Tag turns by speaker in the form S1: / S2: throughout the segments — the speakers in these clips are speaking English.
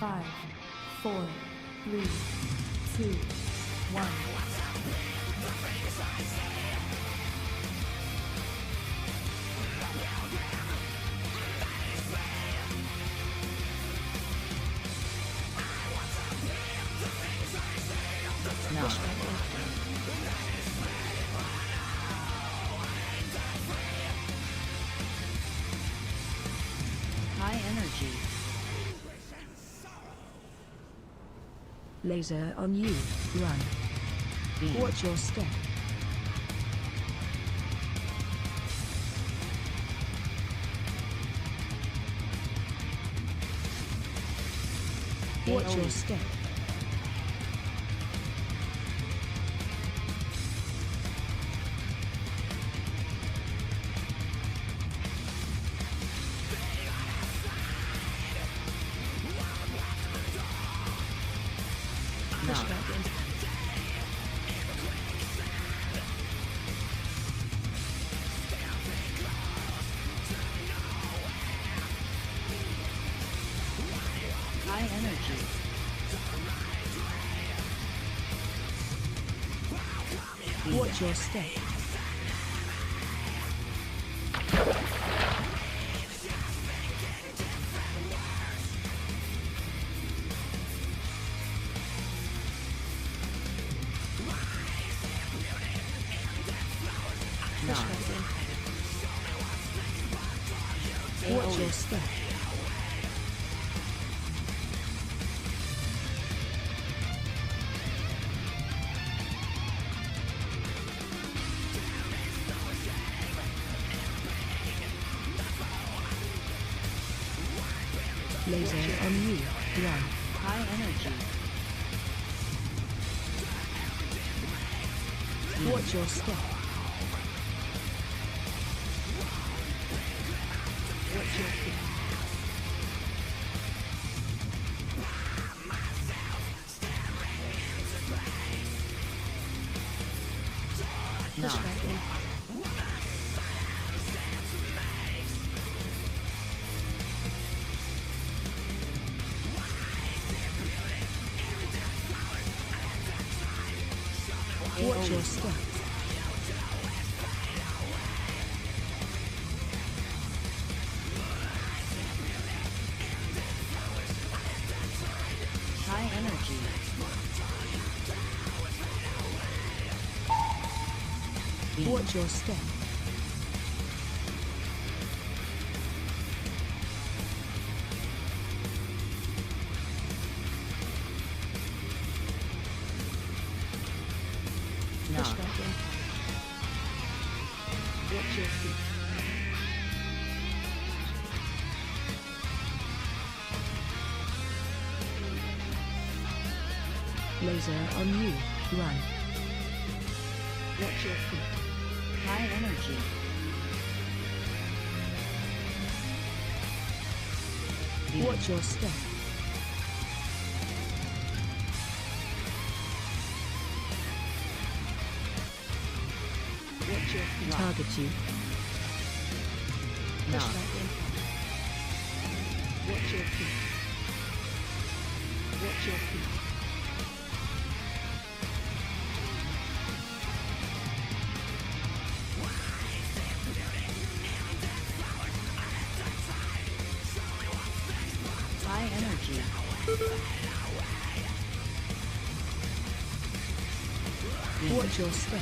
S1: 5, 4, 3, 2, 1.
S2: No. High energy.
S3: Laser on you. Run.
S2: Beam.
S3: Watch your step. Watch your step.
S2: No. High energy. Beam.
S3: Watch your step.
S2: No.
S3: Watch your step. Laser on you. Run.
S2: High energy.
S3: Watch your step. Watch your feet.
S2: No.
S3: Push back in. Watch your step.
S2: High energy. Beam.
S3: Watch your step.
S2: No.
S3: Push back in. Watch your feet. Laser on you. Run. Watch your feet.
S2: High energy. Beam.
S3: Watch your step. Watch your feet.
S2: No.
S3: Target you.
S2: No.
S3: Push back in. Watch your feet. Watch your feet.
S2: High energy. Beam.
S3: Watch your step.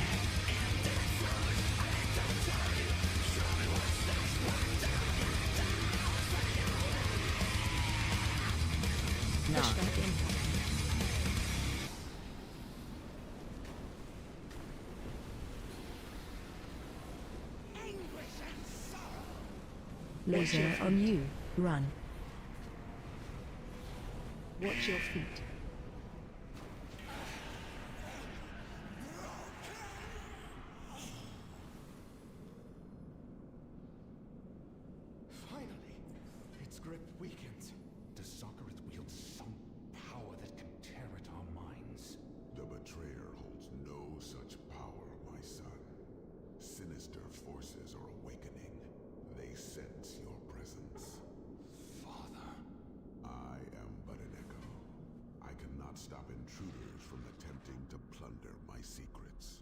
S2: No.
S3: Push back in. Laser on you. Run. Watch your feet.
S4: Finally, its grip weakens. Does Soccereth wield some power that can tear at our minds?
S5: The Betrayer holds no such power, my son. Sinister forces are awakening. They sense your presence.
S4: Father.
S5: I am but an echo. cannot stop intruders from attempting to plunder my secrets.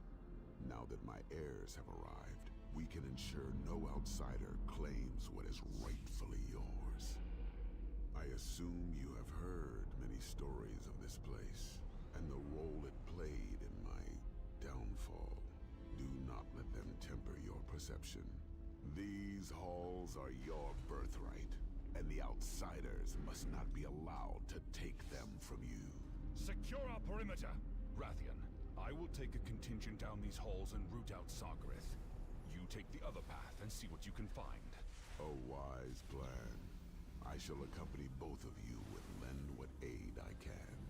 S5: Now that my heirs have arrived, we can ensure no outsider claims what is rightfully yours. I assume you have heard many stories of this place, and the role it played in my downfall. Do not let them temper your perception. These halls are your birthright, and the outsiders must not be allowed to take them from you.
S4: Secure our perimeter! Rathian, I will take a contingent down these halls and root out Sargareth. You take the other path and see what you can find.
S5: A wise plan. I shall accompany both of you and lend what aid I can.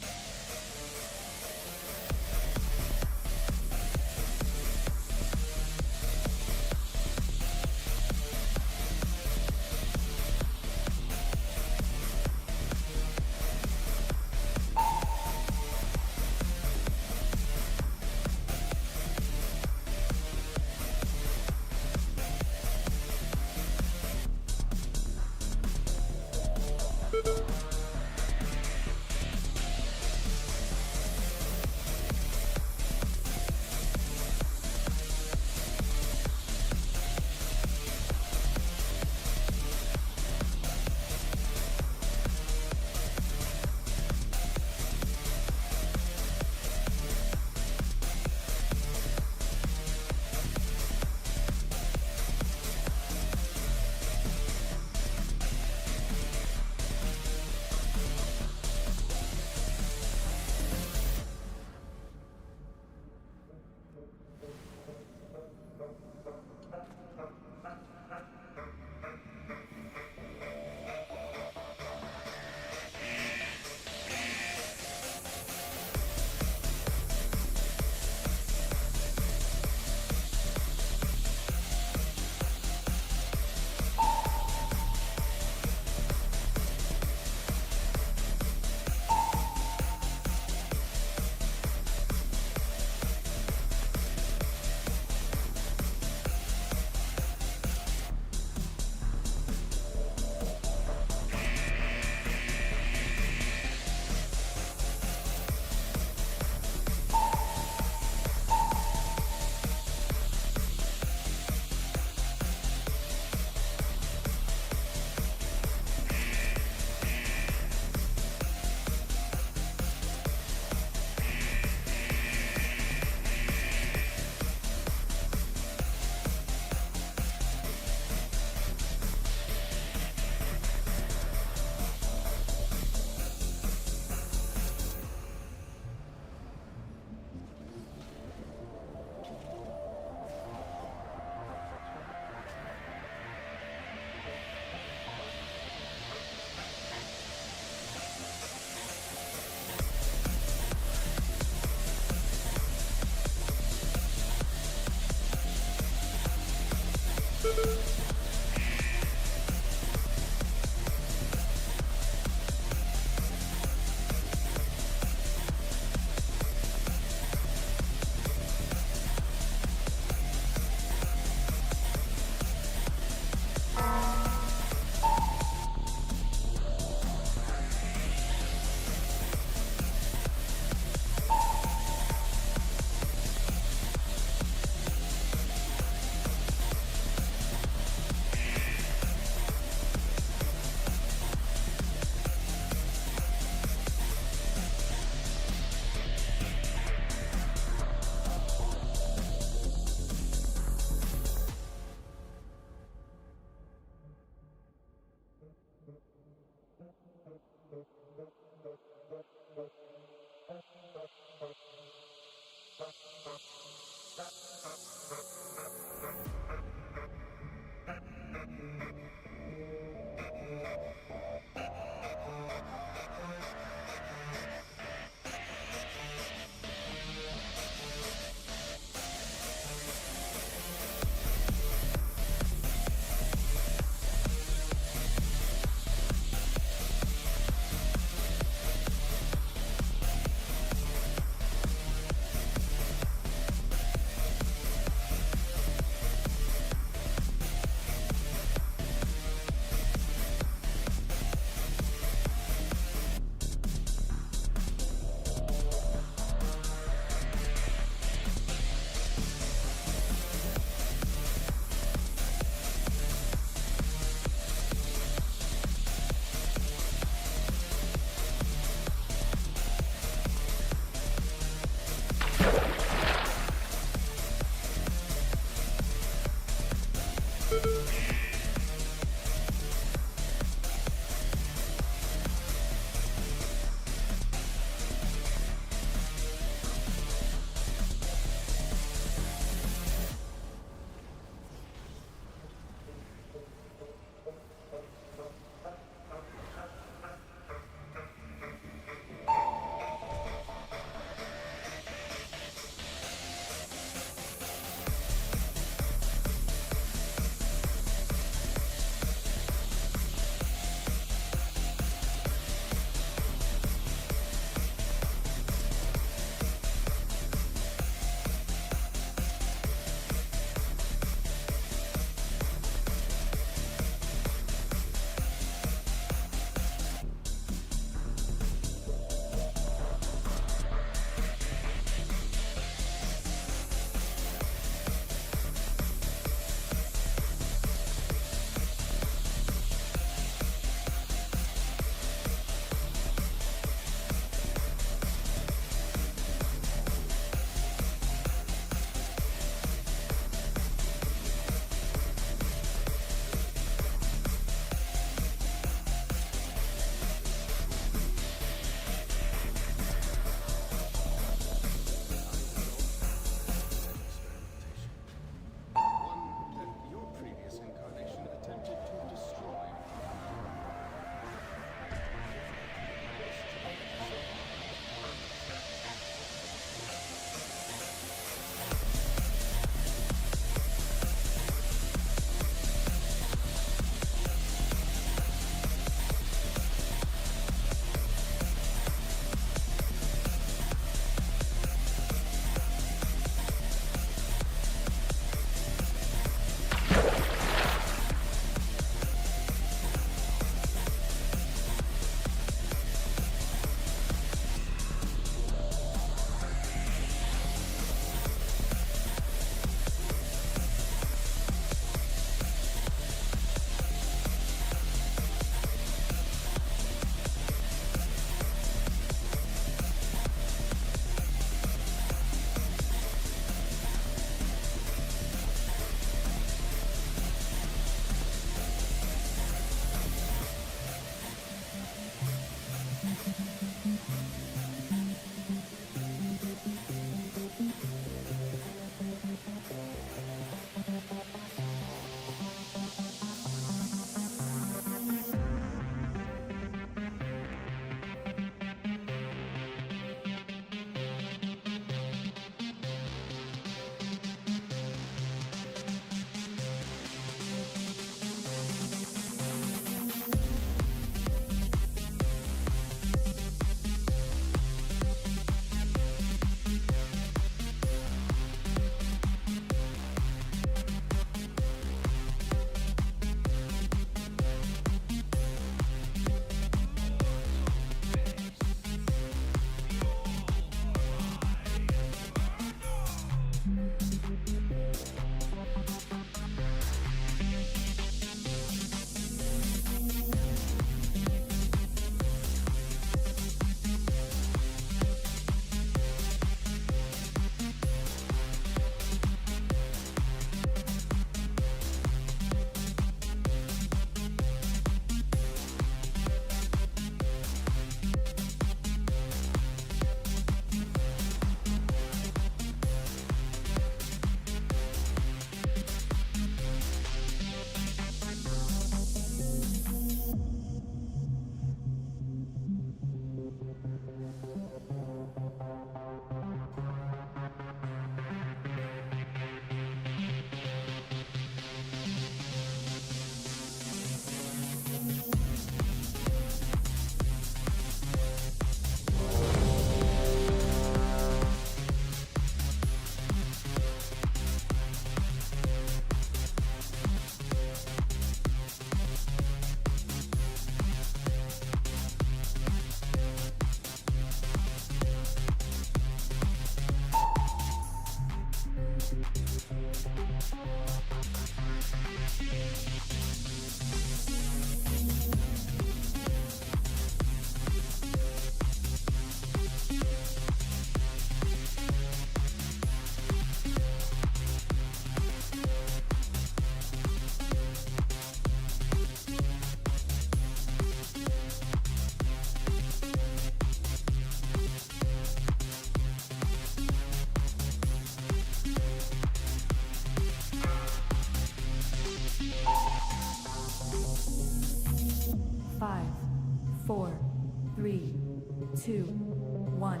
S1: one.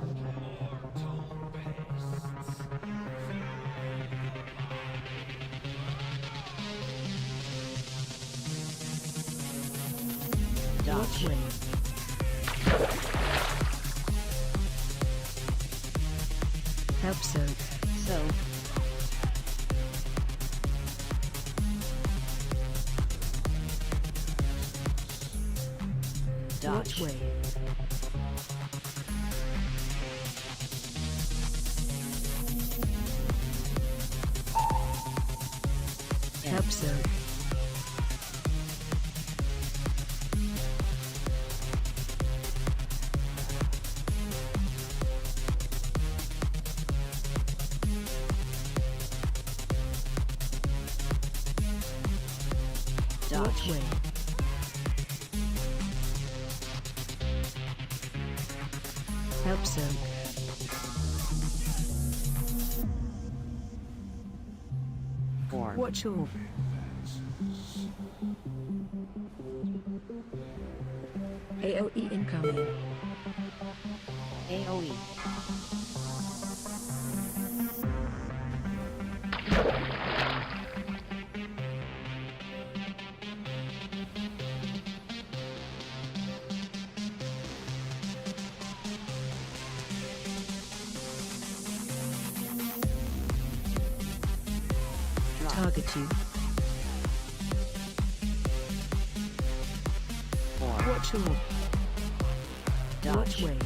S3: Watch
S2: Dodge.
S3: wave. Help soak.
S2: Soak.
S3: Watch
S2: Dodge.
S3: wave. Help soak. Watch
S2: Dodge.
S3: wave. Help soak.
S2: Form.
S3: Watch orb. AOE incoming.
S2: AOE. Drop.
S3: Target you.
S2: Form.
S3: Watch orb. Watch
S2: Dodge.
S3: wave.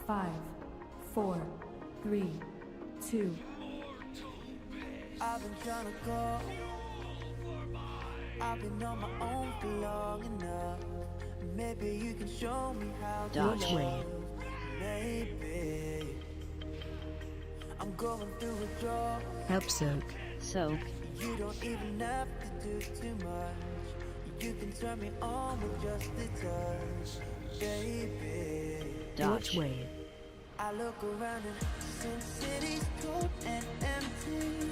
S1: Five, four, three, two.
S6: I've been trying to go. I've been on my own for long enough. Maybe you can show me how to
S2: Dodge.
S6: love. Maybe I'm going through a drought.
S3: Help soak.
S2: Soak.
S6: You don't even have to do too much. You can turn me on with just a touch, baby.
S3: Watch
S2: Dodge.
S3: wave.
S6: I look around and since city's cold and empty,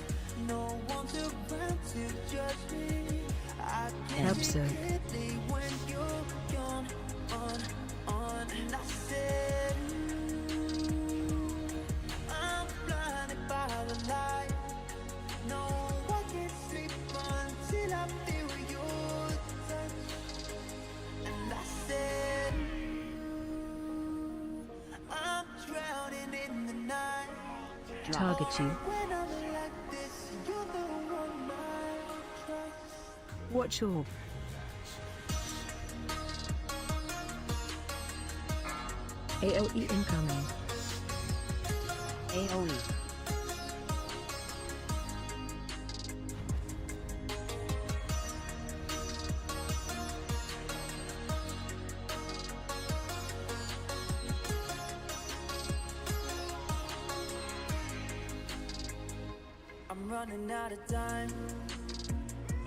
S6: no one's around to judge me. I can't
S3: Help
S6: see
S3: soak.
S6: clearly when you're gone on. And I said, I'm blinded by the light. No, I can't sleep until I feel your touch. And I said, I'm drowning in the night.
S3: Target you.
S6: When I'm like this, you're the one I trust.
S3: Watch orb. AOE incoming.
S2: AOE.
S6: I'm running out of time,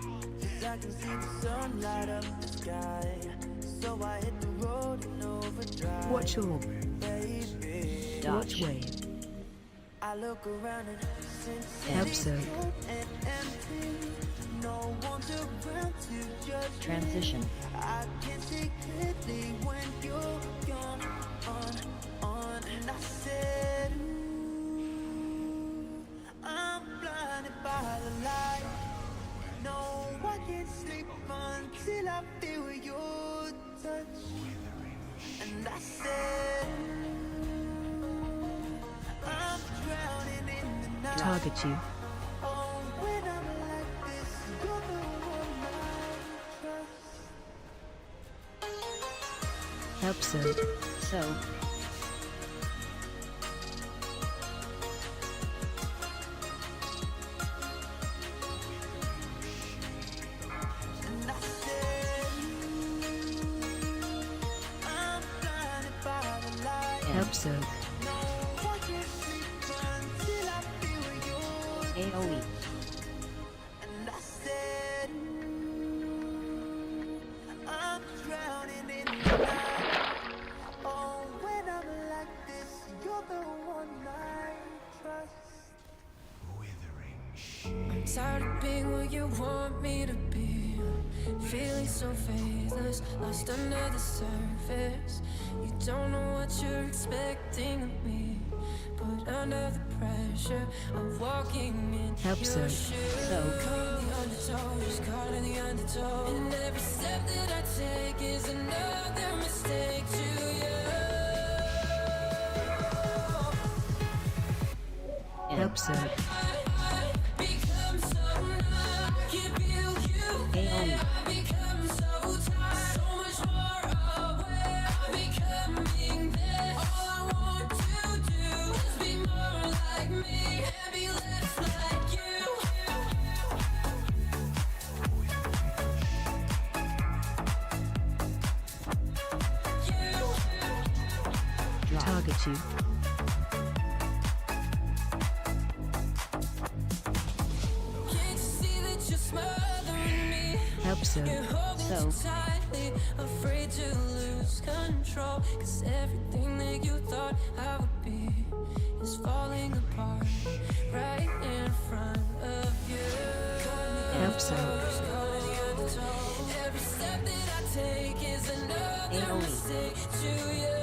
S6: 'cause I can see the sun light up the sky. So I hit the road in overdrive.
S3: Watch orb.
S6: Baby,
S3: Watch
S2: Dodge.
S3: wave.
S6: I look around and since
S3: Help
S6: it's
S3: soak.
S6: cold and empty, no one's around to judge me.
S2: Transition.
S6: I can see clearly when you're gone on. And I said, ooh, I'm blinded by the light. No, I can't sleep until I feel your touch. And I said, I'm drowning in the night.
S3: Target you.
S6: Oh, when I'm like this, you're the one I trust.
S3: Help soak.
S2: So.
S6: And I said, I'm blinded by the light.
S3: Help soak.
S6: No, I can't sleep until I feel your
S2: AOE.
S6: And I said, I'm drowning in the night. Oh, when I'm like this, you're the one I trust.
S7: I'm tired of being what you want me to be. Feeling so faithless, lost under the surface. You don't know what you're expecting of me, but under the pressure of walking in
S3: Help
S7: your
S3: soak.
S7: shoes.
S2: So.
S7: Caught in the undertow, just caught in the undertow. And every step that I take is another mistake to you.
S3: Help soak.
S7: Become so numb, I can't feel you.
S2: AOE.
S7: I become so tired, so much more aware. I'm becoming there. All I want to do is be more like me and be less like you.
S2: Drop.
S3: Target you.
S7: Can't you see that you're smothering me?
S3: Help soak.
S7: You're holding
S2: So.
S7: too tightly, afraid to lose control. 'Cause everything that you thought I would be is falling apart right in front of you.
S3: Help soak.
S7: Every step that I take is another
S2: AOE.
S7: mistake to you.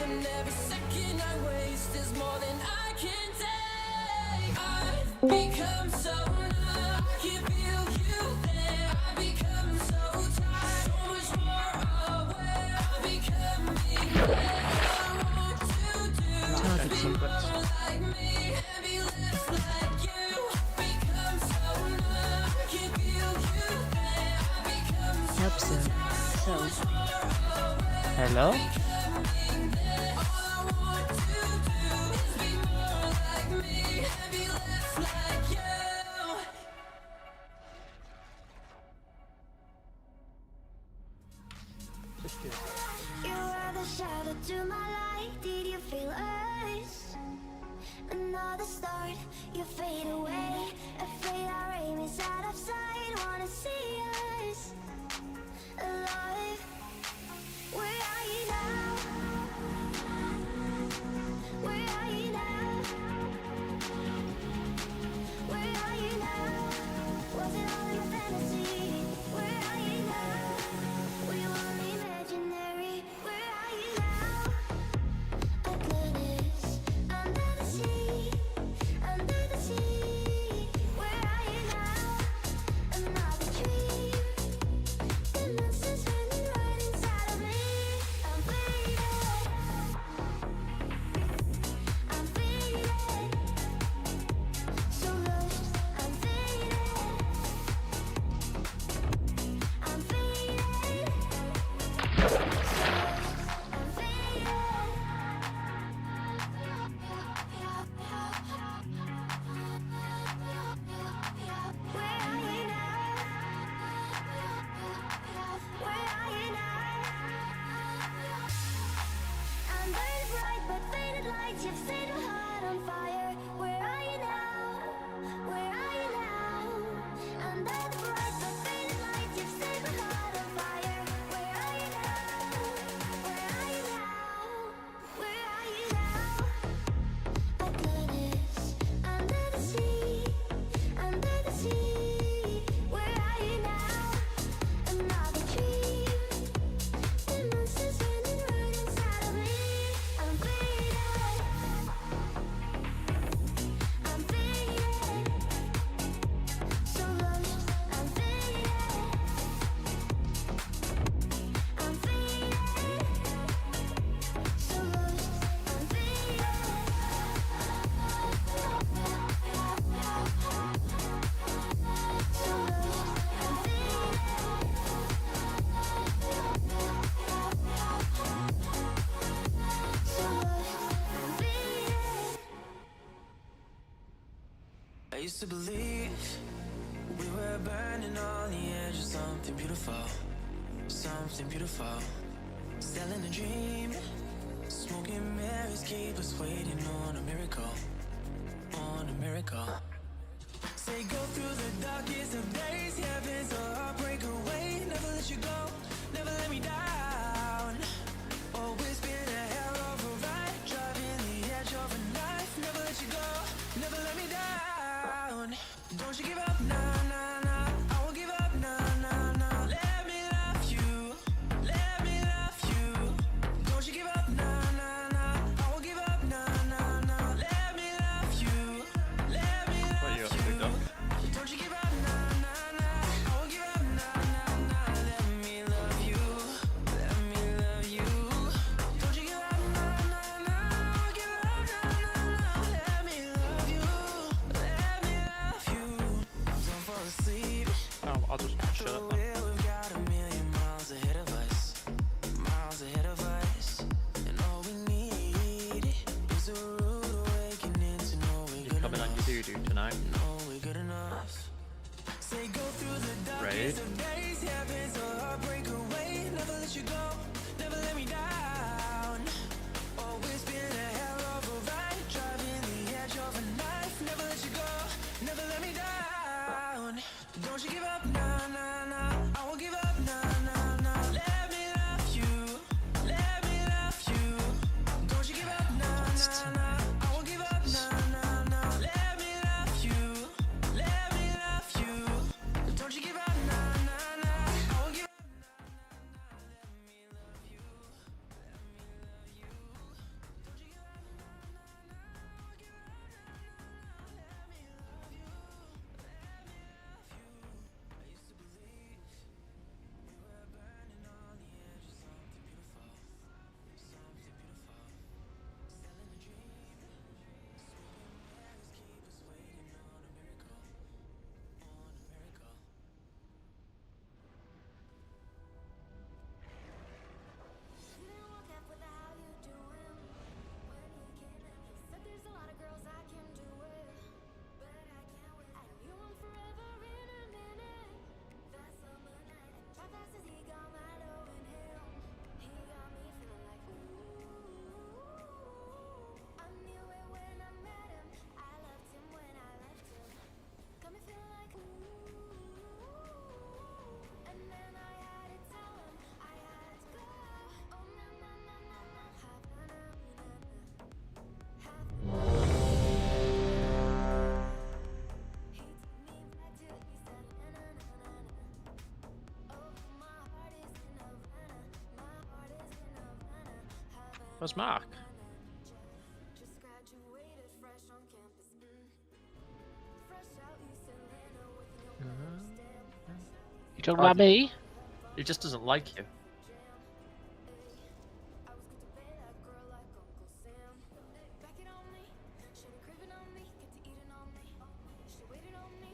S7: And every second I waste is more than I can take. I've become so numb, I can't feel you there. I become so tired, so much more aware. I'm becoming there. All I want to do
S3: Target
S7: is
S3: you.
S7: be more like me and be less like you. Become so numb, I can't feel you there. I become so
S3: Help soak.
S2: So.
S8: Hello?
S7: becoming there. All I want to do is be more like me and be less like you.
S9: You are the shadow to my light. Did you feel us? Another start, you fade away. Afraid our aim is out of sight. Wanna see us alive? Where are you now? Where are you now? Where are you now? Was it all in a fantasy? Where are you now? We were imaginary. Where are you now? Atlantis, under the sea, under the sea. Where are you now? Another dream. The monster's running right inside of me. I'm
S6: used to believe we were burning on the edge of something beautiful, something beautiful. Selling a dream, smoking mirrors keep us waiting on a miracle, on a miracle. Say go through the darkest of days, heaven's a heartbreak away. Never let you go, never let me down. Always been a hell of a ride, driving the edge of a knife. Never let you go, never let me down. Don't you give up, nah, nah, nah. I won't give up, nah, nah, nah. Let me love you, let me love you. Don't you give up, nah, nah, nah. I won't give up, nah, nah, nah. Let me love you, let me
S8: What are you
S6: love
S8: up to,
S6: you.
S8: Doc?
S6: Don't you give up, nah, nah, nah. I won't give up, nah, nah, nah. Let me love you, let me love you. Don't you give up, nah, nah, nah. I won't give up, nah, nah, nah. Let me love you, let me love you. Don't fall asleep.
S8: Oh, I'll just shut up then.
S6: We've got a million miles ahead of us, miles ahead of us. And all we need is a rude awakening to know we're
S8: You're
S6: good
S8: coming on
S6: enough.
S8: your doo-doo tonight.
S6: Know we're good enough. Say go through the
S8: Raid.
S6: darkest of days, heaven's a heartbreak away. Never let you go, never let me down. Always been a hell of a ride, driving the edge of a knife. Never let you go, never let me down. Don't you give up, nah, nah, nah. I won't give up, nah, nah, nah. Let me love you, let me love you. Don't you give up, nah, nah, nah. I won't give up, nah, nah, nah. Let me love you, let me love you. Don't you give up, nah, nah, nah. I won't give up, nah, nah, nah. Let me love you, let me love you. Don't you give up, nah, nah, nah. I won't give up, nah, nah, nah. Let me love you, let me love you. I used to believe we were burning on the edge of something beautiful, something beautiful. Selling a dream, smoking mirrors keep us waiting on a miracle, on a miracle.
S9: He didn't walk half with the how you doing. When he came in, he said there's a lot of girls I can do it, but I can't wait. I knew him forever in a minute. That summer night, and right fast as he got Milo in him, he got me feeling like ooh. I knew it when I met him. I loved him when I left him. Got me feeling like ooh. And then I had to tell him I had to go. Oh na na na na na, Havana, he took me back to East Atlanta, na na na. Oh, my heart is in Havana, my heart is in Havana, Havana.
S8: Where's Mark?
S9: Just graduated fresh on campus. Fresh out East Atlanta with no stamp.
S2: You talking about me?
S8: He just doesn't like you.
S9: I was good to pay that girl like Uncle Sam. Back it on me, shawty craving on me, get to eating on me. She waited on me,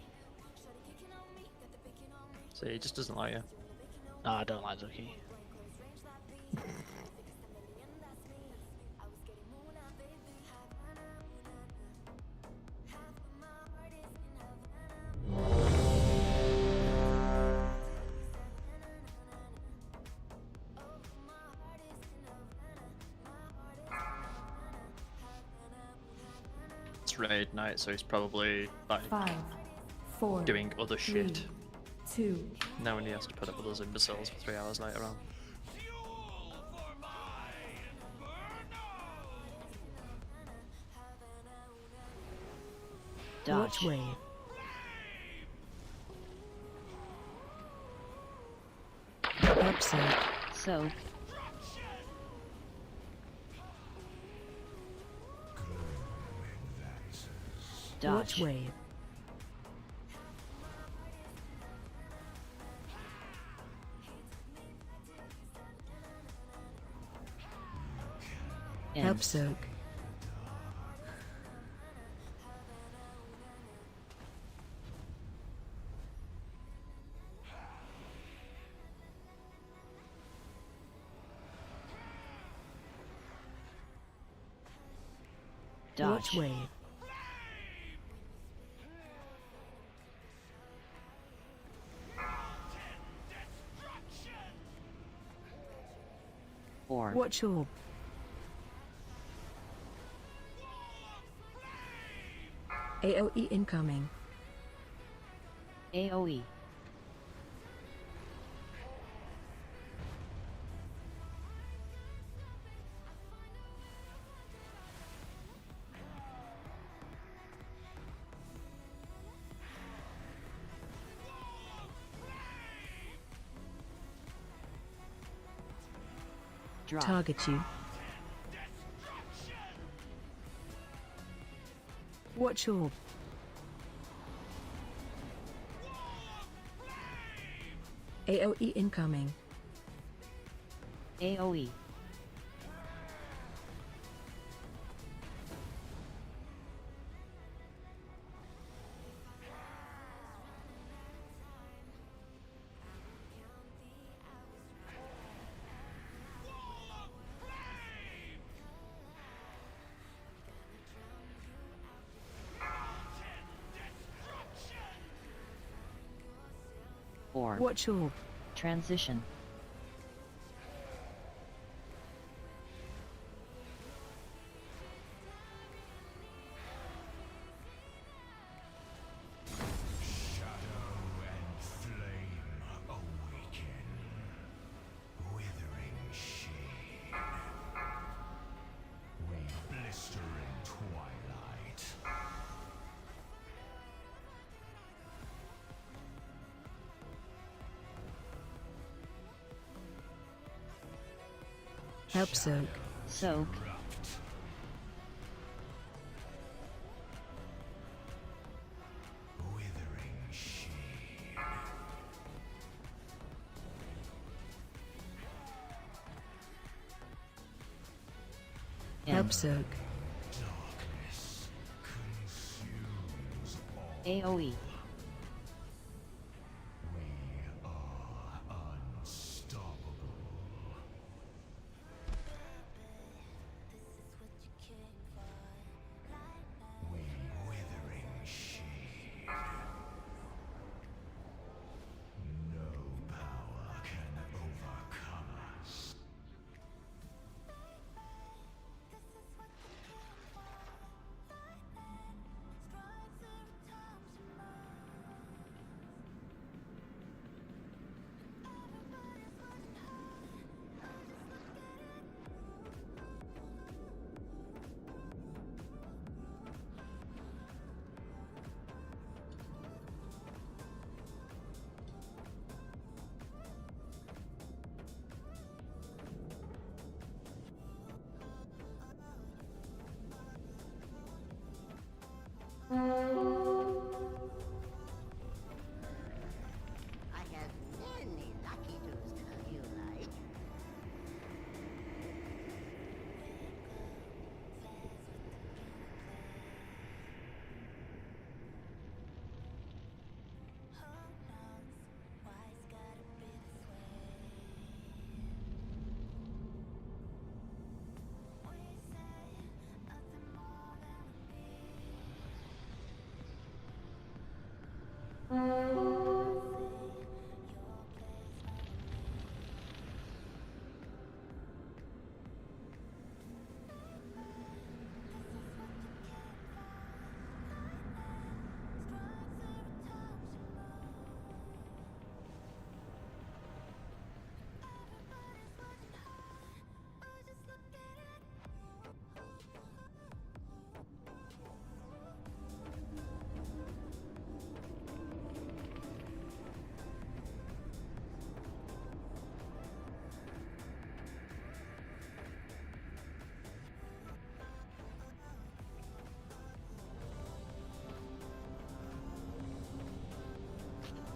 S9: shawty kicking on me, got the bacon on me.
S8: So he just doesn't like you.
S2: No, I don't like Zuki.
S9: Close range like these, biggest a million, that's me. I was getting moona, baby, Havana, half of my heart is in Havana.
S8: It's raid night, so he's probably like
S1: 5, 4,
S8: doing other shit.
S1: 3, 2,
S8: Now when he has to put up with those imbeciles for 3 hours later on.
S3: Watch
S2: Dodge.
S3: wave. Upset.
S2: Soak.
S3: Watch
S2: Dodge.
S3: wave.
S2: End.
S3: Upsoak.
S2: Dodge.
S3: Watch wave.
S2: 4.
S3: Watch orb. AOE incoming.
S2: AOE. Drop.
S3: Target you. Watch orb. AOE incoming.
S2: AOE. Or
S3: Watch orb.
S2: transition.
S3: Help soak.
S2: Soak.
S3: Help soak.
S2: AOE.
S10: I have many lucky toes tell you like.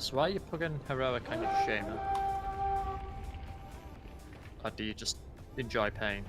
S8: So why are you plugging heroic kind of shaman? Or do you just enjoy pain?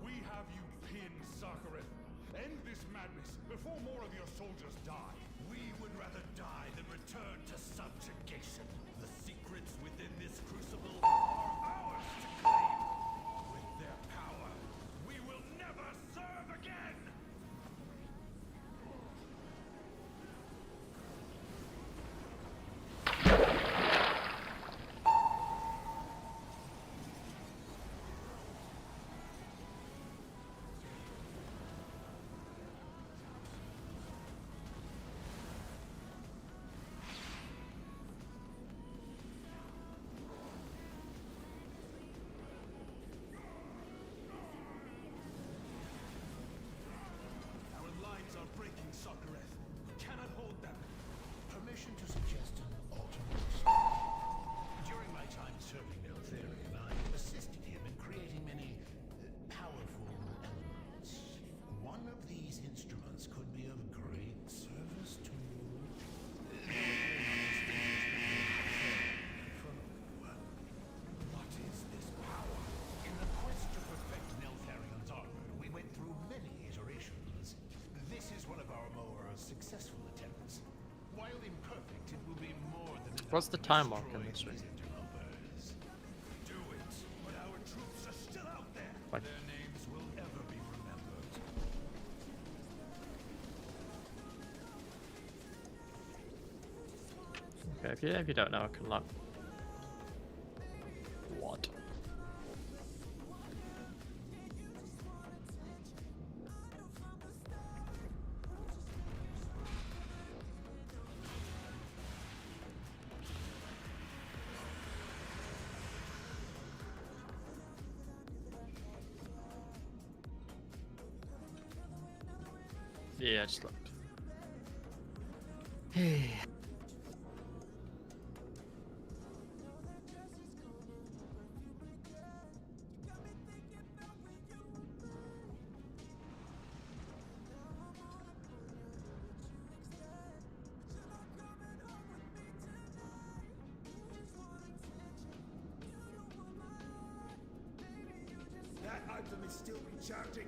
S4: We have you pinned, Sakharith. End this madness before more of your soldiers die. We would rather die than return to subjugation. The secrets within this crucible are ours to claim. With their power, we will never serve again! Our lines are breaking, Sakharith. We cannot hold them.
S11: Permission to suggest an alteration. During my time serving Neltharion, I assisted him in creating many powerful elements. One of these instruments could be of great service to
S4: What is this power?
S11: In the quest to perfect Neltharion's armor, we went through many iterations. This is one of our more successful attempts. While imperfect, it will be more than enough
S8: What's the
S11: to
S8: time mark
S11: destroy
S8: in this one?
S11: these interlopers.
S4: Do it, but our troops are still out there.
S8: Fine.
S4: Their names will ever be remembered.
S8: Okay, if you don't know, I can look. What? Yeah, I just looked. Hey.
S4: That item is still recharging.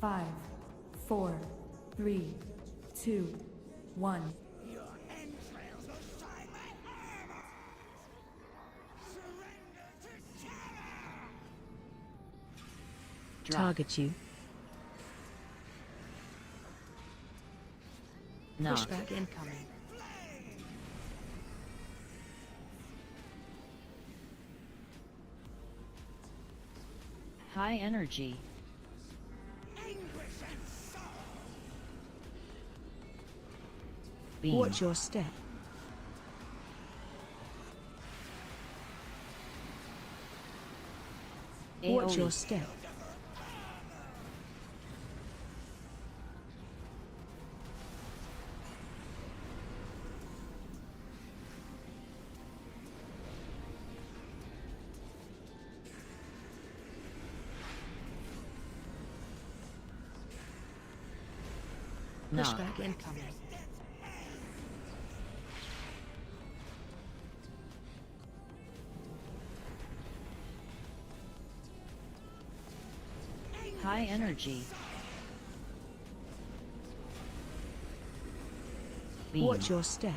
S1: Five, four, three, two, one.
S6: Your entrails will shine like armor! Surrender to terror!
S2: Drop.
S3: Target you.
S2: Knock.
S3: Pushback incoming.
S2: High energy.
S6: Anguish and sorrow!
S2: Beam.
S3: Watch your step. Watch your
S2: AoE.
S3: step.
S2: Knock.
S3: Pushback incoming.
S2: High energy. Beam.
S3: Watch your step.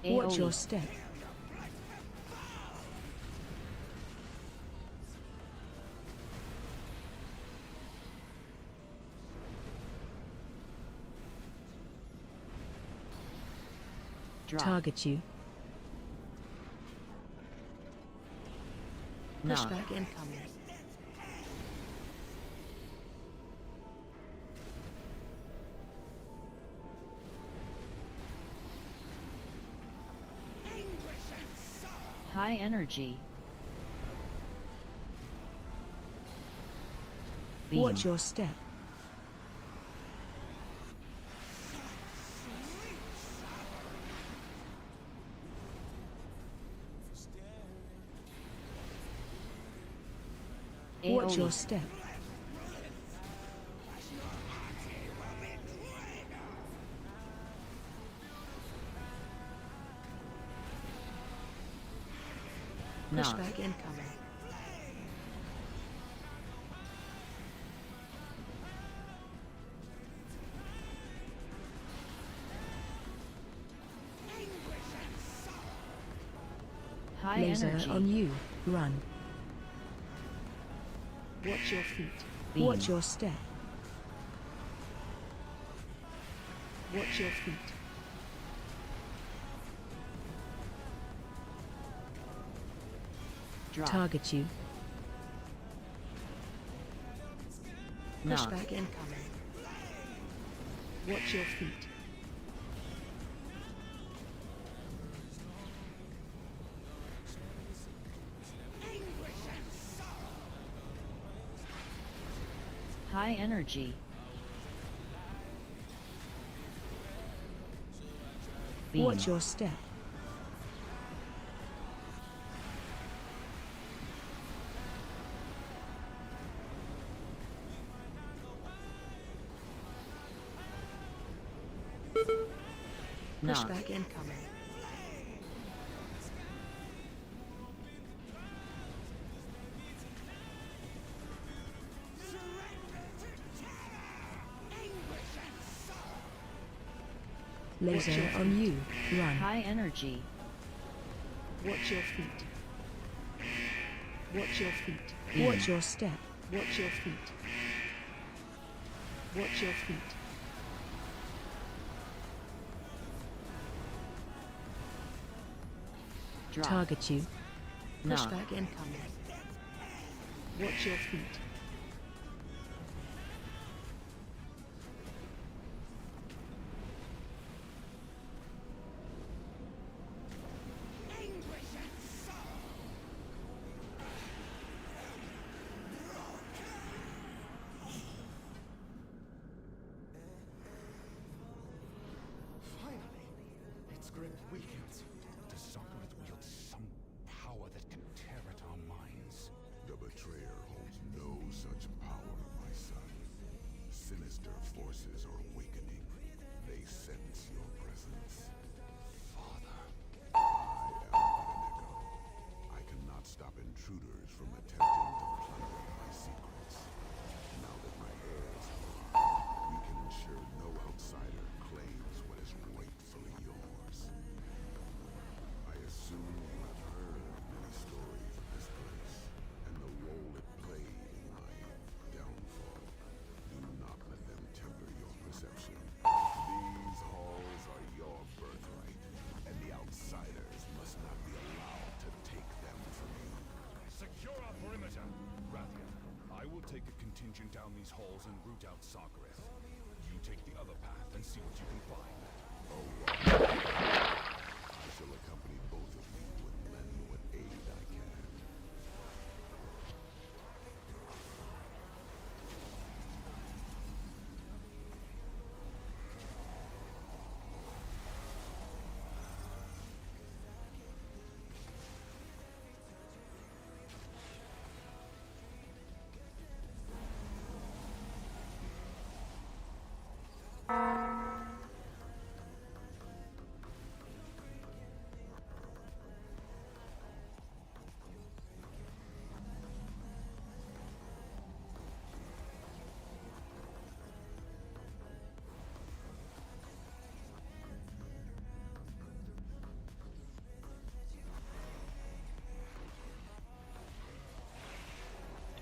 S3: Watch
S2: AoE.
S3: your step.
S2: Drop.
S3: Target you.
S2: Knock.
S3: Pushback incoming.
S2: High energy. Beam.
S3: Watch your step. Watch your
S2: AoE.
S3: step.
S2: Knock.
S3: Pushback incoming.
S2: High
S3: Laser
S2: energy.
S3: on you. Run. Watch your feet.
S2: Beam.
S3: Watch your step. Watch your feet.
S2: Drop.
S3: Target you.
S2: Knock.
S3: Pushback incoming. Watch your feet.
S2: High energy. Beam.
S3: Watch your step.
S2: Knock.
S3: Pushback incoming. Laser on you. Run.
S2: High energy.
S3: Watch your feet. Watch your feet.
S2: Beam.
S3: Watch your step. Watch your feet. Watch your feet.
S2: Drop.
S3: Target you.
S2: Knock.
S3: Pushback incoming. Watch your feet.
S4: Finally, its grip weakens. Does Sakura wield some power that can tear at our minds?
S5: The betrayer holds no such power, my son. Sinister forces are awakening. They sense your presence.
S4: Father.
S5: I am but an echo. I cannot stop intruders from attempting to plunder my secrets. Now that my heirs have arrived, we can ensure no outsider claims what is rightfully yours. I assume you have heard many stories of this place, and the role it played in my downfall. Do not let them temper your perception. These halls are your birthright, and the outsiders must not be allowed to take them from you.
S4: Secure our perimeter. Rathia, I will take a contingent down these halls and root out Sarkareth. You take the other path and see what you can find.
S5: I shall accompany both of you and lend what aid I can.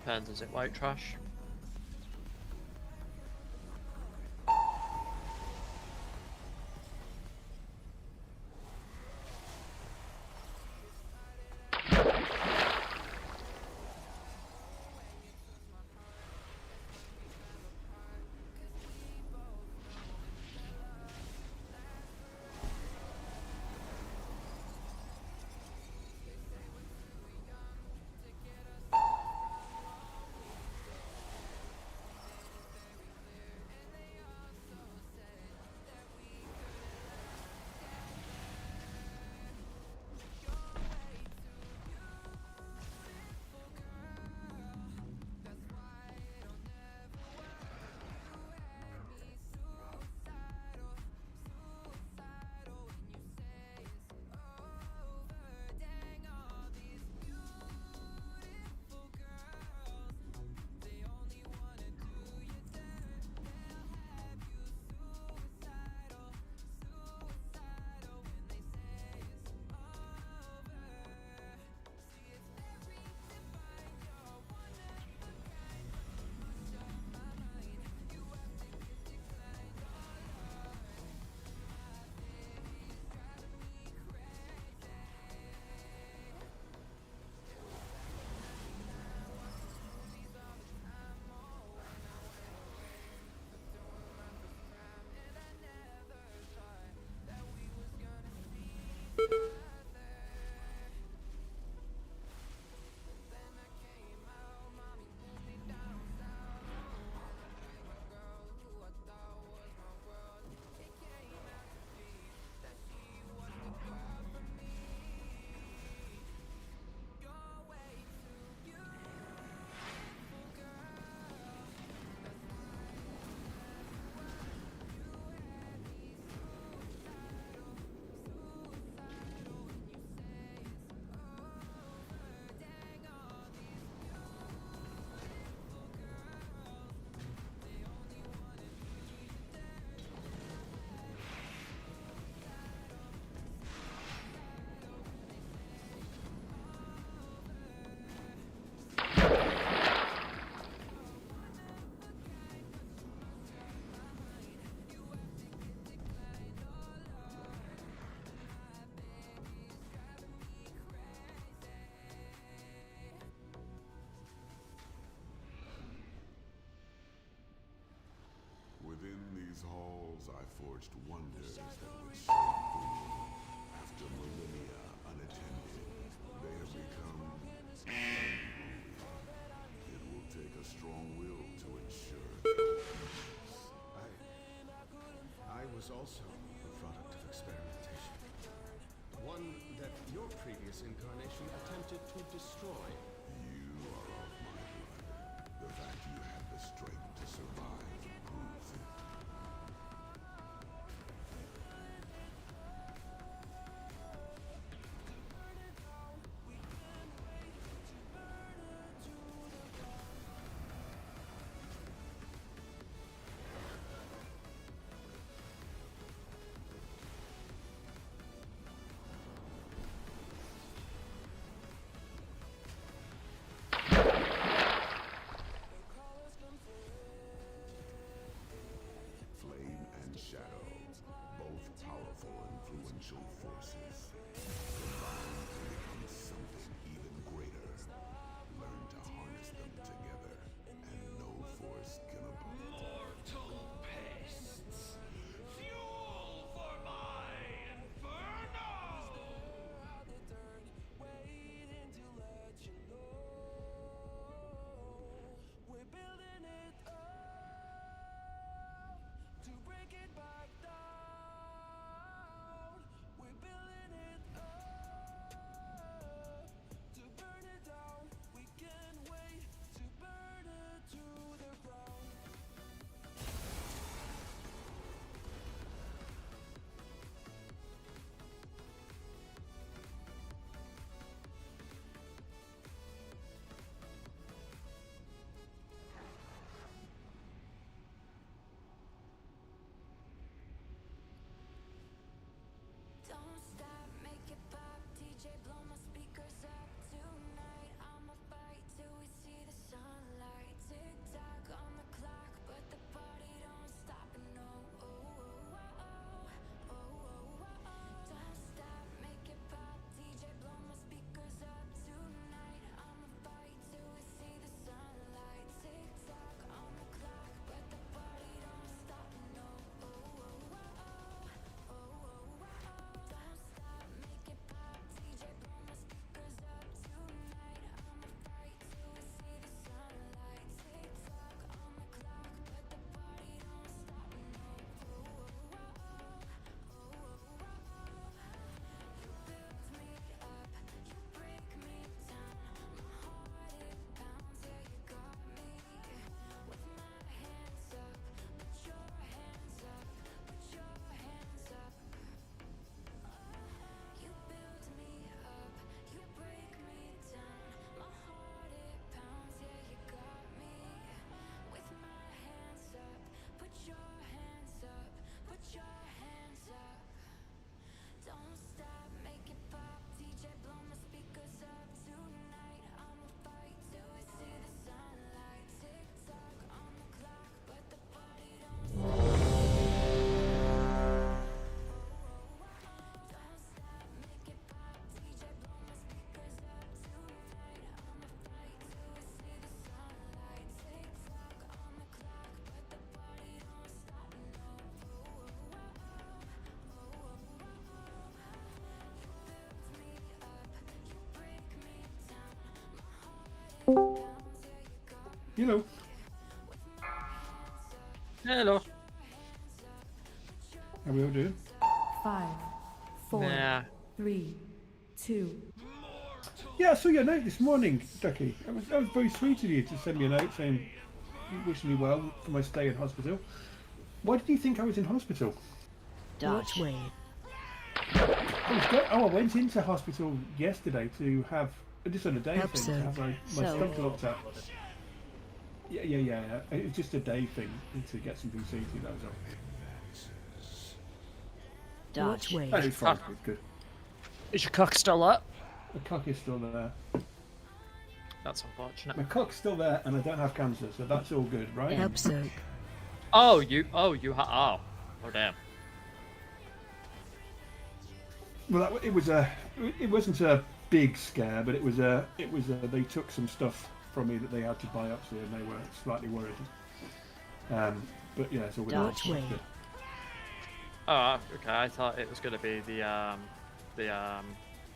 S8: Depends, is it white trash?
S5: these halls, I forged wonders that would shake the world. After millennia unattended, they have become unruly. It will take a strong will to ensure their peace.
S11: I was also a product of experimentation. One that your previous incarnation attempted to destroy.
S5: You are of my blood. The fact you had the strength to survive proves it. Flame and shadow, both powerful, influential forces, combine to become something even greater. Learn to harness them together, and no force can oppose it.
S4: Mortal pests! Fuel for my inferno!
S6: We're building it up to break it back down. We're building it up to burn it down. We can't wait to burn it to the ground. Don't stop, make it pop. DJ, blow my speakers up tonight. I'ma fight till we see the sunlight. Tick tock on the clock, but the party don't stop. No, oh, oh, oh, oh, oh, oh, oh. Don't stop, make it pop. DJ, blow my speakers up tonight. I'ma fight till we see the sunlight. Tick tock on the clock, but the party don't stop. No, oh, oh, oh, oh, oh, oh, oh. Don't stop, make it pop. DJ, blow my speakers up tonight. I'ma fight till we see the sunlight. Tick tock on the clock, but the party don't stop. No, oh, oh, oh, oh, oh, oh, oh. You build me up, you break me down. My heart it pounds, yeah, you got me. With my hands up, put your hands up, put your hands up. You build me up, you break me down. My heart it pounds, yeah, you got me. With my hands up, put your hands up, put your hands up. Don't stop, make it pop. DJ, blow my speakers up tonight. I'ma fight till we see the sunlight. Tick tock on the clock, but the party don't stop. Don't stop, make it pop. DJ, blow my speakers up tonight. I'ma fight till we see the sunlight. Tick tock on the clock, but the party don't stop. No, oh, oh, oh, oh, oh, oh, oh. You build me up, you break me down. My heart it pounds, yeah, you got me.
S12: Hello.
S8: Hello.
S12: How we all doing?
S1: 5, 4,
S8: Nah.
S1: 3, 2,
S12: Yeah, I saw your note this morning, Ducky. That was very sweet of you to send me a note saying wishing me well for my stay in hospital. Why did you think I was in hospital?
S2: Dodge.
S12: I went into hospital yesterday to have just on a day thing to have my stomach looked at. Yeah. It was just a day thing to get something seen to. That was all.
S2: Dodge.
S12: Oh, it's fine. Good.
S8: Is your cock still up?
S12: The cock is still there.
S8: That's unfortunate.
S12: My cock's still there, and I don't have cancer, so that's all good, right?
S8: Oh, oh, damn.
S12: Well, it wasn't a big scare, but they took some stuff from me that they had to biopsy, and they were slightly worried. But yeah, it's all good.
S2: Dodge way.
S12: Good.
S8: Oh, okay. I thought it was going to be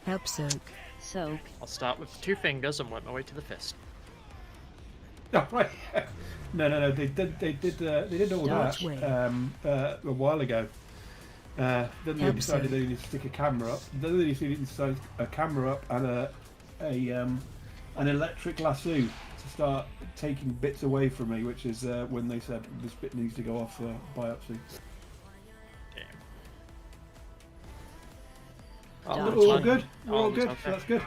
S2: Help soak. Soak.
S8: I'll start with 2 fingers and work my way to the fist.
S12: Oh, right. No. They did all
S2: Dodge
S12: that a while ago. Then they decided they needed to stick a camera up. Then they decided to stick a camera up and an electric lasso to start taking bits away from me, which is when they said this bit needs to go off for biopsy.
S8: Oh,
S12: We're all good. We're all good.
S8: Okay.
S12: So that's good.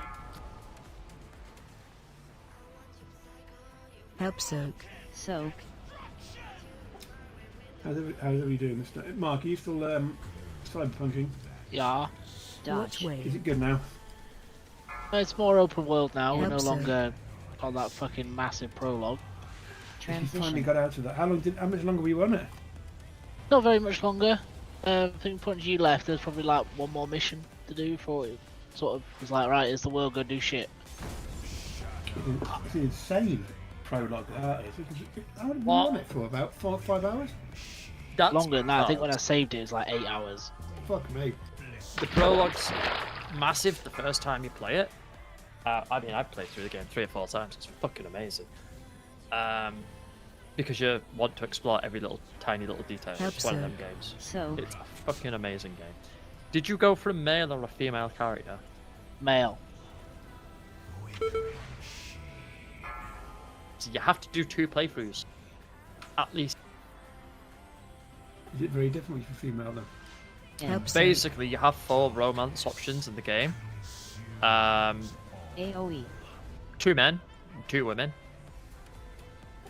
S2: Help soak. Soak.
S12: How's everybody doing this night? Mark, are you still cyberpunking?
S13: Yeah.
S2: Dodge way.
S12: Is it good now?
S13: It's more open world now. We're no
S2: Help soak.
S13: longer on that fucking massive prologue.
S12: You finally
S2: Transition.
S12: got out of that. How much longer were you on it?
S13: Not very much longer. I think once you left, there's probably like one more mission to do before it sort of was like, right, is the world gonna do shit?
S12: It's an insane prologue that is. How long have you
S8: What?
S12: on it for? About 5 hours?
S8: That's
S13: Longer than that. I think when I saved it, it was like 8 hours.
S12: Fuck me.
S8: The prologue's massive the first time you play it. I mean, I've played through the game 3 or 4 times. It's fucking amazing. Because you want to explore every little tiny little detail. It's one of them games.
S2: So.
S8: It's a fucking amazing game. Did you go for a male or a female character?
S13: Male.
S8: So you have to do 2 playthroughs, at least.
S12: Is it very different for female then?
S2: Help soak.
S8: Basically, you have 4 romance options in the game.
S2: AOE.
S8: 2 men, 2 women.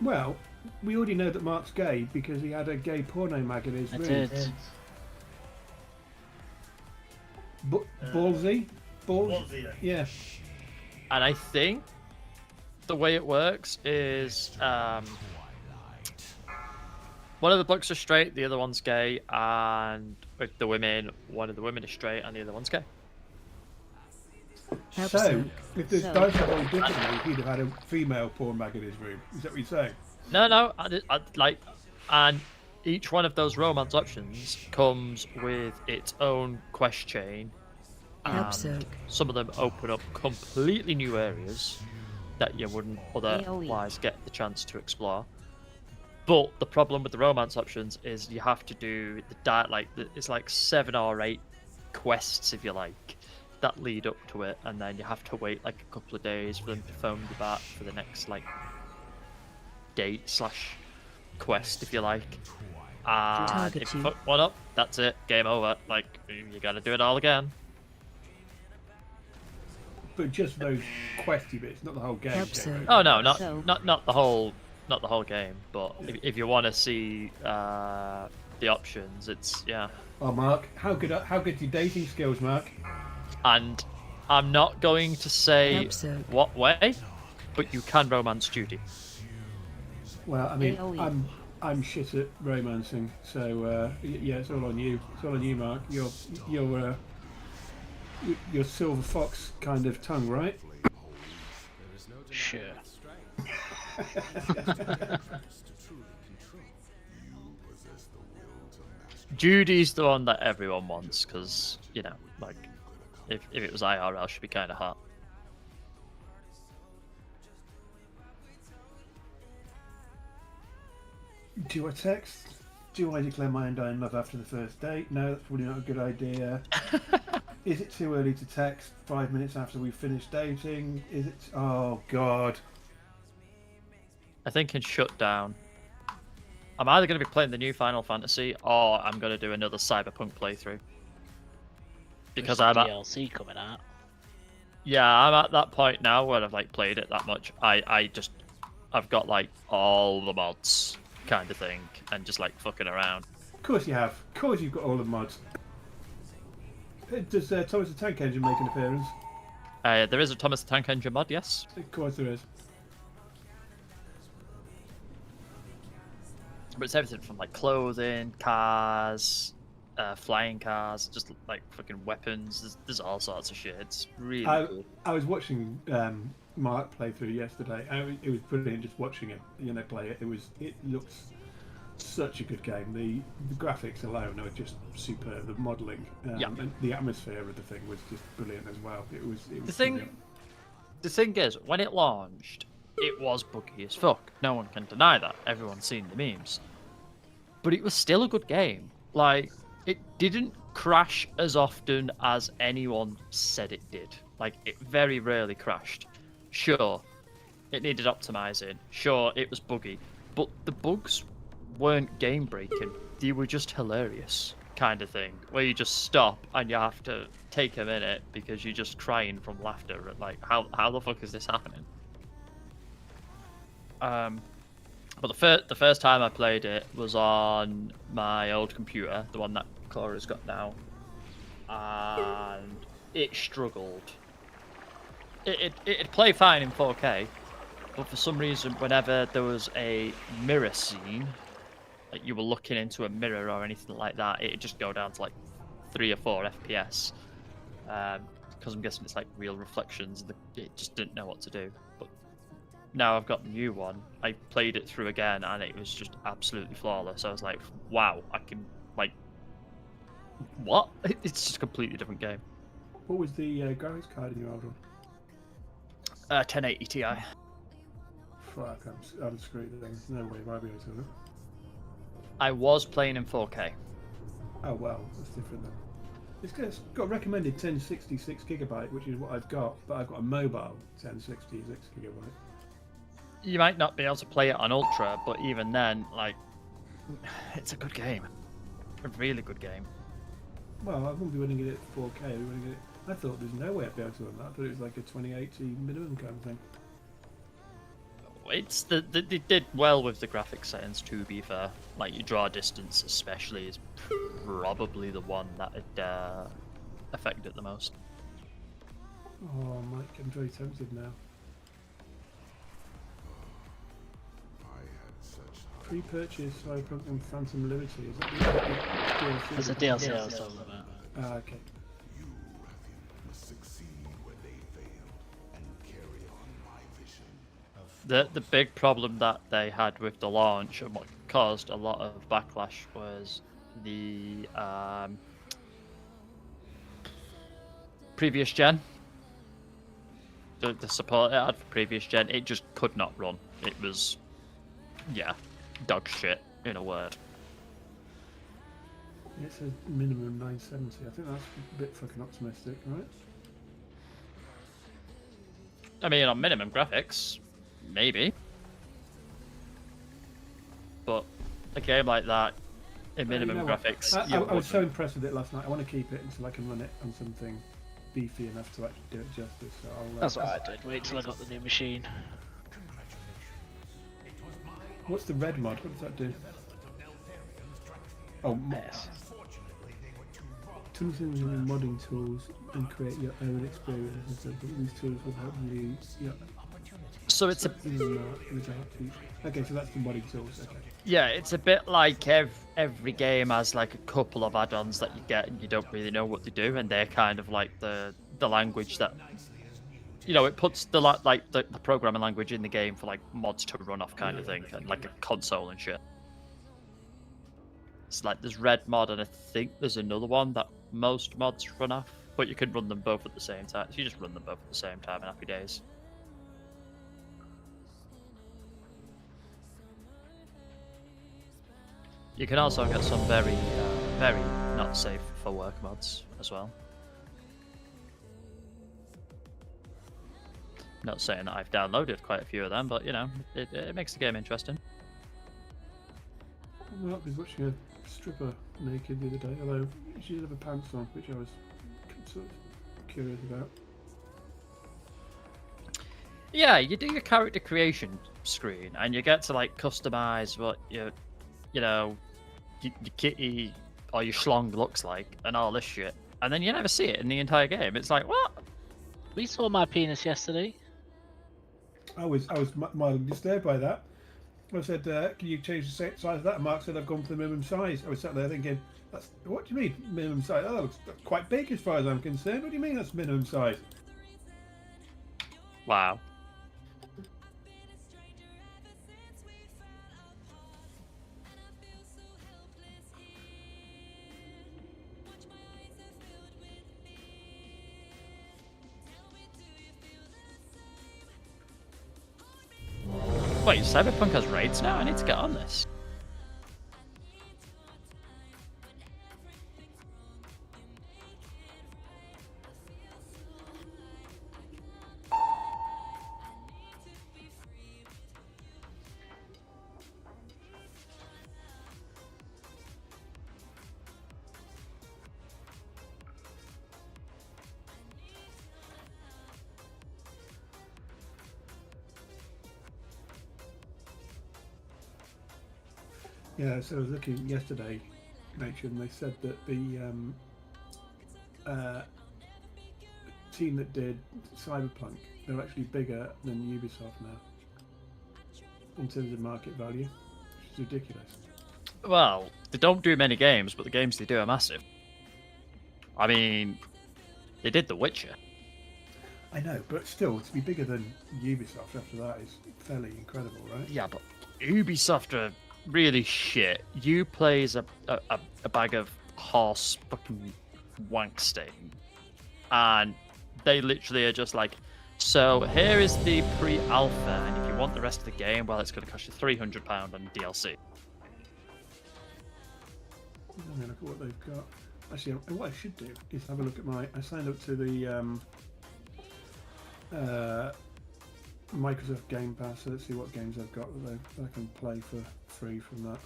S12: Well, we already know that Mark's gay because he had a gay porno mag in his
S13: I
S12: room.
S13: did.
S12: Ballsy? Yeah.
S8: And I think the way it works is one of the blokes are straight, the other one's gay, and with the women, one of the women is straight and the other one's gay.
S2: Help
S12: So,
S2: soak.
S12: if this
S2: So.
S12: dice had rolled differently, he'd have had a female porn mag in his room. Is that what you're saying?
S8: No, and each one of those romance options comes with its own quest chain.
S2: Help
S8: And
S2: soak.
S8: some of them open up completely new areas that you wouldn't otherwise get the chance to explore. But the problem with the romance options is you have to do it's like 7 or 8 quests, if you like, that lead up to it, and then you have to wait like a couple of days for them to phone you back for the next like date / quest, if you like. And
S2: Target
S8: if you
S2: you.
S8: fuck one up, that's it, game over. Like, you gotta do it all again.
S12: But just those questy bits, not the whole game.
S2: Help soak.
S8: Oh no, not
S2: So-
S8: not the whole game. But if you want to see the options, it's yeah.
S12: Oh, Mark, how good are your dating skills, Mark?
S8: And I'm not going to say
S2: Help soak.
S8: what way, but you can romance Judy.
S12: Well, I mean,
S2: AOE.
S12: I'm shit at romancing, so yeah, it's all on you. It's all on you, Mark. Your silver fox kind of tongue, right?
S13: Sure.
S8: Judy's the one that everyone wants, because you know, like, if it was IRL, she'd be kind of hot.
S12: Do I text? Do I declare my undying love after the first date? No, that's probably not a good idea. Is it too early to text 5 minutes after we've finished dating? Is it? Oh God.
S8: I think in Shutdown, I'm either going to be playing the new Final Fantasy or I'm going to do another Cyberpunk playthrough. Because
S13: There's
S8: I'm at,
S13: DLC coming out.
S8: yeah, I'm at that point now where I've like played it that much. I've got like all the mods kind of thing and just like fucking around.
S12: Of course you have. Of course you've got all the mods. Does Thomas the Tank Engine make an appearance?
S8: There is a Thomas the Tank Engine mod, yes.
S12: Of course there is.
S8: But it's everything from like clothing, cars, flying cars, just like fucking weapons. There's all sorts of shit. It's really cool.
S12: I was watching Mark play through yesterday. It was brilliant just watching him, play it. It looks such a good game. The graphics alone are just superb. The modelling,
S8: Yeah.
S12: and the atmosphere of the thing was just brilliant as well. It was
S8: The thing is, when it launched, it was buggy as fuck. No one can deny that. Everyone's seen the memes. But it was still a good game. Like, it didn't crash as often as anyone said it did. Like, it very rarely crashed. Sure, it needed optimizing. Sure, it was buggy. But the bugs weren't game breaking. They were just hilarious, kind of thing. Where you just stop and you have to take a minute because you're just crying from laughter at, like, how the fuck is this happening? But the first time I played it was on my old computer, the one that Cora's got now, and it struggled. It'd play fine in 4K, but for some reason, whenever there was a mirror scene, like you were looking into a mirror or anything like that, it'd just go down to like 3 or 4 FPS. Because I'm guessing it's like real reflections, it just didn't know what to do. But now I've got the new one, I played it through again and it was just absolutely flawless. I was like, wow, I can, like, what? It's just a completely different game.
S12: What was the graphics card in your old one?
S8: 1080 Ti.
S12: Fuck, I'm screwed then. There's no way I'll be able to do it.
S8: I was playing in 4K.
S12: Oh well, that's different then. It's got recommended 1066 gigabyte, which is what I've got, but I've got a mobile 1066 gigabyte.
S8: You might not be able to play it on Ultra, but even then, like, it's a good game. A really good game.
S12: Well, I wouldn't be running it at 4K. I thought there's no way I'd be able to run that. I thought it was like a 2080 minimum kind of thing.
S8: They did well with the graphics settings, to be fair. Like, your draw distance especially is probably the one that it affected it the most.
S12: Oh, Mike, I'm very tempted now. Pre-purchase Cyberpunk and Phantom Liberty. Is that the DLC?
S13: There's a DLC I was talking about.
S12: Ah, okay.
S5: You, Rathian, must succeed where they failed and carry on my vision.
S8: The big problem that they had with the launch and what caused a lot of backlash was the previous gen. The support it had for previous gen, it just could not run. It was, yeah, dog shit in a word.
S12: It says minimum 970. I think that's a bit fucking optimistic, right?
S8: I mean, on minimum graphics, maybe. But a game like that, in minimum
S12: you know
S8: graphics,
S12: I was so impressed with it last night. I want to keep it until I can run it on something beefy enough to actually do it justice. So
S13: That's what I did. Wait till I got the new machine.
S12: What's the red mod? What does that do? Oh,
S13: Yes.
S12: tools and modding tools and create your own experience. And so these tools will help you. Yeah.
S8: So it's a
S12: Okay, so that's the modding tools. Okay.
S8: yeah, it's a bit like every game has like a couple of add-ons that you get and you don't really know what they do, and they're kind of like the language that, you know, it puts the the programming language in the game for like mods to run off kind of thing, and like a console and shit. It's like there's red mod and I think there's another one that most mods run off, but you can run them both at the same time. So you just run them both at the same time and happy days. You can also get some very not safe for work mods as well. Not saying that I've downloaded quite a few of them, but you know, it makes the game interesting.
S12: Well, I was watching a stripper naked the other day, although she did have her pants on, which I was sort of curious about.
S8: Yeah, you do your character creation screen, and you get to like customize what your kitty or your schlong looks like, and all this shit, and then you never see it in the entire game. It's like, what?
S13: We saw my penis yesterday.
S12: I was mildly disturbed by that. I said, can you change the size of that? And Mark said, I've gone for the minimum size. I was sat there thinking, what do you mean, minimum size? Oh, that looks quite big as far as I'm concerned. What do you mean that's minimum size?
S8: Wow. Wait, Cyberpunk has raids now? I need to get on this.
S12: Yeah, so I was looking yesterday, Nature, and they said that the team that did Cyberpunk, they're actually bigger than Ubisoft now in terms of market value, which is ridiculous.
S8: Well, they don't do many games, but the games they do are massive. I mean, they did The Witcher.
S12: I know, but still, to be bigger than Ubisoft after that is fairly incredible, right?
S8: Yeah, but Ubisoft are really shit. You play as a bag of horse fucking wank stain, and they literally are just like, so here is the pre-alpha, and if you want the rest of the game, well, it's going to cost you £300 on DLC.
S12: Let me look at what they've got. Actually, what I should do is have a look at I signed up to the Microsoft Game Pass, so let's see what games I've got that I can play for free from that.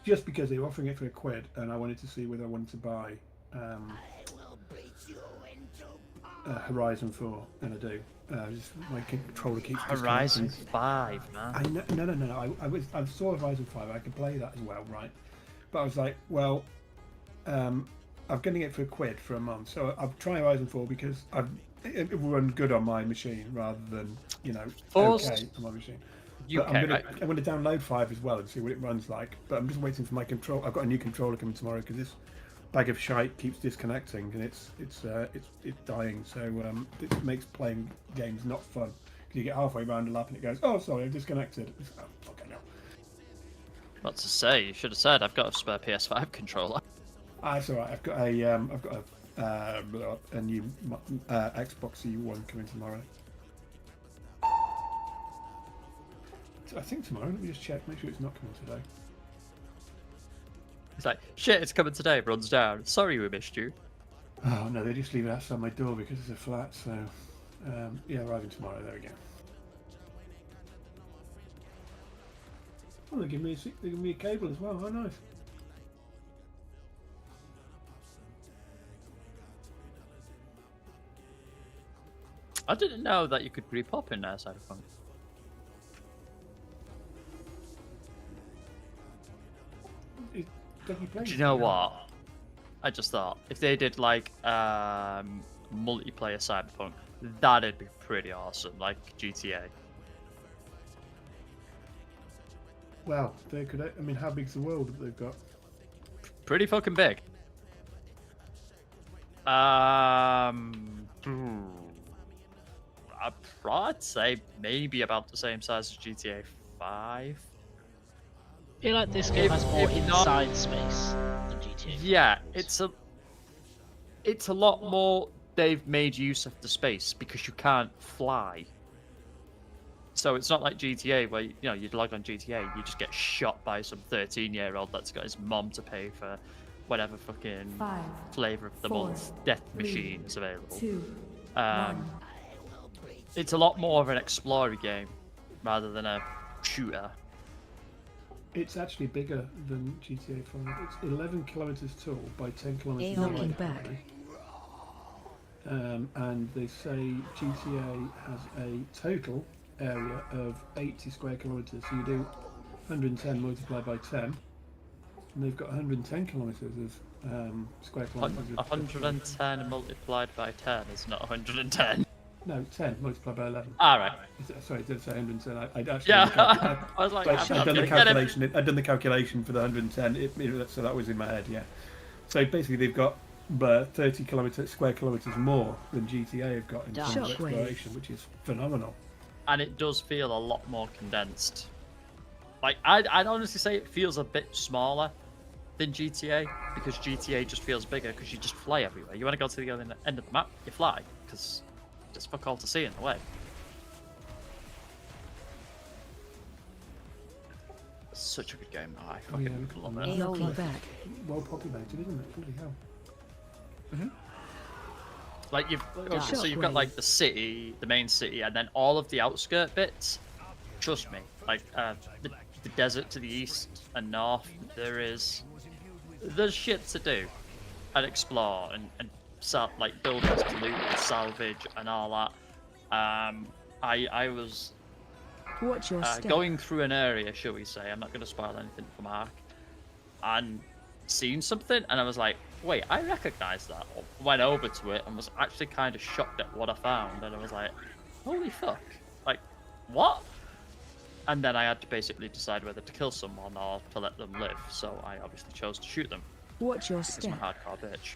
S12: Just because they were offering it for £1, and I wanted to see whether I wanted to buy Horizon 4, and I do. Just my controller keeps
S8: Horizon 5, man.
S12: No. I saw Horizon 5. I could play that as well, right? But I was like, well, I'm getting it for £1 for a month, so I'll try Horizon 4 because it will run good on my machine rather than, okay on my machine. I'm going to download 5 as well and see what it runs like. But I'm just waiting for my control. I've got a new controller coming tomorrow because this bag of shite keeps disconnecting and it's dying. So it makes playing games not fun because you get halfway around a lap and it goes, oh sorry, I've disconnected. Oh, fucking hell.
S8: What to say? You should have said I've got a spare PS5 controller.
S12: It's all right. I've got a new Xbox One coming tomorrow. I think tomorrow. Let me just check. Make sure it's not coming today.
S8: It's like, shit, it's coming today. Runs down. Sorry we missed you.
S12: Oh no, they just leave it outside my door because it's a flat. So yeah, arriving tomorrow. There we go. Oh, they give me a cable as well. How nice.
S8: I didn't know that you could repop in there, Cyberpunk. Do you know what? I just thought if they did like multiplayer Cyberpunk, that'd be pretty awesome, like GTA.
S12: Well, they could. I mean, how big's the world that they've got?
S8: Pretty fucking big. I'd say maybe about the same size as GTA 5.
S13: I feel like this game has more inside space than GTA 5.
S8: Yeah, it's a lot more. They've made use of the space because you can't fly. So it's not like GTA where you'd log on GTA, you just get shot by some 13-year-old that's got his mom to pay for whatever fucking flavor of the month death machine is available.
S1: 2, 1.
S8: It's a lot more of an explorer game rather than a shooter.
S12: It's actually bigger than GTA 5. It's 11 kilometers tall by 10 kilometers
S2: Looking
S12: wide.
S2: back.
S12: And they say GTA has a total area of 80 square kilometers. So you do 110 multiplied by 10, and they've got 110 kilometers of square kilometers.
S8: 110 multiplied by 10 is not 110.
S12: No, 10 multiplied by 11.
S8: Alright.
S12: Sorry, did I say 110? I'd actually.
S8: Yeah, I was like,
S12: I'd done the calculation. I'd done the calculation for the 110. So that was in my head. Yeah. So basically, they've got 30 square kilometers more than GTA have got in terms of exploration, which is phenomenal.
S8: And it does feel a lot more condensed. Like I'd honestly say it feels a bit smaller than GTA because GTA just feels bigger because you just fly everywhere. You want to go to the other end of the map, you fly because there's fuck all to see in the way. such a good game. Oh, I
S12: Yeah,
S8: fucking love it.
S2: AOE back.
S12: Well populated, isn't it? Bloody hell.
S8: Like so you've got
S2: Shockwave.
S8: like the city, the main city, and then all of the outskirt bits. Trust me, like the desert to the east and north, there's shit to do and explore and like buildings to loot and salvage and all that. I was
S2: Watch your step.
S8: going through an area, shall we say? I'm not going to spoil anything for Mark. And seen something, and I was like, wait, I recognise that. Went over to it and was actually kind of shocked at what I found, and I was like, holy fuck, like, what? And then I had to basically decide whether to kill someone or to let them live, so I obviously chose to shoot them.
S2: Watch your
S8: Because I'm a
S2: step.
S8: hardcore bitch.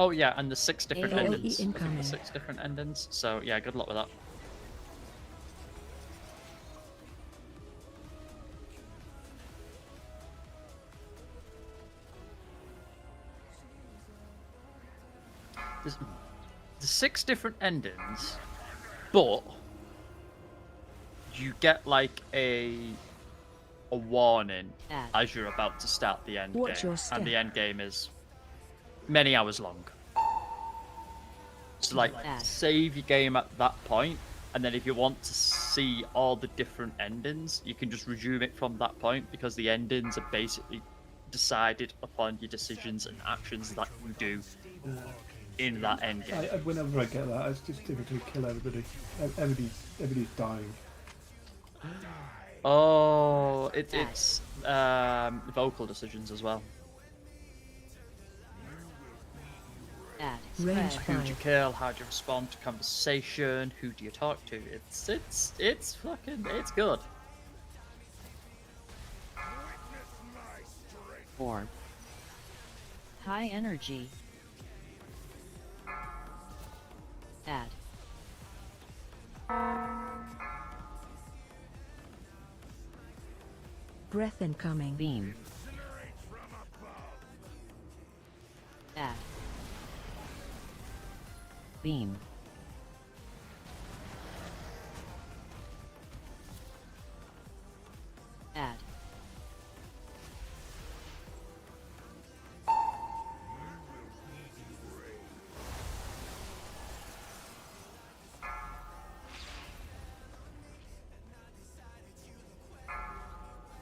S8: Oh yeah, and the 6 different
S2: AOE
S8: endings. I think
S2: incoming.
S8: the 6 different endings. So yeah, good luck with that. There's 6 different endings, but you get like a warning as you're about to start the end
S2: Watch
S8: game,
S2: your step.
S8: and the end game is many hours long. So like, save your game at that point, and then if you want to see all the different endings, you can just resume it from that point, because the endings are basically decided upon your decisions and actions that you do in that end game.
S12: Whenever I get that, I just typically kill everybody. Everybody's dying.
S8: Oh, it's vocal decisions as well.
S2: Range
S8: Who do you
S2: 5.
S8: kill? How do you respond to conversation? Who do you talk to? It's fucking, it's good.
S2: 4. High energy. Add. Breath incoming. Beam. Add. Beam. Add.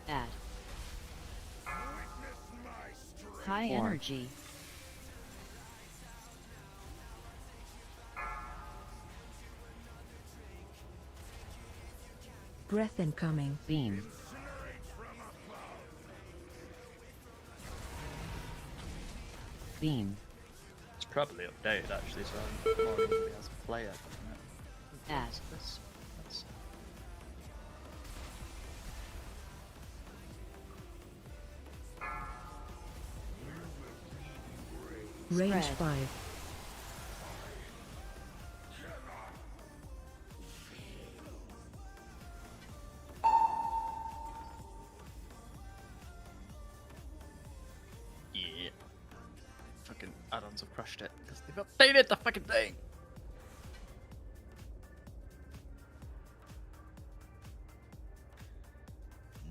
S2: Add. High
S7: 4.
S2: energy. Breath incoming. Beam. Beam.
S8: It's probably updated actually, so I'm more easily as a player.
S2: Add.
S8: Let's-
S2: Range 5.
S8: Yeah. Fucking add-ons have crushed it because they've updated the fucking thing.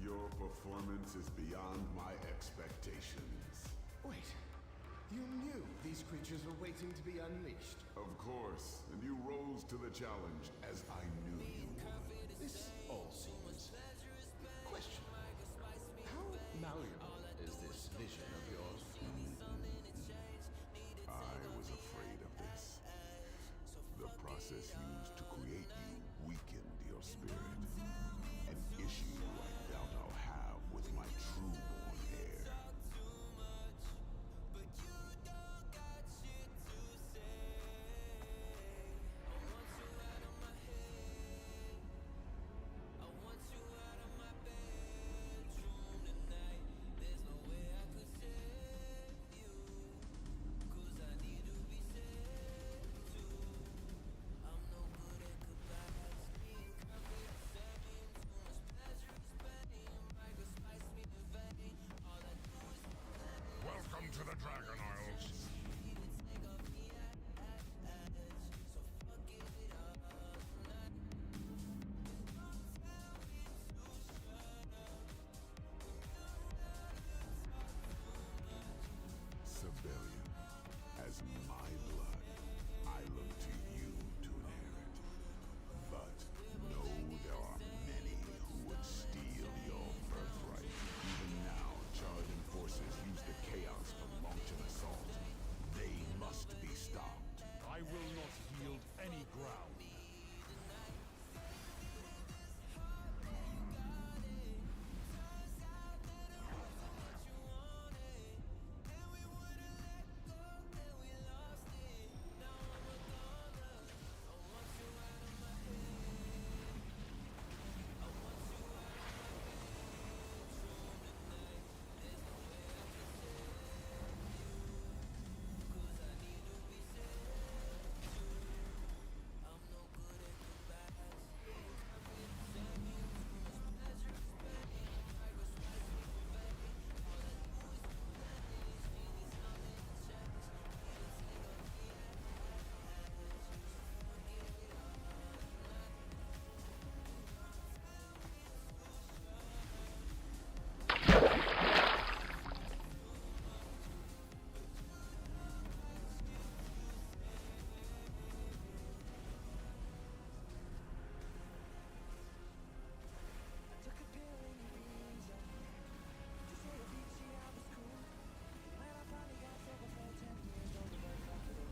S5: Your performance is beyond my expectations.
S11: Wait, you knew these creatures were waiting to be unleashed.
S5: Of course, and you rose to the challenge as I knew you would.
S11: This all seems questionable. How malleable is this vision of yours?
S5: I was afraid of this. The process used to create you weakened your spirit. An issue I doubt I'll have with my true-born heir.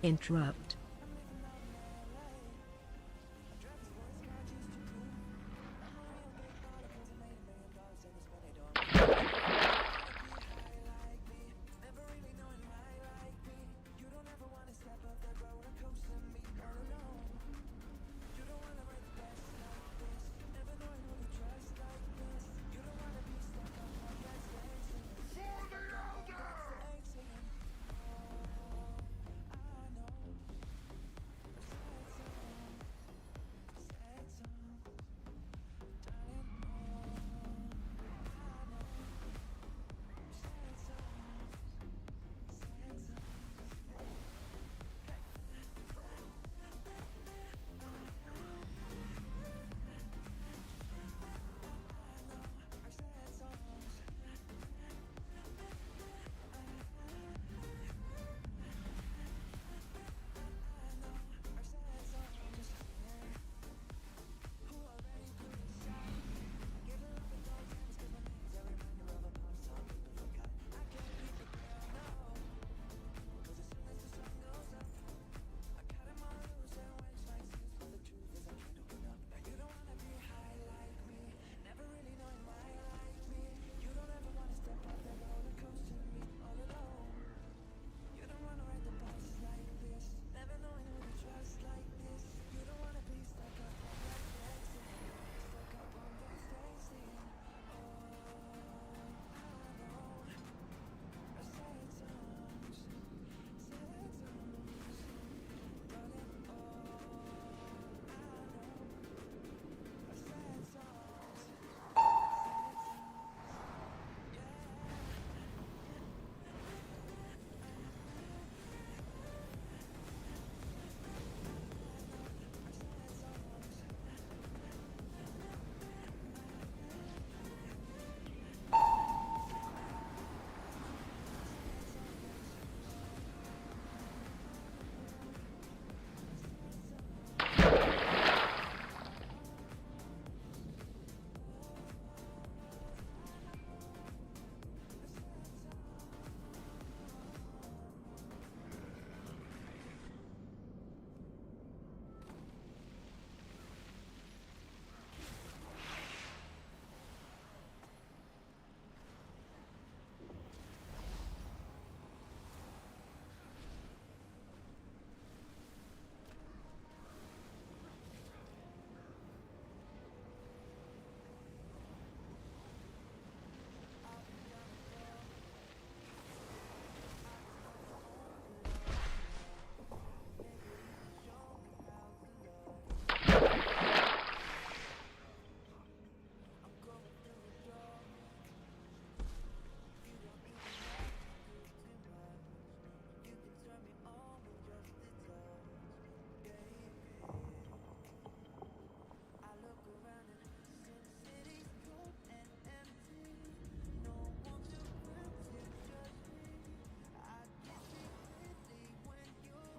S2: Interrupt.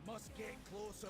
S4: Must get closer.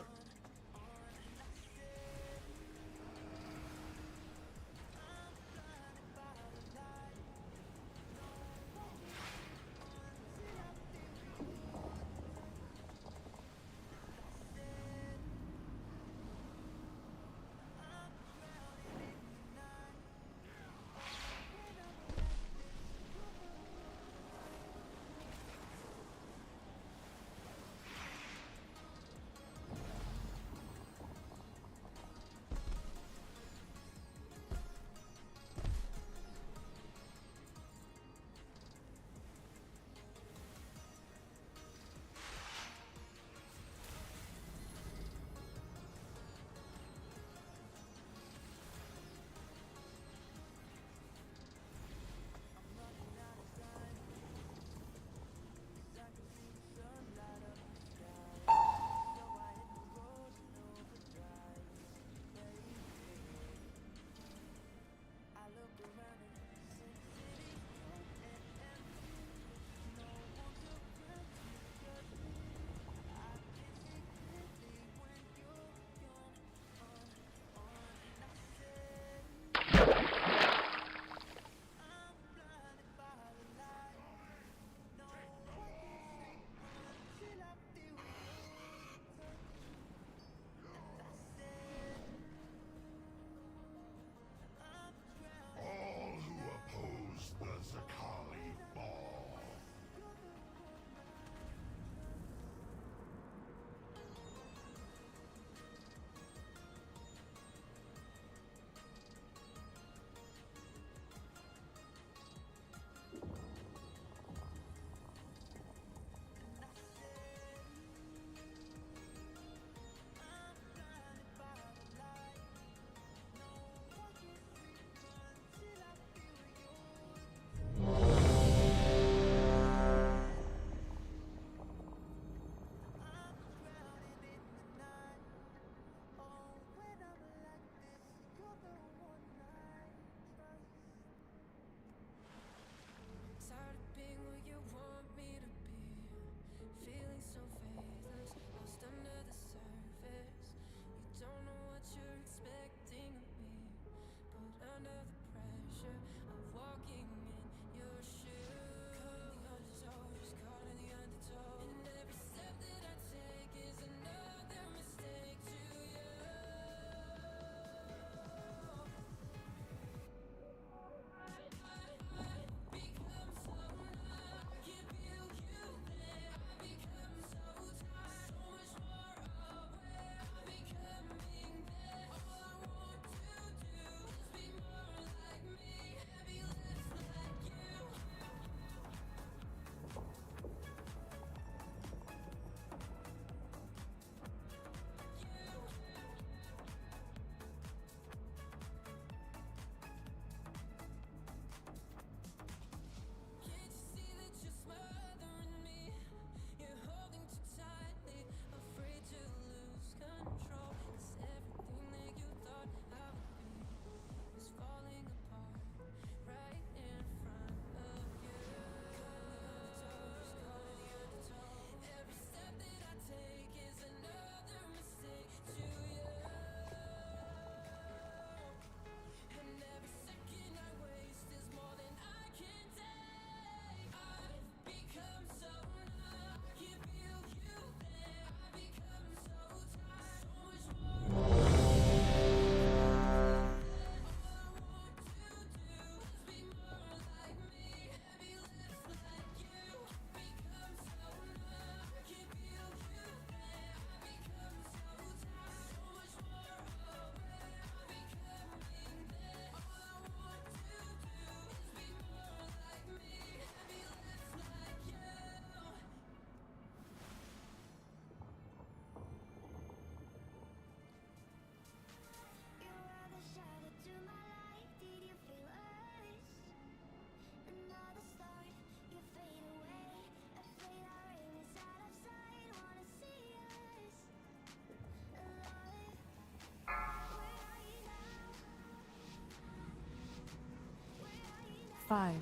S1: 5,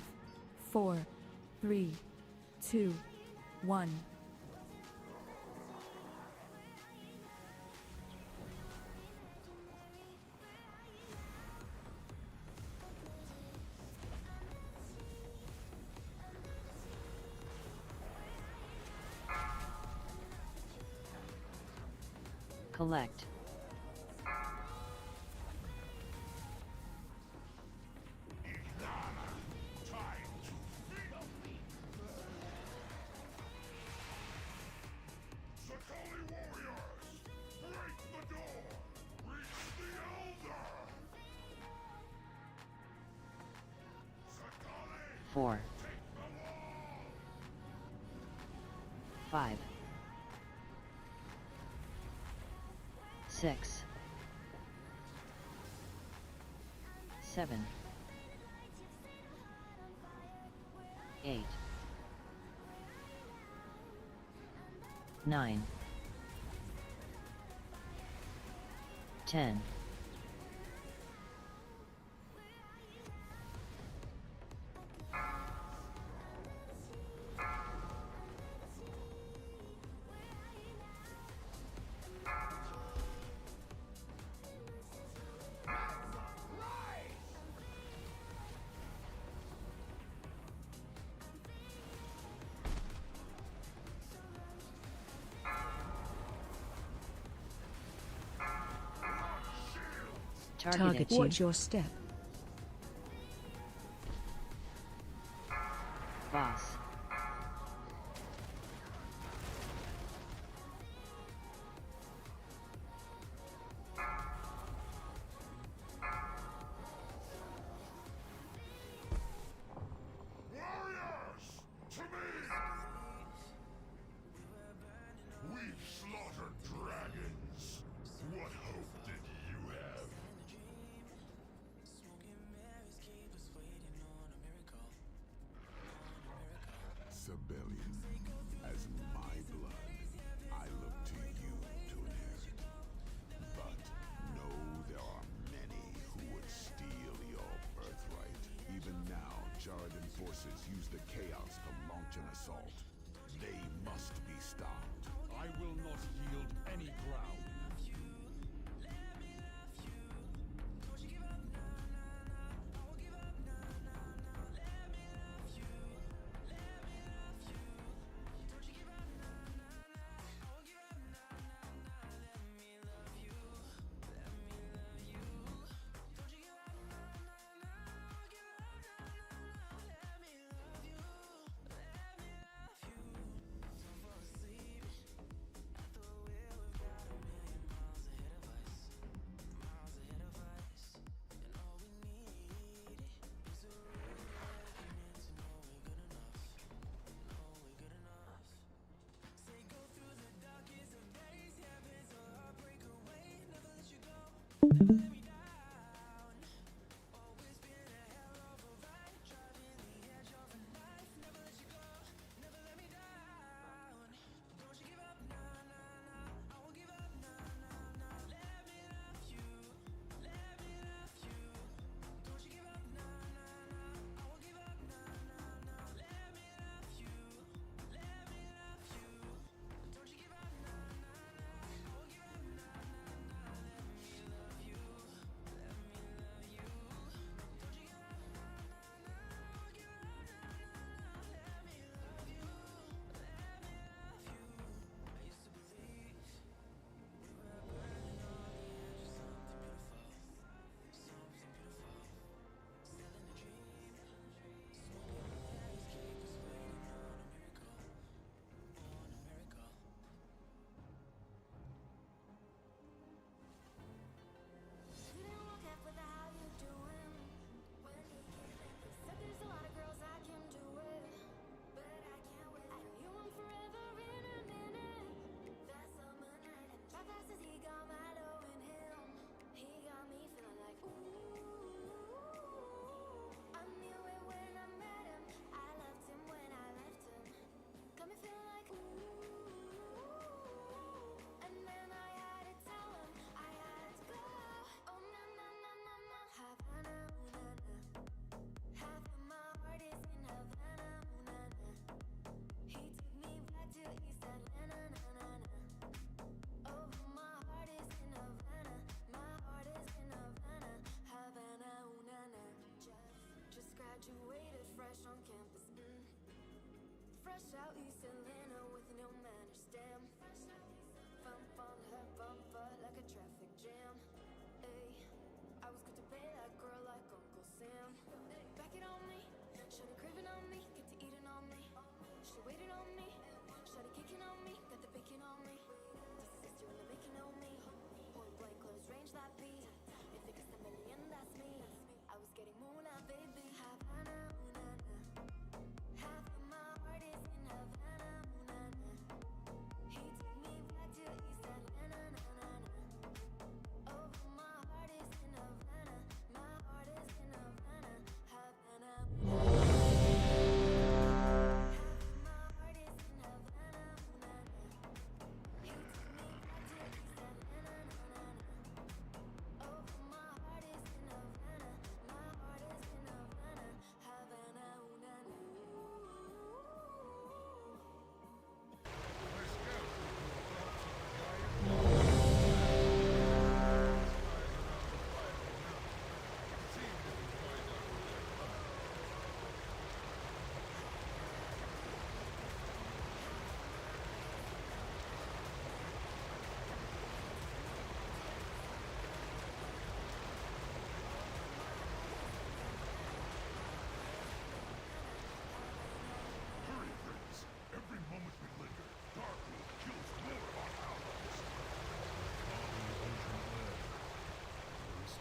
S1: 4, 3, 2, 1.
S2: Collect. Four. 5. 6. 7. 8. 9. 10.
S3: Target you. Watch your step.
S2: Boss.
S4: Warriors! To me! We've slaughtered dragons. What hope did you have?
S5: Sibelian, as my blood, I look to you to inherit. But know there are many who would steal your birthright. Even now, Jarden forces use the chaos to launch an assault. They must be stopped.
S4: I will not yield any ground.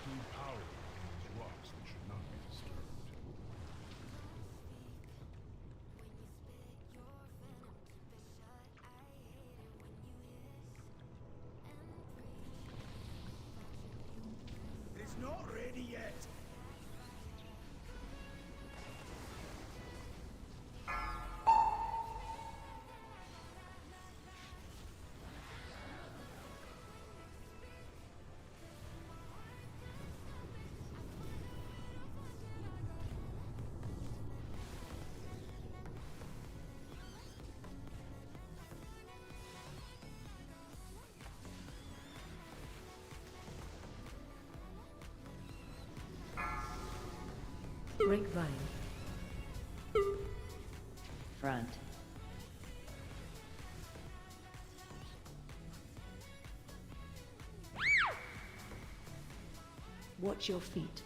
S11: true power in these rocks that should not be disturbed.
S4: It's not ready yet.
S1: Grapevine.
S2: Front.
S3: Watch your feet.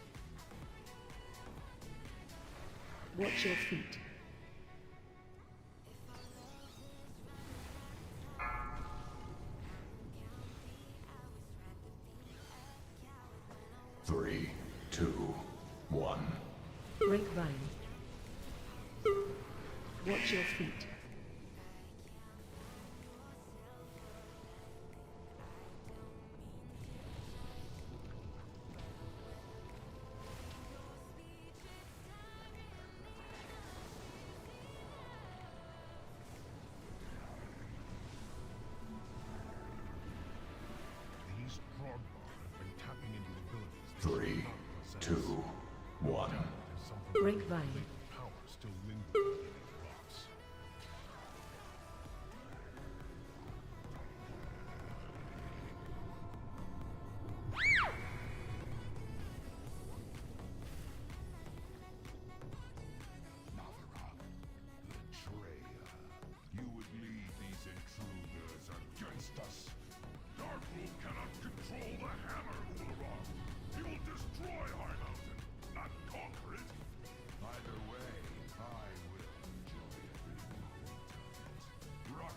S3: Watch your feet.
S5: Three, two, one.
S3: Grapevine. Watch your feet.
S11: These Drogbar have been tapping into abilities they
S5: Three,
S11: should not possess.
S5: two, one.
S11: There's something
S3: Grapevine.
S11: latent power still lingering in these rocks.
S4: Mavra, Betrayer, you would lead these intruders against us. Darkroom cannot control the hammer, Ulrog. He will destroy High Mountain, not conquer it. Either way, I will enjoy every moment of it. Rock.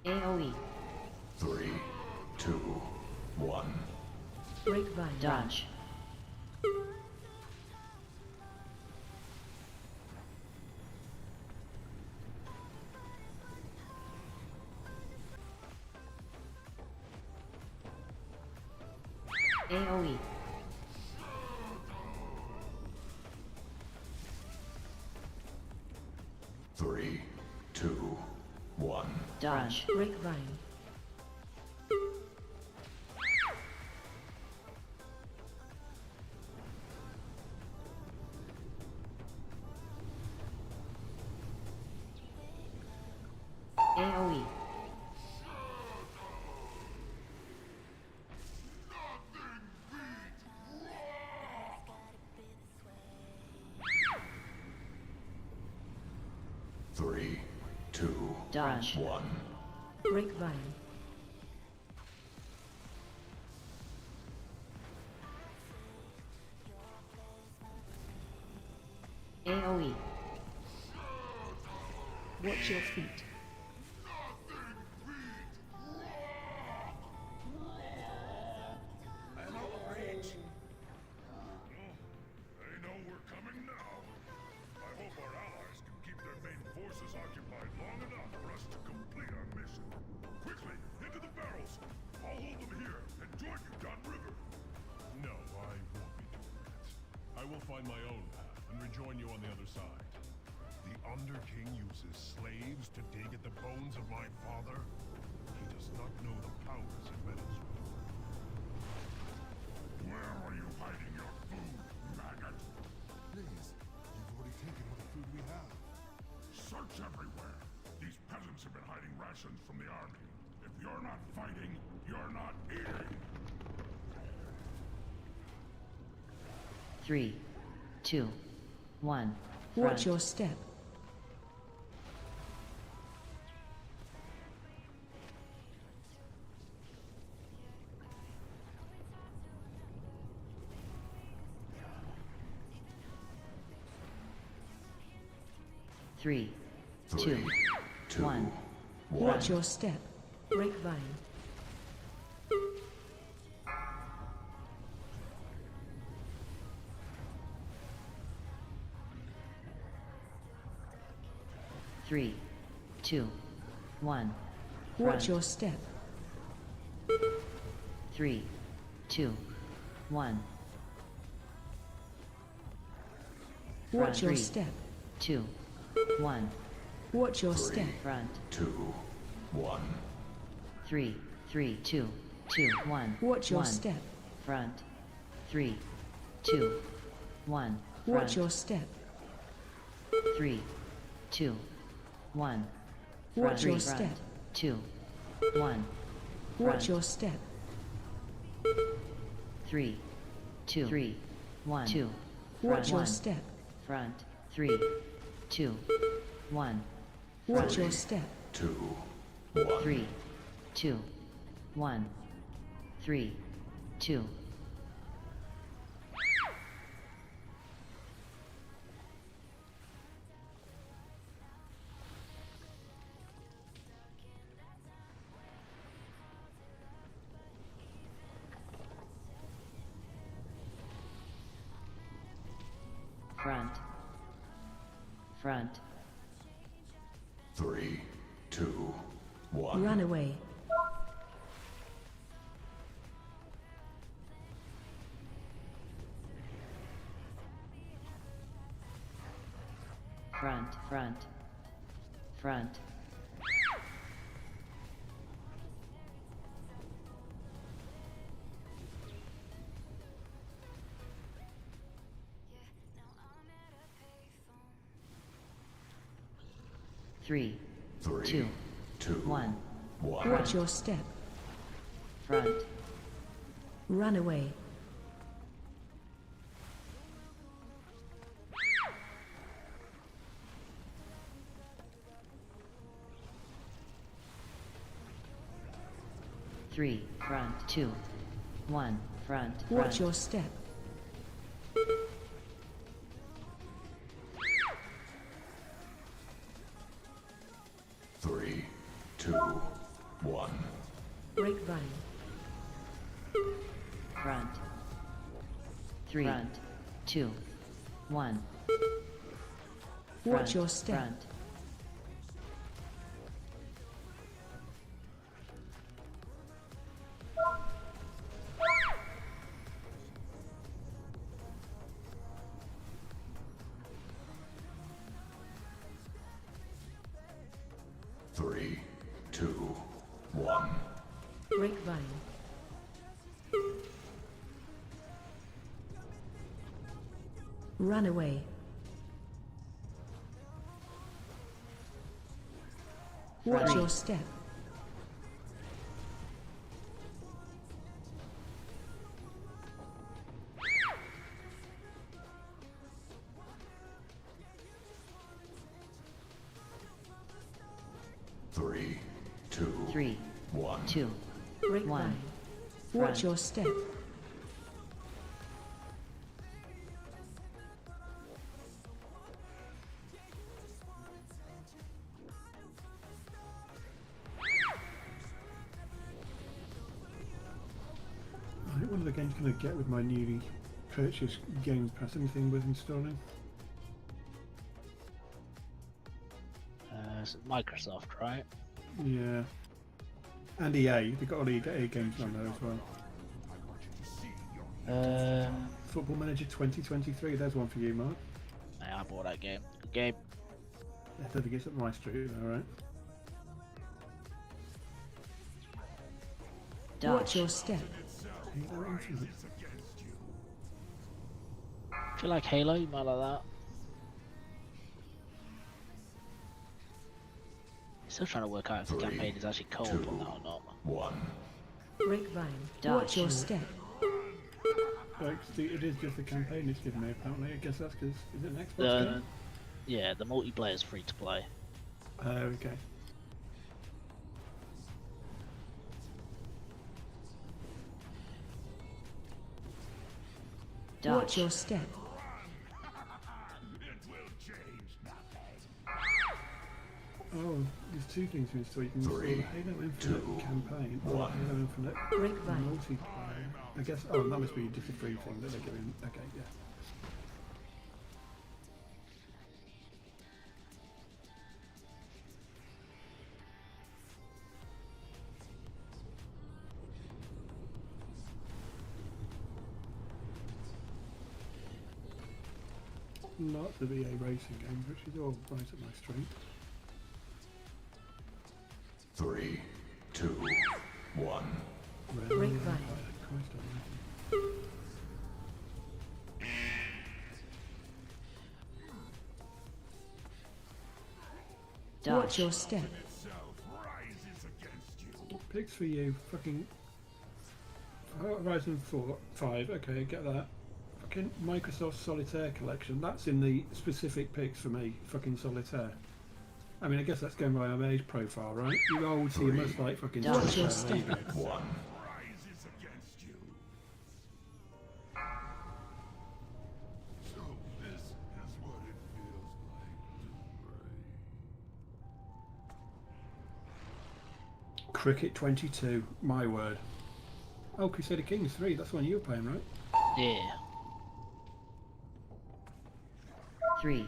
S2: AoE.
S5: Three, two, one.
S3: Grapevine.
S2: Dodge. AoE.
S5: Three, two, one.
S2: Dodge.
S3: Grapevine.
S2: AoE.
S5: Three, two,
S2: Dodge.
S5: one.
S3: Grapevine.
S2: AoE.
S3: Watch your feet.
S4: An outrage! They know we're coming now. I hope our allies can keep their main forces occupied long enough for us to complete our mission. Quickly, into the barrels! I'll hold them here and join you downriver.
S11: No, I won't be doing that. I will find my own path and rejoin you on the other side. The Underking uses slaves to dig at the bones of my father? He does not know the powers it meddles with.
S4: Where are you hiding your food, maggot?
S5: Please, you've already taken all the food we have.
S4: Search everywhere. These peasants have been hiding rations from the army. If you're not fighting, you're not eating.
S2: 3, 2, 1.
S3: Watch your step.
S2: 3,
S5: 3, 2,
S2: 1.
S1: Watch your step. Grapevine.
S2: 3, 2, 1.
S1: Watch your step.
S2: 3, 2, 1.
S1: Watch your
S2: 3,
S1: step.
S2: 2, 1.
S1: Watch your step.
S2: Front.
S5: 2, 1.
S2: 3, 3, 2, 2, 1.
S1: Watch your
S2: 1.
S1: step.
S2: Front. 3, 2, 1.
S1: Watch
S2: Front.
S1: your step.
S2: 3, 2, 1.
S1: Watch your
S2: Front.
S1: step.
S2: 2, 1.
S1: Watch
S2: Front.
S1: your step.
S2: 3, 2, 3, 1, 2.
S1: Watch your
S2: One.
S1: step.
S2: Front. 3, 2, 1.
S1: Watch your step.
S5: 2, 1.
S2: 3, 2, 1. 3, 2. Front. Front.
S5: 3, 2, 1.
S1: Run away.
S2: Front. Front. Front. Three,
S5: 3,
S2: 2,
S5: 2,
S2: 1.
S5: 1.
S1: Watch your step.
S2: Front.
S1: Run away.
S2: Three, front. 2, 1. Front.
S1: Watch
S2: Front.
S1: your step.
S5: 3, 2, 1.
S1: Grapevine.
S2: Front. 3, front. 2, 1.
S1: Watch
S2: Front.
S1: your step.
S2: Front.
S5: Three, 2, 1.
S1: Grapevine. Run away. Watch
S2: Front.
S1: your step.
S5: 3, 2,
S2: 3,
S5: 1.
S2: 2,
S1: Grapevine.
S2: 1.
S1: Watch
S2: Front.
S1: your step.
S12: I think one of the games going to get with my newly purchased Game Pass. Anything worth installing?
S13: It's Microsoft, right?
S12: Yeah. And EA. They've got all the EA games on there as well. Football Manager 2023. There's one for you, Mark.
S13: I bought that game. Good game.
S12: I don't think it's up my street, though, right?
S1: Watch your step.
S12: Halo Infinite.
S13: If you like Halo, you might like that. Still trying to work out if the
S5: 3,
S13: campaign is actually co-op
S5: 2,
S13: on that or not.
S5: 1.
S1: Grapevine.
S2: Dodge.
S1: Watch your step.
S12: It is just a campaign it's given me, apparently. I guess that's because... Is it an Xbox
S13: The
S12: game?
S13: yeah, the multiplayer is free to play.
S12: Oh, okay.
S1: Watch your step.
S4: It will change nothing.
S12: Oh, there's two things you can install. You can install the Halo Infinite campaign or Halo Infinite
S1: Grapevine.
S12: multiplayer. I guess. Oh, that must be just a free thing that they're giving. Okay, yeah. Lots of EA racing games, which is all right at my street.
S4: 3, 2, 1.
S1: Grapevine.
S12: Christ almighty.
S1: Watch your step.
S12: Picks for you, fucking Horizon 5, okay, get that. Fucking Microsoft Solitaire collection, that's in the specific picks for me, fucking Solitaire. I mean, I guess that's going by my age profile, right? You old, so you must like fucking
S1: Watch your
S12: Solitaire.
S1: step.
S4: 1.
S12: Cricket 22, my word. Oh, Crusader Kings 3, that's the one you were playing, right?
S13: Yeah.
S2: 3,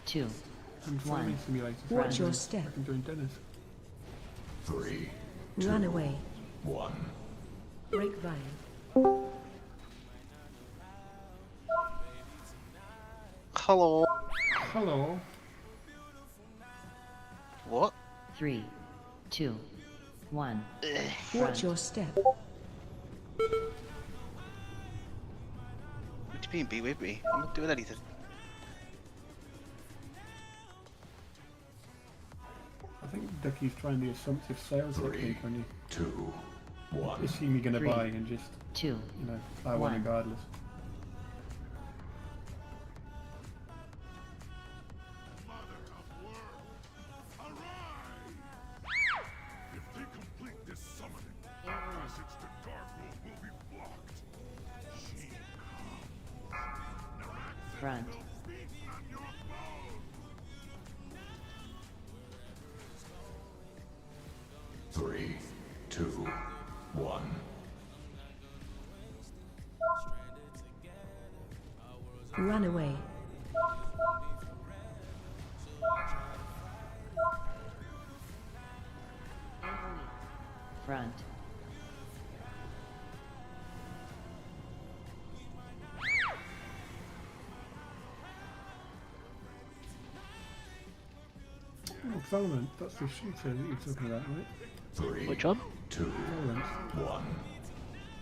S2: 2,
S12: And farming simulators.
S1: Watch your step.
S12: I'm doing Dennis.
S4: 3,
S1: Run away.
S4: 1.
S1: Grapevine.
S14: Hello.
S12: Hello.
S14: What?
S2: 3, 2, 1.
S1: Watch your step.
S14: What do you mean, be with me? I'm not doing anything.
S12: I think Ducky's trying the assumptive sales technique on you.
S4: 2, 1.
S12: Assume you're going to
S2: 3,
S12: buy and just,
S2: 2,
S12: you know, buy one
S2: 1.
S12: regardless.
S4: If they complete this summoning, passage to Darkroom will be blocked. She comes.
S2: Front.
S4: Three, 2, 1.
S1: Run away.
S2: Front.
S12: Oh, Valorant, that's the shooter that you're talking about, right?
S4: 3,
S13: Which one?
S4: 2,
S12: Valorant.
S4: 1.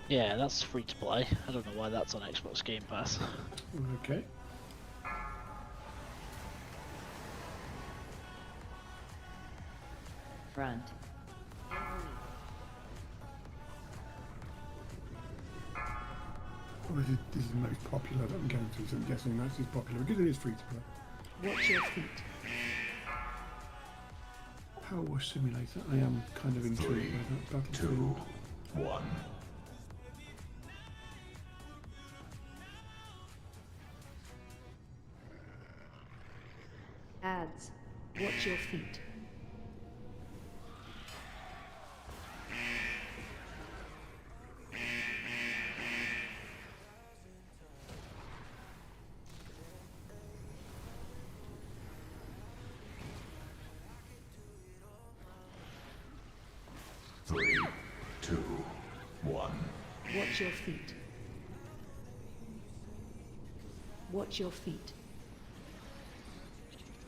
S13: Yeah, that's free to play. I don't know why that's on Xbox Game Pass.
S12: Okay.
S2: Front.
S12: Well, this is the most popular that I'm going through, so I'm guessing that's as popular because it is free to play.
S1: Watch your feet.
S12: Power Wash Simulator, I am kind of intrigued by that
S4: 2,
S12: Battlefield.
S4: 1.
S1: Ads. Watch your feet.
S4: Three, 2, 1.
S1: Watch your feet. Watch your feet.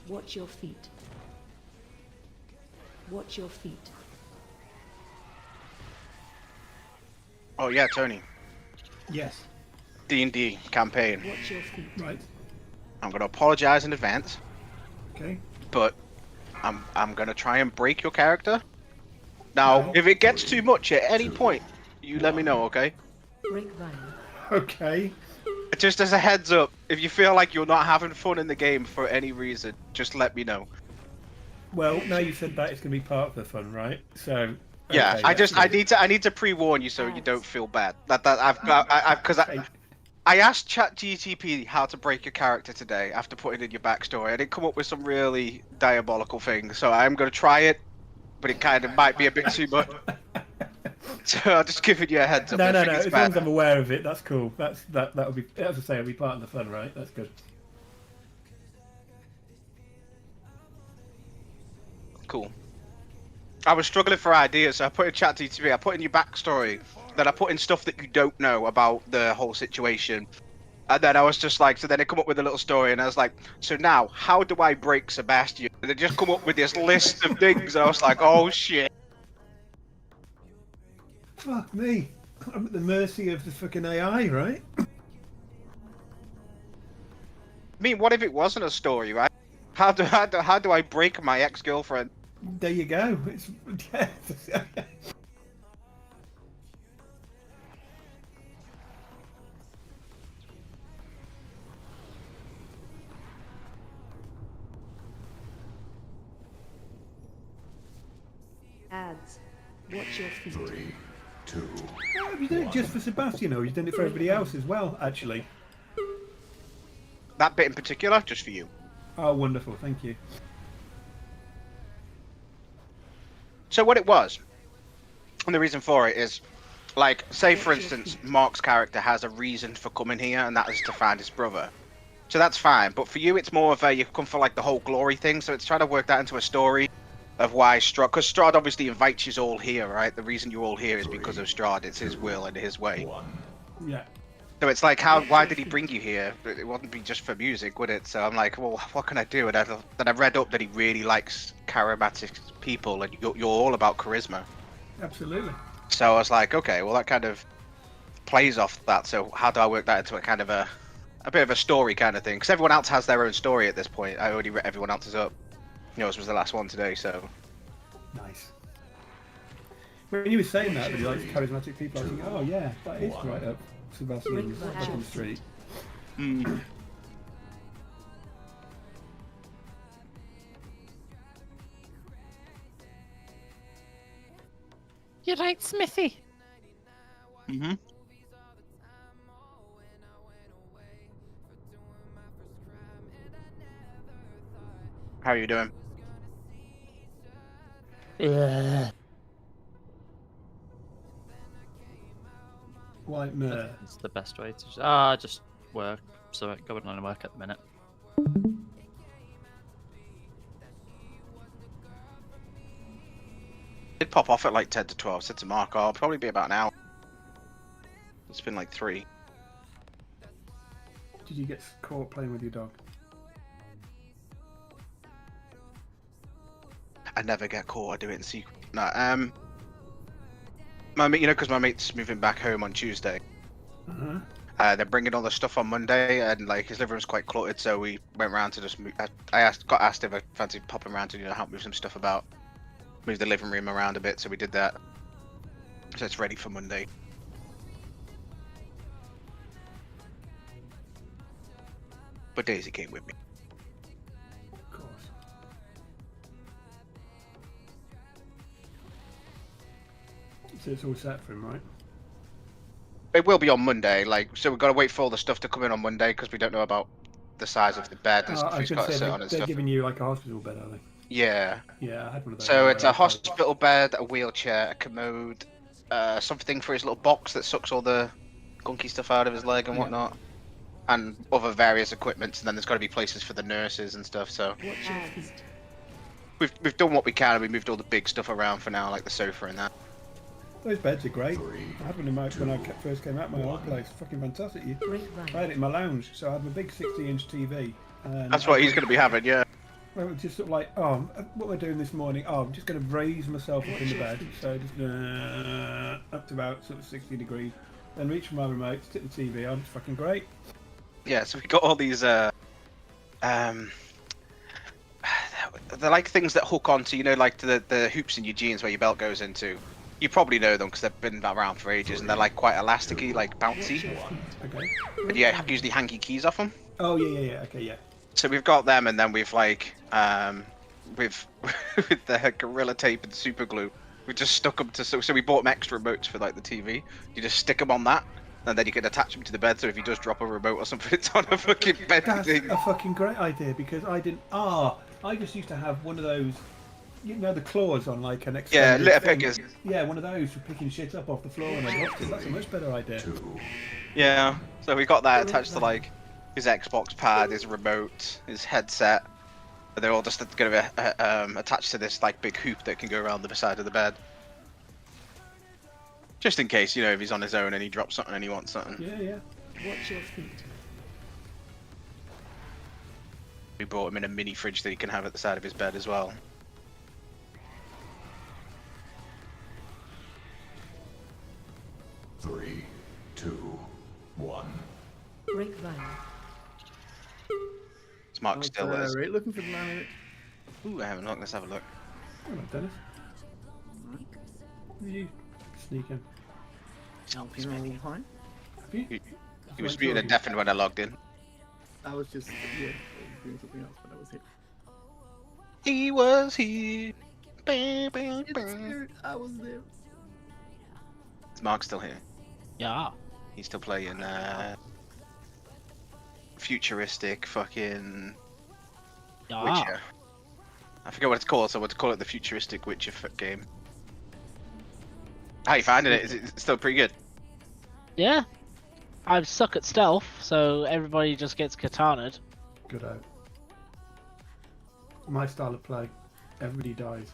S1: Watch your feet. Watch your feet.
S14: Oh yeah, Tony.
S12: Yes.
S14: D&D campaign.
S1: Watch your feet.
S12: Right.
S14: I'm gonna apologize in advance,
S12: Okay.
S14: but I'm gonna try and break your character. Now,
S12: Okay.
S14: if it gets too much at any point, you let me know, okay?
S1: Grapevine.
S12: Okay.
S14: Just as a heads up, if you feel like you're not having fun in the game for any reason, just let me know.
S12: Well, now you said that, it's going to be part of the fun, right? So.
S14: Yeah,
S12: okay,
S14: I
S12: that's
S14: just I
S12: good.
S14: need to pre-warn you so you don't feel bad. Because
S12: Okay.
S14: I asked ChatGTP how to break your character today after putting in your backstory. I didn't come up with some really diabolical things, so I'm going to try it, but it kind of might be a bit too much. So I'll just give you a heads up.
S12: No. As long as I'm aware of it, that's cool. That'll be, as I say, it'll be part of the fun, right? That's good.
S14: Cool. I was struggling for ideas, so I put in ChatGTP. I put in your backstory. Then I put in stuff that you don't know about the whole situation. And then I was just like, so then it come up with a little story, and I was like, so now, how do I break Sebastian? And they just come up with this list of things, and I was like, oh shit.
S12: Fuck me. I'm at the mercy of the fucking AI, right?
S14: I mean, what if it wasn't a story, right? How do I break my ex-girlfriend?
S12: There you go. It's
S1: Ads. Watch your feet.
S5: 3, 2.
S12: Oh, have you done it just for Sebastian, or have you done it for everybody else as well, actually?
S14: That bit in particular, just for you.
S12: Oh, wonderful. Thank you.
S14: So what it was, and the reason for it is, like, say for instance, Mark's character has a reason for coming here, and that is to find his brother. So that's fine, but for you it's more of a, you come for like the whole glory thing, so it's trying to work that into a story of why Strahd, because Strahd obviously invites you all here, right? The reason you're all here is because of Strahd, it's his will and his way.
S12: Yeah.
S14: So it's like, why did he bring you here? It wouldn't be just for music, would it? So I'm like, well, what can I do? And then I read up that he really likes charismatic people, and you're all about charisma.
S12: Absolutely.
S14: So I was like, okay, well that kind of plays off that. So how do I work that into a kind of a bit of a story kind of thing? Because everyone else has their own story at this point. I already read everyone else's up. Yours was the last one today, so.
S12: Nice. When you were saying that he likes charismatic people, I was thinking, oh yeah, that is right up Sebastian's fucking street.
S14: Mm.
S3: You're right, Smithy.
S14: Mm-hmm. How are you doing?
S8: Yeah.
S12: White mare.
S8: It's the best way to just work. So going on work at the minute.
S14: Did pop off at like 10 to 12. Said to Mark, oh, I'll probably be about an hour. It's been like 3.
S12: Did you get caught playing with your dog?
S14: I never get caught. I do it in secret. No, my mate, because my mate's moving back home on Tuesday.
S12: Uh-huh.
S14: They're bringing all the stuff on Monday, and like his living room's quite cluttered, so we went round to just move. I got asked if I fancied popping around to help move some stuff about, move the living room around a bit, so we did that. So it's ready for Monday. But Daisy came with me.
S12: Of course. So it's all set for him, right?
S14: It will be on Monday, like, so we've got to wait for all the stuff to come in on Monday because we don't know about the size of the bed and stuff
S12: I
S14: he's
S12: could
S14: got to
S12: say
S14: sit on and
S12: they're
S14: stuff.
S12: giving you like a hospital bed, are they?
S14: Yeah.
S12: Yeah, I had one of those.
S14: So it's a hospital bed, a wheelchair, a commode, something for his little box that sucks all the gunky stuff out of his leg and whatnot, and other various equipment. And then there's got to be places for the nurses and stuff. So
S1: Watch your feet.
S14: we've done what we can. And we moved all the big stuff around for now, like the sofa and that.
S12: Those beds are great. I had one in my, when I first came out my old place. Fucking fantastic. I had it in my lounge, so I had my big 60-inch TV. And
S14: that's what he's going to be having, yeah.
S12: Well, it was just sort of like, oh, what we're doing this morning? Oh, I'm just going to raise myself up in the bed, so just up to about sort of 60 degrees. Then reach for my remote, stick the TV on. It's fucking great.
S14: Yeah, so we got all these. They're like things that hook onto, like the hoops in your jeans where your belt goes into. You probably know them because they've been around for ages, and they're like quite elasticy, like bouncy.
S12: Okay.
S14: But yeah, usually hang your keys off them.
S12: Oh yeah. Okay, yeah.
S14: So we've got them, and then we've like with the Gorilla Tape and super glue, we just stuck them to. So we bought them extra remotes for like the TV. You just stick them on that, And then you can attach him to the bed, so if he does drop a remote or something, it's on a fucking bed
S12: That's
S14: thing.
S12: a fucking great idea because I didn't. I just used to have one of those. You know the claws on like an extended
S14: litter
S12: thing.
S14: pickers.
S12: Yeah, one of those for picking shit up off the floor and then hooked it. That's a much better idea.
S14: Yeah, so we got that attached to like his Xbox pad, his remote, his headset. But they're all just going to be attached to this like big hoop that can go around the side of the bed. Just in case, you know, if he's on his own and he drops something and he wants something.
S12: Yeah.
S1: Watch your feet.
S14: We bought him in a mini fridge that he can have at the side of his bed as well.
S5: Three, two, one.
S1: Break vine.
S14: It's Mark still is.
S3: Right, looking for the line.
S14: Ooh, I haven't looked. Let's have a look.
S12: Hello, Dennis. You sneak in.
S3: You know, fine.
S12: Have you?
S14: He was muted and deafened when I logged in.
S3: I was just doing something else, but I was here.
S14: He was here. Bam, bam, bam.
S3: I was there.
S14: Is Mark still here?
S13: Yeah.
S14: He's still playing futuristic fucking
S13: Yeah.
S14: Witcher. I forget what it's called, so we'll call it the futuristic Witcher game. How you finding it? Is it still pretty good?
S13: Yeah. I suck at stealth, so everybody just gets katanaed.
S12: Good out. My style of play. Everybody dies.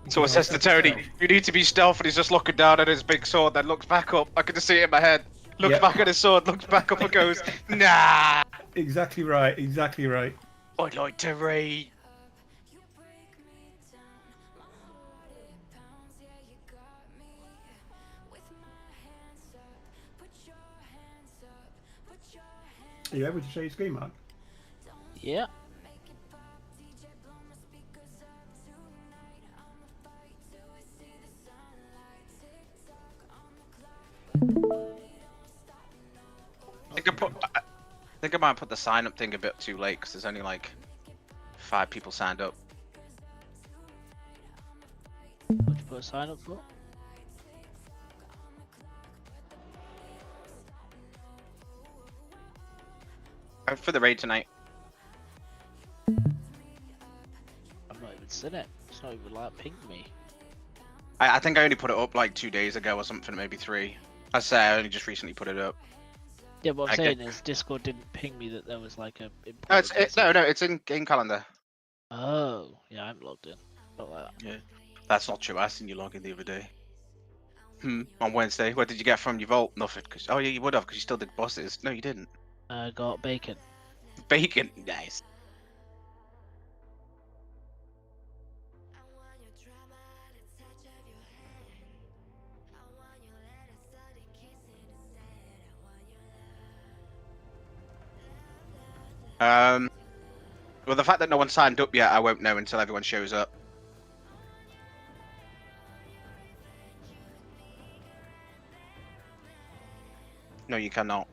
S14: So it says to Tony, you need to be stealth, and he's just looking down at his big sword, then looks back up. I can just see it in my head. Looks back at his sword, looks back up and goes, nah!
S12: Exactly right, exactly right.
S14: I'd like to read.
S12: Are you able to show your screen, Mark?
S13: Yeah.
S14: I think I might put the sign up thing a bit too late because there's only like 5 people signed up.
S13: What'd you put a sign up for?
S14: For the raid tonight.
S13: I've not even seen it. It's not even like pinged me.
S14: I think I only put it up like 2 days ago or something, maybe 3. I say I only just recently put it up.
S13: Yeah, what I'm saying is Discord didn't ping me that there was like a.
S14: No, it's in game calendar.
S13: Oh, yeah, I'm logged in. Not like that.
S14: Yeah, that's not true. I seen you log in the other day. On Wednesday. What did you get from your vault? Nothing. Oh yeah, you would have because you still did bosses. No, you didn't.
S13: Got bacon.
S14: Bacon, nice. Well, the fact that no one signed up yet, I won't know until everyone shows up. No, you cannot.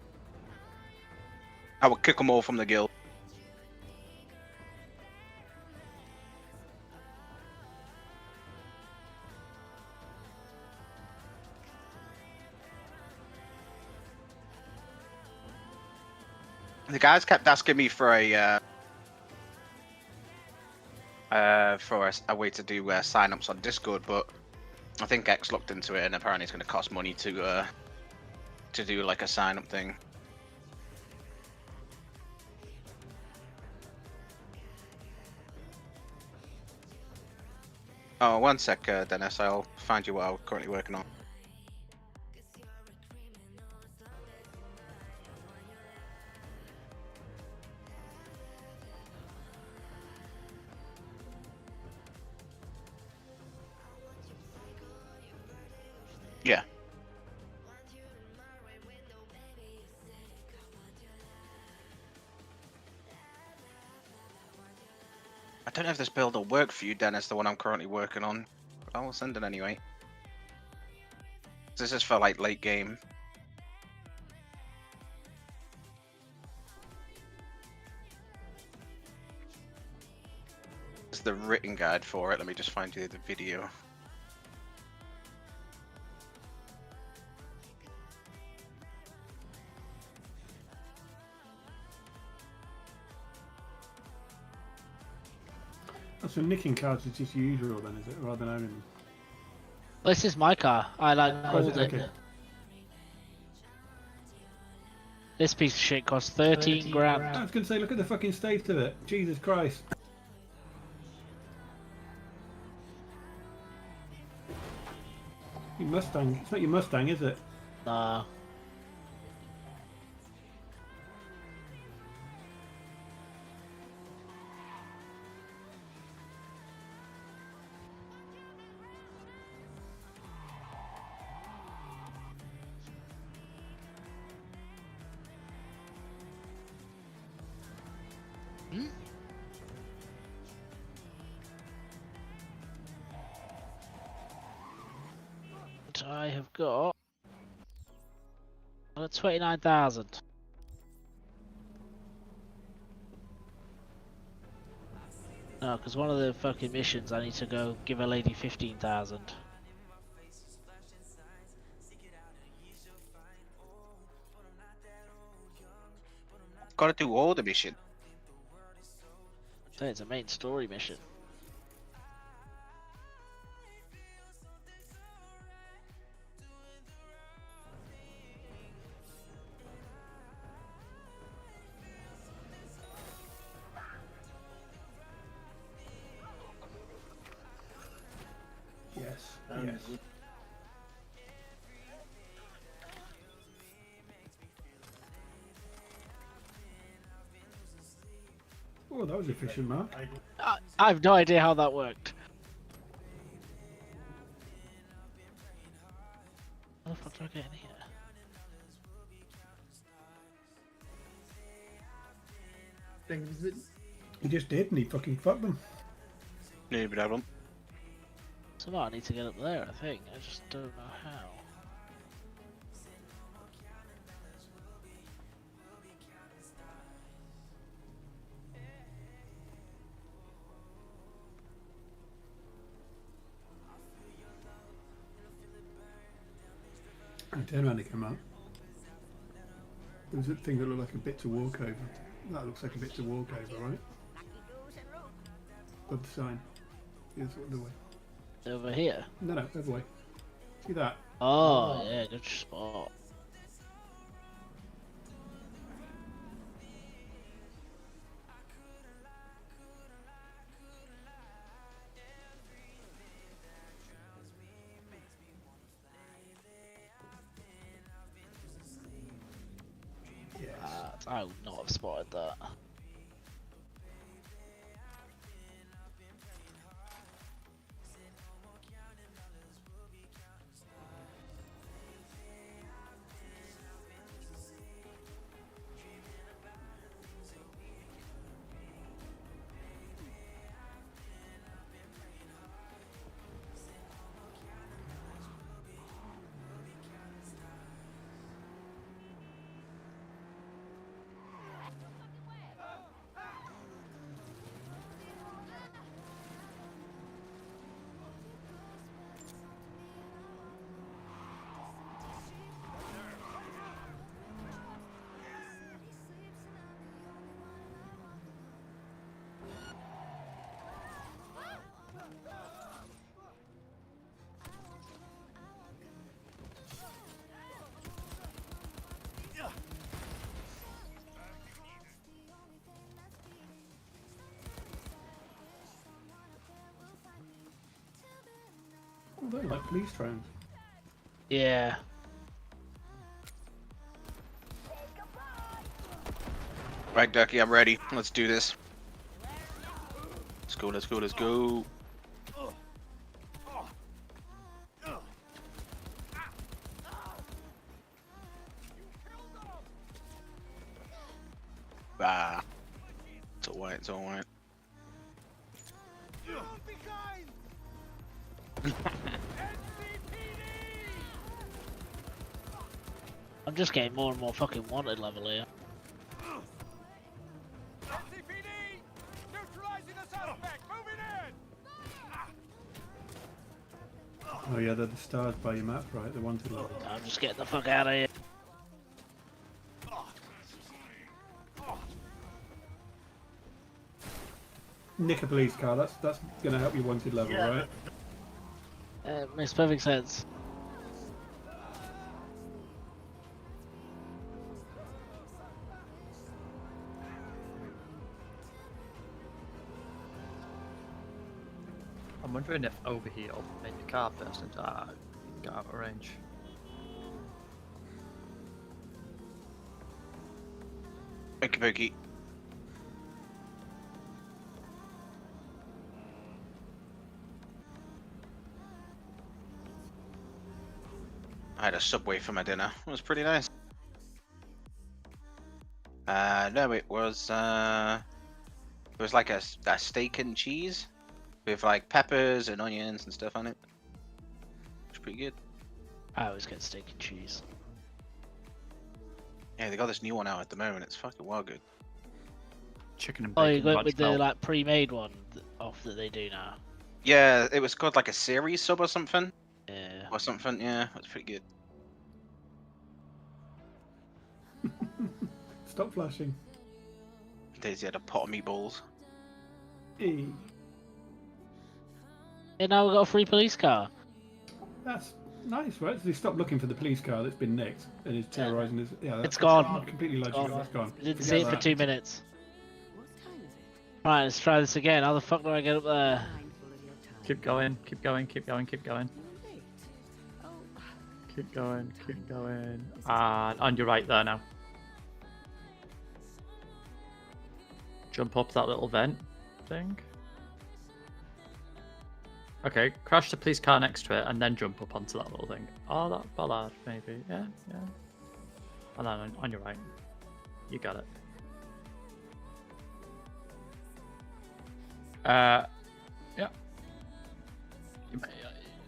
S14: I will kick them all from the guild. The guys kept asking me for a way to do sign-ups on Discord, but I think X looked into it, and apparently it's going to cost money to do like a sign-up thing. Oh, one sec, Dennis. I'll find you what I'm currently working on. Yeah. I don't know if this build will work for you, Dennis, the one I'm currently working on. But I will send it anyway. This is for like late game. This is the written guide for it. Let me just find you the video.
S12: So nicking cars is just usual then, is it, rather than owning them?
S13: This is my car. I like
S12: Oh, is
S13: called
S12: it?
S13: it.
S12: Okay.
S13: This piece of shit costs 13 grand.
S12: I was going to say, look at the fucking state of it. Jesus Christ. Your Mustang. It's not your Mustang, is it?
S13: Nah. I have got 29,000. No, because one of the fucking missions I need to go give a lady 15,000.
S14: Gotta do all the mission.
S13: So it's a main story mission.
S12: Yes. Yes. Oh, that was efficient, Mark.
S13: I have no idea how that worked. How the fuck do I get in here?
S12: He just did, and he fucking fucked them.
S14: Yeah, but I don't.
S13: Somehow I need to get up there, I think. I just don't know how.
S12: I turned around to come out. There was a thing that looked like a bit to walk over. That looks like a bit to walk over, right? Above the sign. Yes, the way.
S13: Over here?
S12: No, other way. See that?
S13: Oh, yeah, good spot.
S12: Yes.
S13: I would not have spotted that.
S12: Oh, they're like police drones.
S13: Yeah.
S14: Right, Ducky, I'm ready. Let's do this. Let's go, let's go, let's go. Ah. It's alright, it's alright.
S13: I'm just getting more and more fucking wanted level here.
S12: Oh yeah, they're the stars by your map, right? The wanted level.
S13: I'm just getting the fuck out of here.
S12: nick a police car. That's going to help your wanted level, right?
S13: Makes perfect sense.
S8: I'm wondering if overheat will make the car burst into get out of range.
S14: Okie dokie. I had a Subway for my dinner. It was pretty nice. No, it was like a steak and cheese with like peppers and onions and stuff on it. It's pretty good.
S13: I always get steak and cheese.
S14: Yeah, they got this new one out at the moment. It's fucking well good.
S8: Chicken and
S13: Oh,
S8: bacon.
S13: you went with the like pre-made one off that they do now.
S14: Yeah, it was called like a series sub or something.
S13: Yeah.
S14: Or something. Yeah, it's pretty good.
S12: Stop flashing.
S14: Daisy had a pot of meatballs.
S12: E.
S13: And now we've got a free police car.
S12: That's nice, right? So they stopped looking for the police car that's been nicked and is terrorising us. Yeah,
S13: It's gone.
S12: Completely logical. It's gone.
S13: I didn't
S12: Forget
S13: see it for
S12: that.
S13: 2 minutes.
S10: What time is it?
S13: Right, let's try this again. How the fuck do I get up there?
S10: Mindful of your time.
S8: Keep going, keep going, keep going, keep going.
S10: You're late. Oh,
S8: Keep going, keep going. And on your right there now. Jump up that little vent thing. Okay, crash the police car next to it and then jump up onto that little thing. Oh, that bollard, maybe. Yeah, yeah. And then on your right. You got it. Yeah.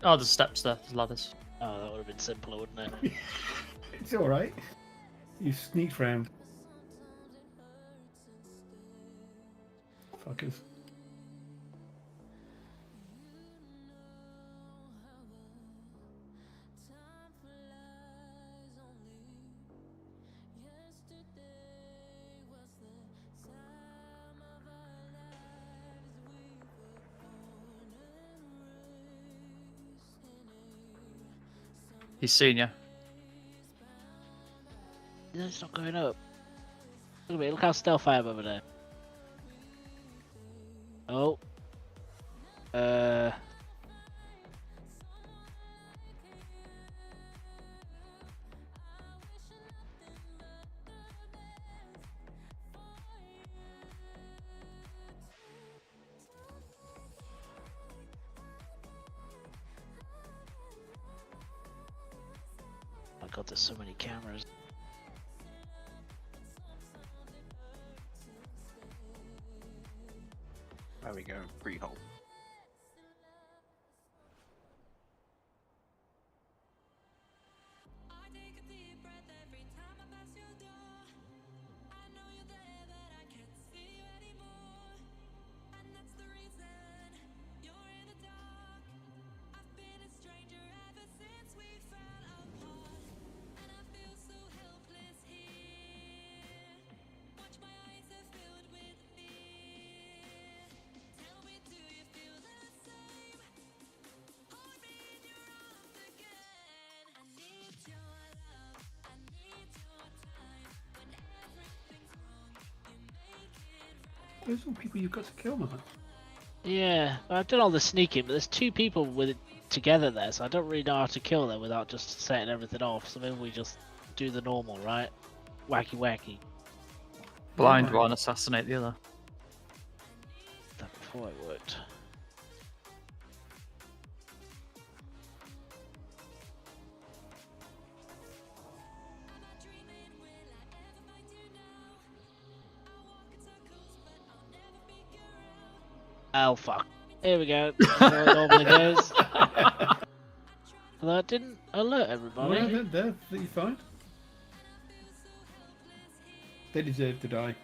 S8: Oh, there's steps there. There's ladders.
S13: Oh, that would have been simpler, wouldn't it?
S12: It's alright. You sneaked round. Fuckers.
S8: He's seen you.
S13: It's not going up. Look at me, look how stealth I am over there. Oh. My god, there's so many cameras.
S14: There we go. Pre-hole.
S12: Those are all people you've got to kill, man.
S13: Yeah, I've done all the sneaking, but there's two people with it together there, so I don't really know how to kill them without just setting everything off. So maybe we just do the normal, right? Wacky wacky.
S8: Blind one, assassinate the other.
S13: That before it worked. Oh fuck. Here we go. That's how it normally goes. Although it didn't alert everybody.
S12: Well, they're fine. They deserve to die.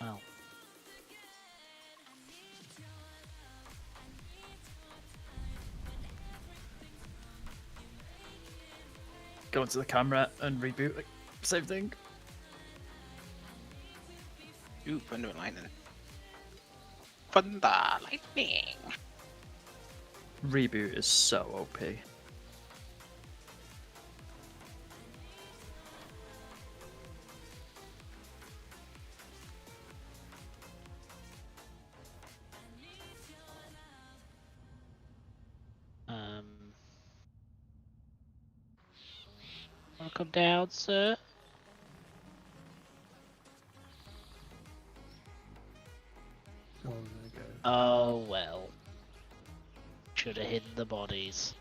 S13: Oh.
S8: go into the camera and reboot. Like, same thing.
S14: Ooh, thunder and lightning. Thunder, lightning.
S8: Reboot is so OP.
S13: Wanna come down, sir?
S12: Oh, there you go.
S13: Oh well. Should have hidden the bodies.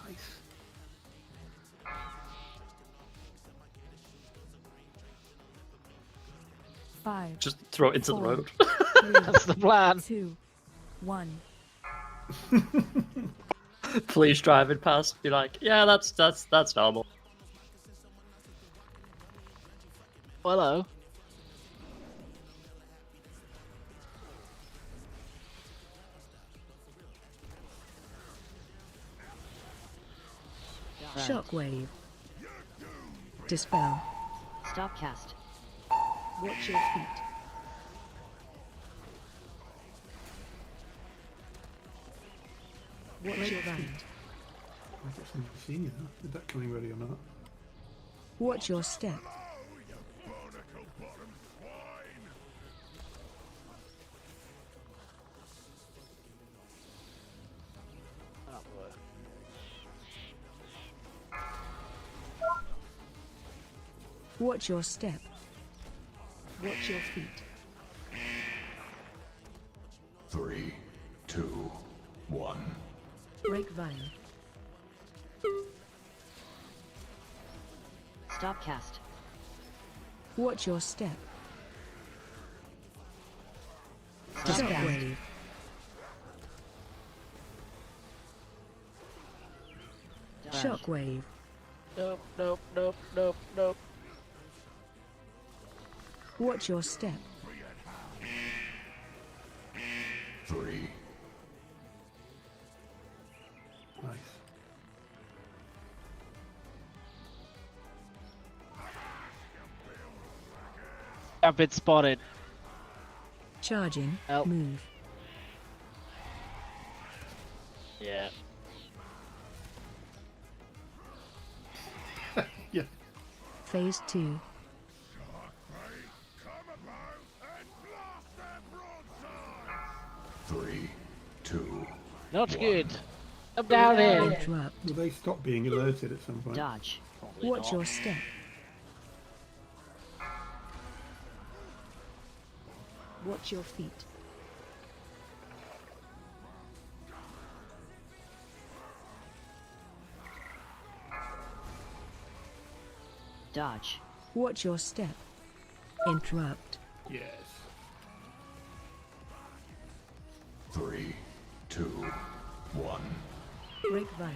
S12: Nice.
S1: Five,
S8: Just throw it into the
S1: Four.
S8: road.
S13: That's the plan.
S1: 2, 1.
S8: Police driving past, be like, yeah, that's normal.
S13: Hello.
S1: Shockwave. Dispel.
S2: Stop cast.
S1: Watch your feet. Watch your feet.
S12: I guess I'm seeing you now. Is that coming ready or not?
S1: Watch your step. Watch your step. Watch your feet.
S5: 3, 2, 1.
S1: Grapevine.
S2: Stop cast.
S1: Watch your step.
S2: Stop cast.
S1: Shockwave.
S2: Dash.
S1: Shockwave.
S13: Nope, nope, nope, nope, nope.
S1: Watch your step.
S5: 3.
S12: Nice.
S13: I've been spotted.
S1: Charging.
S13: Help.
S1: Move.
S13: Yeah.
S12: Yeah.
S1: Phase 2.
S5: 3, 2.
S13: Not good. Come down here.
S1: Interrupt.
S12: Will they stop being alerted at some point?
S2: Dodge.
S13: Probably
S1: Watch
S13: not.
S1: your step. Watch your feet.
S2: Dodge.
S1: Watch your step. Interrupt.
S12: Yes.
S5: 3, 2, 1.
S1: Grapevine.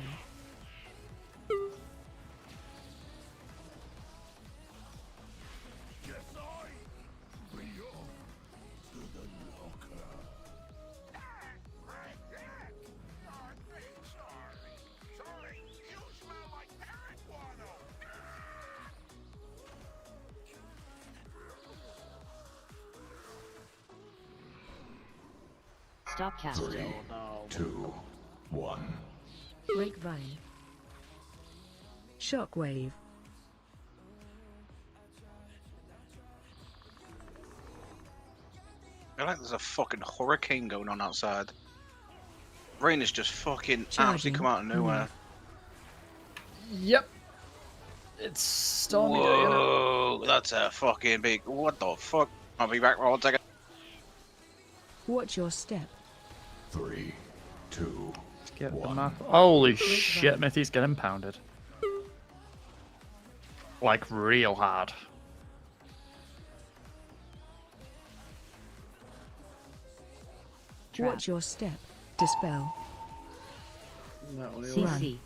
S2: Stop cast.
S5: 3, 2, 1.
S1: Grapevine. Shockwave.
S14: I feel like there's a fucking hurricane going on outside. Rain is just fucking
S1: Charging.
S14: absolutely come out of nowhere.
S8: Yep. It's stormy day, innit?
S14: Whoa, that's a fucking big. What the fuck? I'll be back for 1 second.
S1: Watch your step.
S5: 3, 2,
S8: Get the
S5: 1.
S8: map. Holy shit, Mithy's getting pounded. Like, real hard.
S2: Trap.
S1: Watch your step. Dispel.
S2: CC.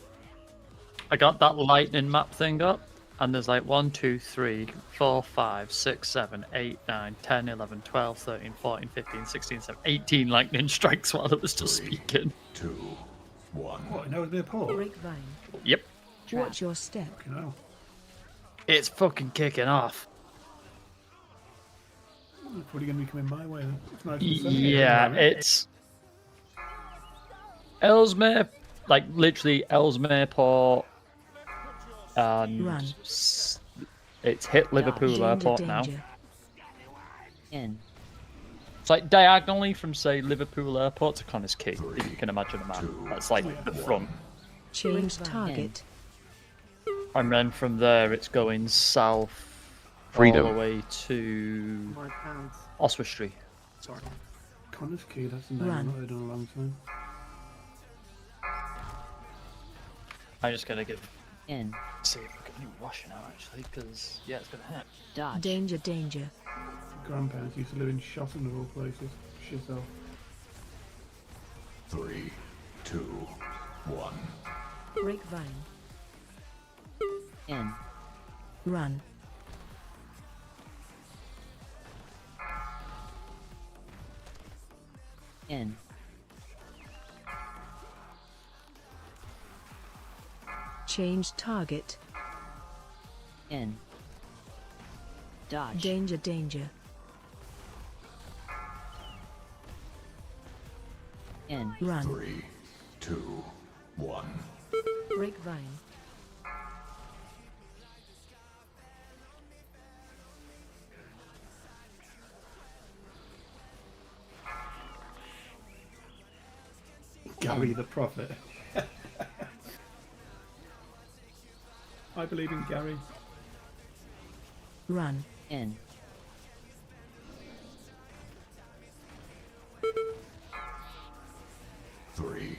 S8: I got that lightning map thing up. And there's like 1, 2, 3, 4, 5, 6, 7, 8, 9, 10, 11, 12, 13, 14, 15, 16, 17, 18 lightning strikes while it was just speaking.
S5: 2, 1.
S12: What? No, they're poor.
S1: Grapevine.
S8: Yep.
S1: Watch your step.
S12: Fucking hell.
S8: It's fucking kicking off.
S12: It's probably going to be coming my way then. It's nice and sunny
S8: Yeah,
S12: at the moment.
S8: it's Ellesmere, like literally Ellesmere Port, and
S1: Run.
S8: it's hit Liverpool
S1: Danger,
S8: Airport now.
S1: danger.
S2: In.
S8: It's like diagonally from say Liverpool Airport to Connors Quay, if you can imagine a map. That's like the front,
S1: Change target.
S8: and then from there it's going south
S15: Freedom.
S8: all the way to Oswestry.
S12: Sorry. Connors Quay, that's a name
S1: Run.
S12: I've not heard in a long time.
S8: I'm just gonna give
S2: In.
S8: see if we get any washing out actually, because yeah, it's gonna hit.
S2: Dodge.
S1: Danger, danger.
S12: Grandparents used to live in Shotton of all places. Shizel.
S5: 3, 2, 1.
S1: Grapevine.
S2: In.
S1: Run.
S2: In.
S1: Change target.
S2: In. Dodge.
S1: Danger, danger.
S2: In.
S1: Run.
S5: 3, 2, 1.
S1: Grapevine.
S12: Gary the Prophet. I believe in Gary.
S1: Run.
S2: In.
S5: Three,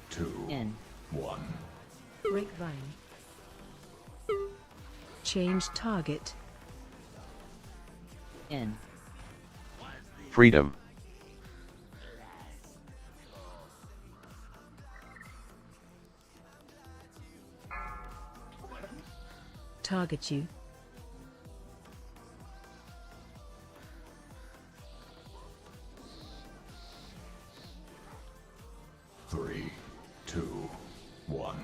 S5: two,
S2: In.
S5: 1.
S1: Grapevine. Change target.
S2: In.
S15: Freedom.
S1: Target you.
S5: Three, two, 1.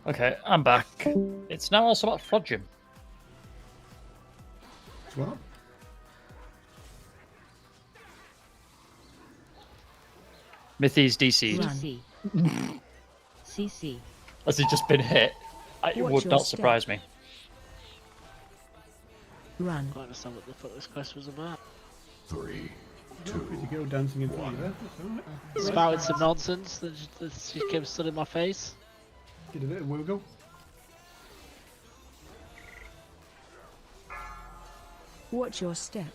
S8: Okay, I'm back. It's now also about Frodgem.
S12: What?
S8: Mythi's DC'd.
S2: CC. CC.
S8: Has he just been hit? It
S1: Watch
S8: would
S1: your
S8: not
S1: step.
S8: surprise me.
S1: Run.
S13: I don't understand what the fuck this quest was about.
S5: 3,
S12: Pretty girl dancing in front of you there. That's alright.
S13: Spouting some nonsense that just came stood in my face.
S12: Did a bit of wiggle.
S1: Watch your step.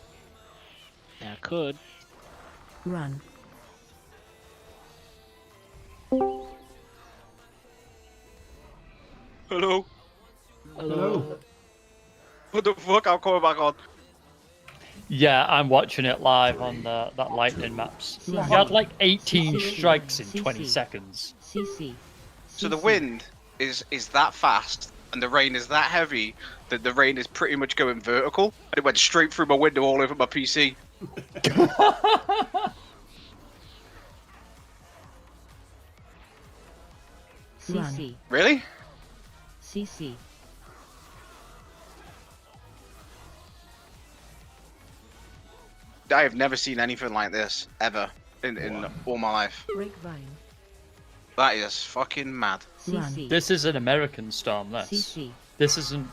S13: Yeah, I could.
S1: Run.
S14: Hello?
S12: Hello.
S14: What the fuck? I'm coming back on.
S8: Yeah, I'm watching it live on that lightning maps. You had like 18 strikes in 20 seconds.
S2: CC.
S14: So the wind is that fast and the rain is that heavy that the rain is pretty much going vertical and it went straight through my window all over my PC.
S2: CC.
S14: Really?
S2: CC.
S14: I have never seen anything like this ever in all my life.
S1: Grapevine.
S14: That is fucking mad.
S2: CC.
S8: This is an American storm, this.
S2: CC.
S8: This isn't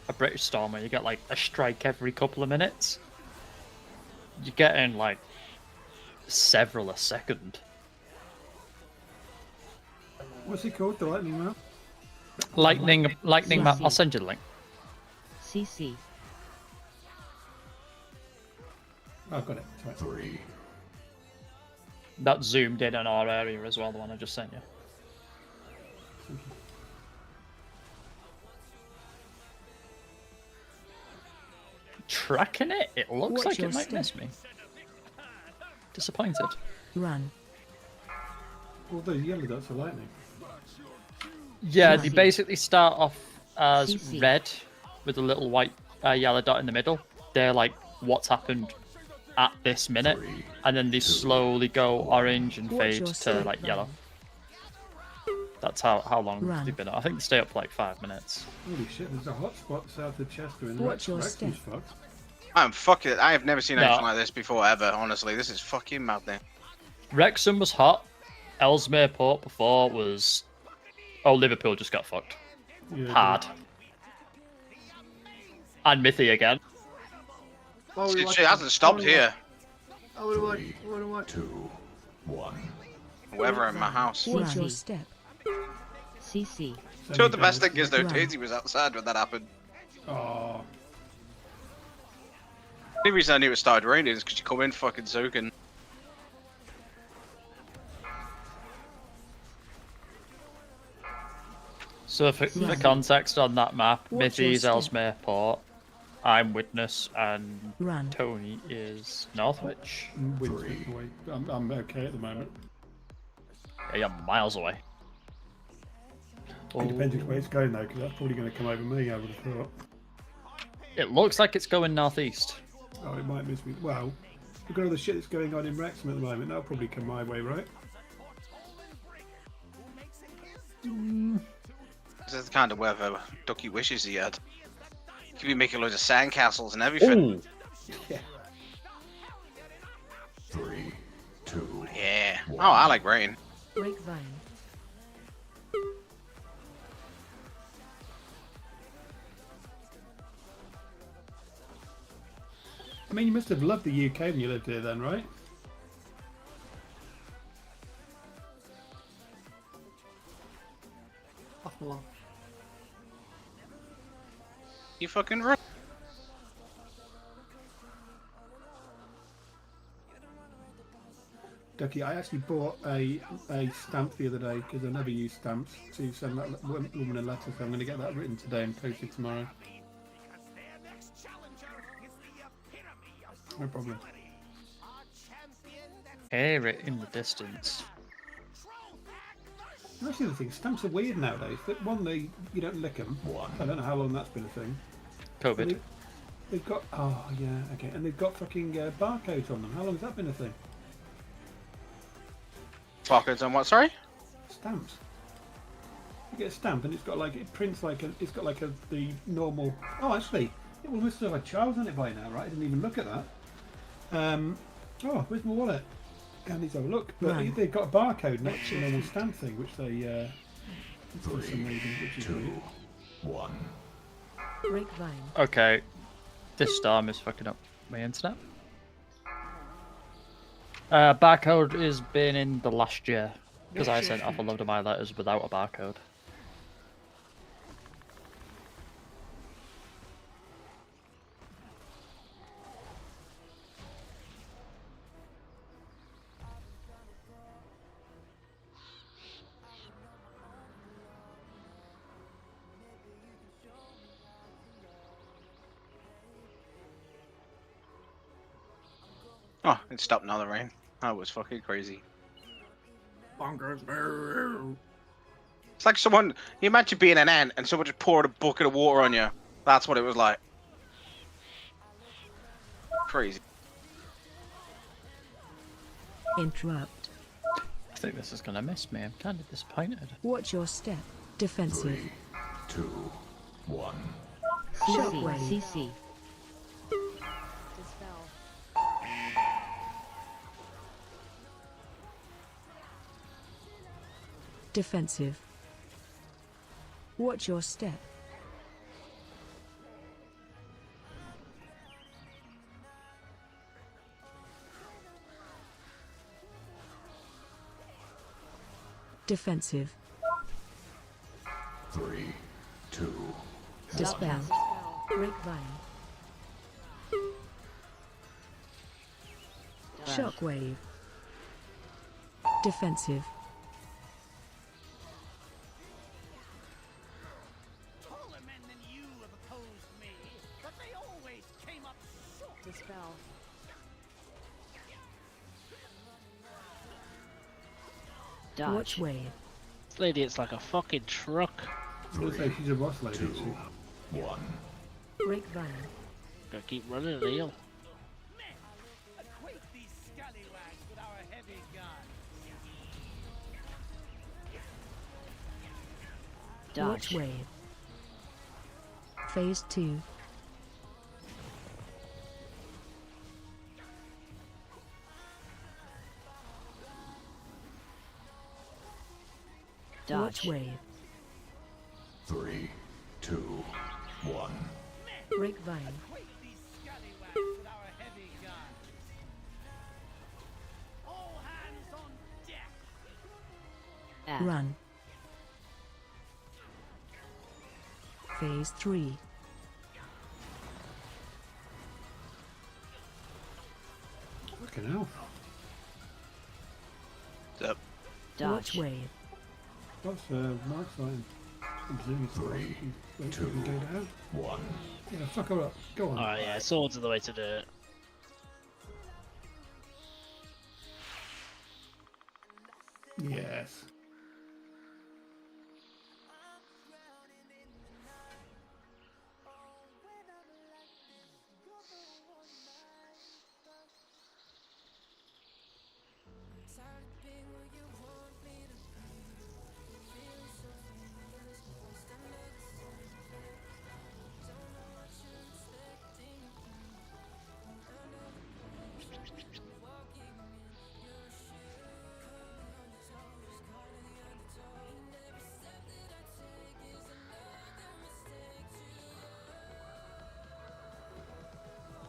S8: a British storm where you get like a strike every couple of minutes. You're getting like several a second.
S12: What's it called? The lightning map?
S8: Lightning map. I'll send you the link.
S2: CC.
S12: Oh, I've got it. Sorry.
S5: 3,
S8: That zoomed in on our area as well, the one I just sent you. Tracking it? It looks
S1: Watch
S8: like
S1: your
S8: it might
S1: step.
S8: miss me. Disappointed.
S1: Run.
S12: All those yellow dots are lightning.
S8: Yeah, they basically start off as
S2: CC.
S8: red with a little white yellow dot in the middle. They're like what's happened at this minute, and then they slowly go orange and
S1: Watch
S8: fade
S1: your
S8: to
S1: step,
S8: like yellow.
S1: Ryan.
S8: That's how long
S1: Run.
S8: they've been up. I think they stay up for like 5 minutes.
S12: Holy shit, there's a hotspot south of Chester and
S1: Watch your
S12: Wrexham's
S1: step.
S12: fucked.
S14: I'm fucking. I have never seen
S8: No.
S14: anything like this before ever. Honestly, this is fucking maddening.
S8: Wrexham was hot. Ellesmere Port before was. Oh, Liverpool just got fucked.
S12: Yeah,
S8: Hard. And Mithy again.
S14: It hasn't stopped here. Whoever in my house.
S1: Watch your step.
S2: CC.
S14: You know what the best thing is though?
S1: Run.
S14: Daisy was outside when that happened.
S12: Oh,
S14: The only reason I knew it started raining is because you come in fucking soaking.
S8: So for context on that map,
S1: Watch your
S8: Mithy's
S1: step.
S8: Ellesmere Port, I'm Witness, and
S1: Run.
S8: Tony is Northwich.
S12: Winston's away. I'm okay at the moment.
S8: Yeah, you're miles away.
S12: It depends which way it's going though, because that's probably going to come over me, I would have thought.
S8: It looks like it's going northeast.
S12: Oh, it might miss me. Well, look at all the shit that's going on in Wrexham at the moment. That'll probably come my way, right?
S14: This is the kind of weather Ducky wishes he had. He could be making loads of sandcastles and everything.
S8: Ooh.
S12: Yeah.
S5: 3, 2.
S14: Yeah. Oh, I like rain.
S1: Grapevine.
S12: I mean, you must have loved the UK when you lived here then, right?
S14: You fucking right.
S12: Ducky, I actually bought a stamp the other day because I never use stamps to send that woman a letter, so I'm going to get that written today and posted tomorrow. No problem.
S8: Hear it in the distance.
S12: That's the other thing. Stamps are weird nowadays. That one, you don't lick them. I don't know how long that's been a thing.
S8: COVID.
S12: They've got okay, and they've got fucking barcodes on them. How long has that been a thing?
S14: Barcodes on what? Sorry.
S12: Stamps. You get a stamp and it's got like it prints like it's got like the normal. Oh, actually, it will must have a child on it by now, right? I didn't even look at that. Oh, where's my wallet? I need to have a look. But
S1: Right.
S12: they've got a barcode next to the normal stamp thing, which they for some reason, which is weird.
S5: 1.
S1: Grapevine.
S8: Okay, this storm is fucking up my internet. Barcode has been in the last year because I sent off a load of my letters without a barcode.
S14: Oh, it stopped now. The rain. That was fucking crazy. It's like someone. You imagine being an ant and someone just poured a bucket of water on you. That's what it was like. Crazy.
S1: Interrupt.
S8: I think this is gonna miss me. I'm kind of disappointed.
S1: Watch your step. Defensive.
S5: 2, 1.
S1: Shockwave.
S2: CC.
S1: Defensive. Watch your step. Defensive.
S5: 3, 2.
S1: Dispel. Grapevine. Shockwave. Defensive.
S11: Taller men than you have opposed me, but they always came up short.
S1: Watch wave.
S13: This lady, it's like a fucking truck.
S12: I was gonna say she's a boss lady. Isn't she?
S1: Break vine.
S13: Gotta keep running and heal.
S1: Watch wave. Phase 2. Watch wave.
S4: 3, 2, 1.
S1: Break vine. Run. Phase 3.
S12: Fucking hell.
S14: What's up?
S1: Watch wave.
S12: What's Mark's line? I'm presuming it's 3, 2, 1. Yeah, fuck her up. Go on.
S13: Oh yeah, swords are the way to do it.
S12: Yes.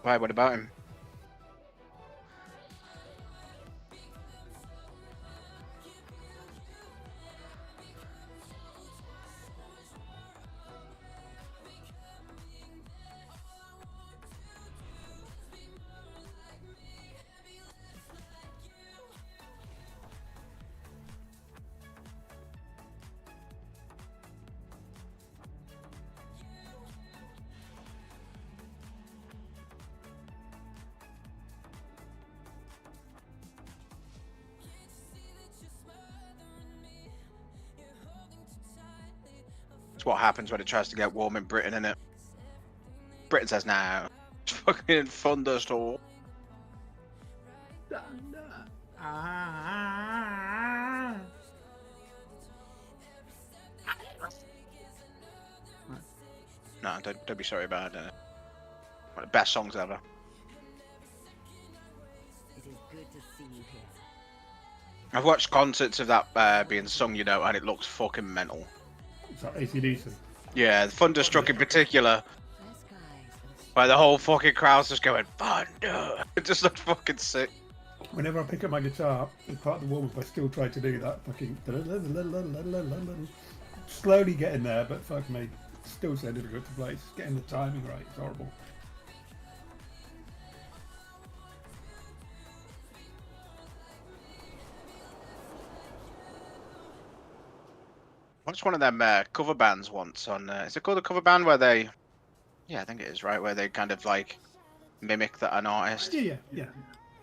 S14: Why? What about him? It's what happens when it tries to get warm in Britain, innit? Britain says no. It's fucking thunderstorm. No, don't be sorry about it. One of the best songs ever.
S10: It is good to see you here.
S14: I've watched concerts of that being sung, you know, and it looks fucking mental.
S12: Is that AC/DC?
S14: Yeah, Thunderstruck in particular. Where the whole fucking crowd's just going, Thunder! It just looks fucking sick.
S12: Whenever I pick up my guitar, as part of the warm-up, I still try to do that. Fucking slowly getting there, but fuck me, still so difficult to play. It's getting the timing right. It's horrible.
S14: I watched one of them cover bands once on. Is it called a cover band where they? Yeah, I think it is, right? Where they kind of like mimic an artist.
S12: Yeah.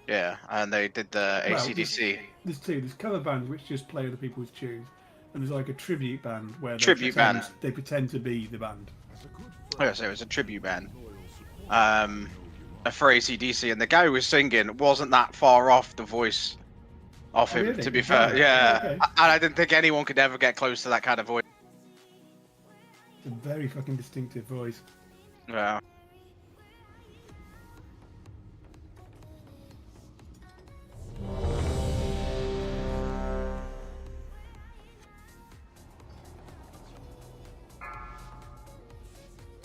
S14: Yeah, and they did the AC/DC.
S12: There's two. There's cover bands which just play other people's tunes, and there's like a tribute band where they pretend to be the band.
S14: Oh, so it was a tribute band. For AC/DC, and the guy who was singing wasn't that far off the voice of him.
S12: Really?
S14: To be fair, yeah.
S12: Okay.
S14: And I didn't think anyone could ever get close to that kind of voice.
S12: It's a very fucking distinctive voice.
S14: Yeah.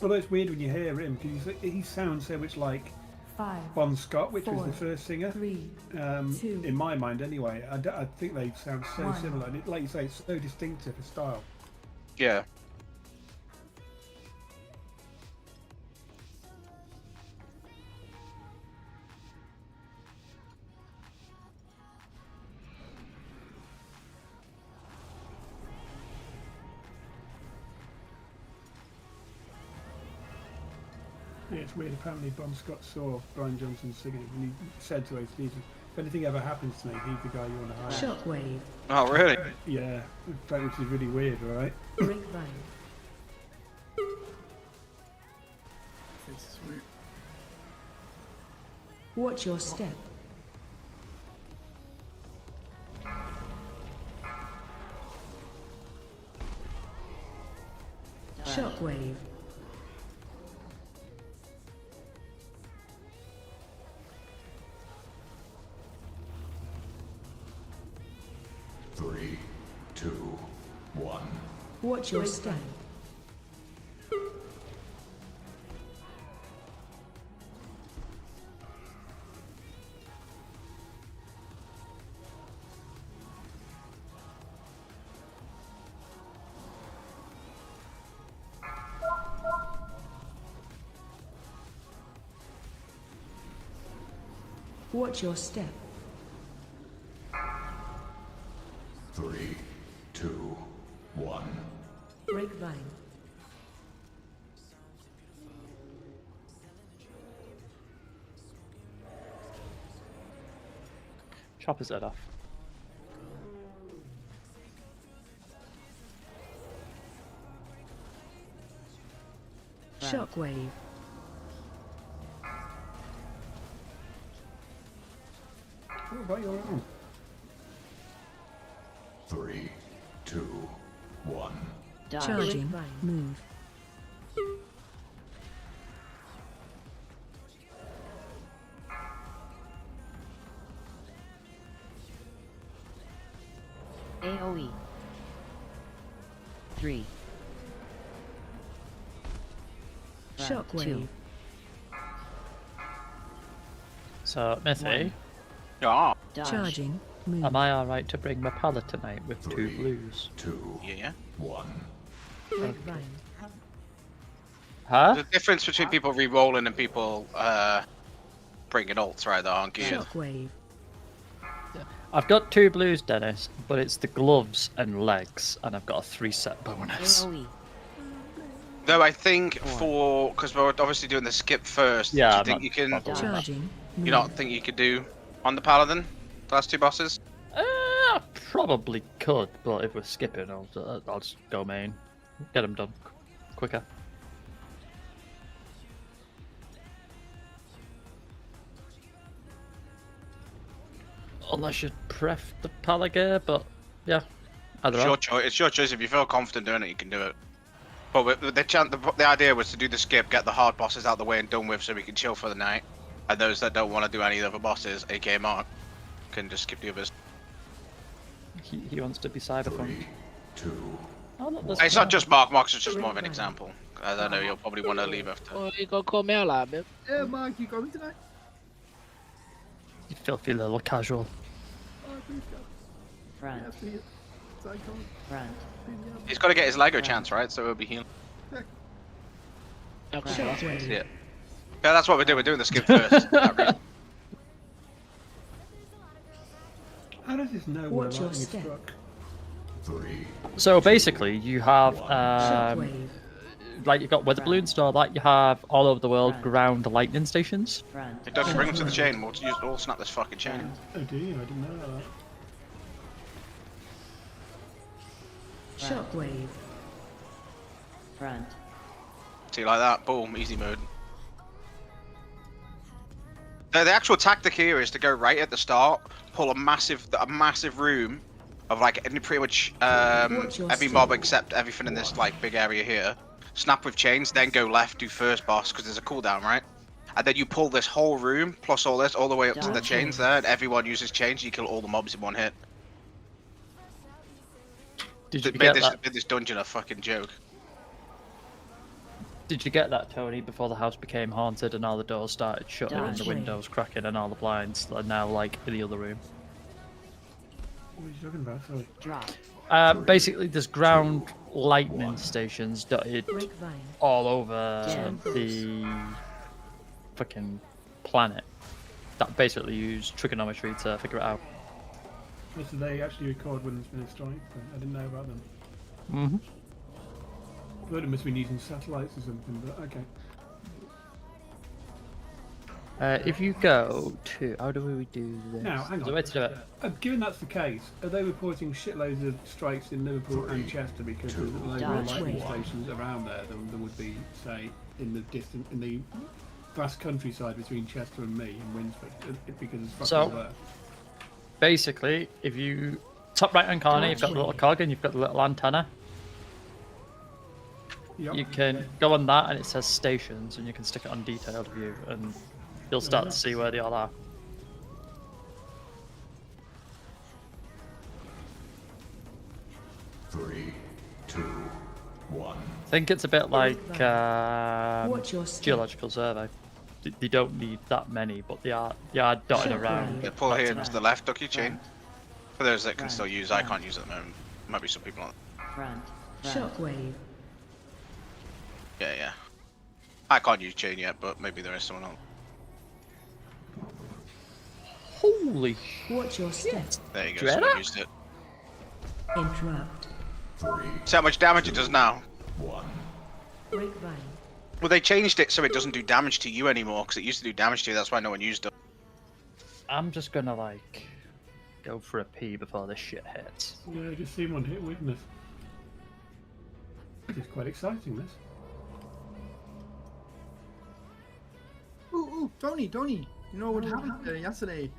S12: Although it's weird when you hear him because he sounds so much like
S1: 5,
S12: Bon Scott, which
S1: 4,
S12: was the first singer.
S1: 3, 2,
S12: in my mind, anyway. I think they sound so
S1: 1.
S12: similar, and like you say, it's so distinctive a style.
S14: Yeah.
S12: Yeah, it's weird. Apparently, Bon Scott saw Brian Johnson singing, and he said to AC/DC, If anything ever happens to me, he's the guy you want to hire.
S1: Shockwave.
S14: Oh, really?
S12: Yeah, in fact, which is really weird, right?
S1: Break vine. Watch your step. Shockwave.
S4: Three, two, one.
S1: Watch your step. Watch your step.
S4: Three, two, one.
S1: Break vine.
S8: Chop his head off.
S1: Shockwave.
S12: What about your own?
S4: Three, two, one.
S1: Charging. Move.
S2: AoE. 3.
S1: Shockwave.
S8: So, Mithy,
S14: Yeah.
S1: Charging. Move.
S8: am I alright to bring my pallet tonight with 2 blues?
S4: Two,
S14: Yeah.
S4: one.
S1: Break vine.
S8: Huh?
S14: There's a difference between people re-rolling and people bringing ults, right? That aren't geared.
S1: Shockwave.
S8: I've got 2 blues, Dennis, but it's the gloves and legs, and I've got a 3-set bonus.
S2: AoE.
S14: Though I think because we're obviously doing the skip first.
S8: Yeah,
S14: do you
S8: I'm
S14: think
S8: not
S14: you can?
S8: bothered with that.
S1: Charging.
S14: You don't think you could do on the paladin the last 2 bosses?
S8: I probably could, but if we're skipping, I'll just go main. Get them done quicker. Unless you pref the Palaga, but yeah. Either
S14: It's
S8: or.
S14: your choice. It's your choice. If you feel confident doing it, you can do it. But the idea was to do the skip, get the hard bosses out of the way and done with, so we can chill for the night. And those that don't want to do any other bosses, aka Mark, can just skip the others.
S8: He wants to be cyberpunk.
S4: 3, 2.
S8: Oh, look, there's
S14: It's not
S8: Mark.
S14: just Mark. Mark's just more of an example. I don't know. You'll probably want to leave after.
S13: Oh, you gonna call me out like that,
S3: Yeah, Mark, you going tonight?
S8: You filthy little casual.
S3: Oh, please go.
S2: Front.
S3: Yeah, see you. Psycho.
S2: Front.
S14: He's got to get his Lego chance, right? So he'll be healing.
S13: Okay.
S1: Shockwave.
S14: Yeah. Yeah, that's what we're doing. We're doing the skip first. That reason.
S12: How does this know where
S1: Watch your
S12: lightning is
S1: step.
S12: struck?
S4: 3.
S8: So basically, you have
S1: Shockwave.
S8: like you've got weather balloons, so like you have all over the world ground lightning stations.
S2: Front.
S14: It doesn't bring him to the chain. We'll snap this fucking chain.
S12: Oh, do you? I didn't know that.
S1: Shockwave.
S2: Front.
S14: See, like that. Boom. Easy mode. The actual tactic here is to go right at the start, pull a massive room of like pretty much every mob except everything in this like big area here. Snap with chains, then go left, do first boss because there's a cooldown, right? And then you pull this whole room plus all this all the way up to the chains there, and everyone uses chains. You kill all the mobs in one hit.
S8: Did you
S14: Made
S8: get that?
S14: this dungeon a fucking joke.
S8: Did you get that, Tony? Before the house became haunted and all the doors started shutting and the
S1: Dodge.
S8: windows cracking and all the blinds are now like in the other room.
S12: What are you talking about? Sorry.
S2: Drop.
S8: Basically, there's ground lightning stations dotted
S1: Break vine.
S8: all over the fucking planet that basically use trigonometry to figure it out.
S12: So they actually record when there's been a strike? I didn't know about them.
S8: Mm-hmm.
S12: I thought it must have been using satellites or something, but okay.
S8: If you go to, how do we do this?
S12: Now, hang
S8: There's a
S12: on.
S8: way to do it.
S12: Given that's the case, are they reporting shitloads of strikes in Liverpool and Chester because there's loads more lightning stations around there than there would be, say, in the vast countryside between Chester and me in Winsford, because it's fucking
S8: So-
S12: there.
S8: Basically, if you top right hand corner, you've got the little cog and you've got the little antenna.
S12: Yep.
S8: You can go on that and it says stations, and you can stick it on detailed view, and you'll start to see where they all are.
S4: Three, two, one.
S8: I think it's a bit like
S1: Watch your step.
S8: geological survey. They don't need that many, but they are dotted around.
S14: Yeah, pull here to the left, ducky chain. For those that can still use, I can't use it at the moment. Might be some people on.
S2: Front.
S1: Shockwave.
S14: Yeah. I can't use chain yet, but maybe there is someone on.
S8: Holy
S1: Watch your step.
S14: There you go,
S8: Dread
S14: someone
S8: up.
S14: used it.
S1: Interrupt.
S14: See how much damage it does now?
S1: Grapevine.
S14: Well, they changed it so it doesn't do damage to you anymore, because it used to do damage to you, that's why no one used it.
S8: I'm just gonna like go for a pee before this shit hits.
S12: Yeah, I just seen one hit witness. It's quite exciting, this.
S16: Ooh, Tony, you know what happened yesterday?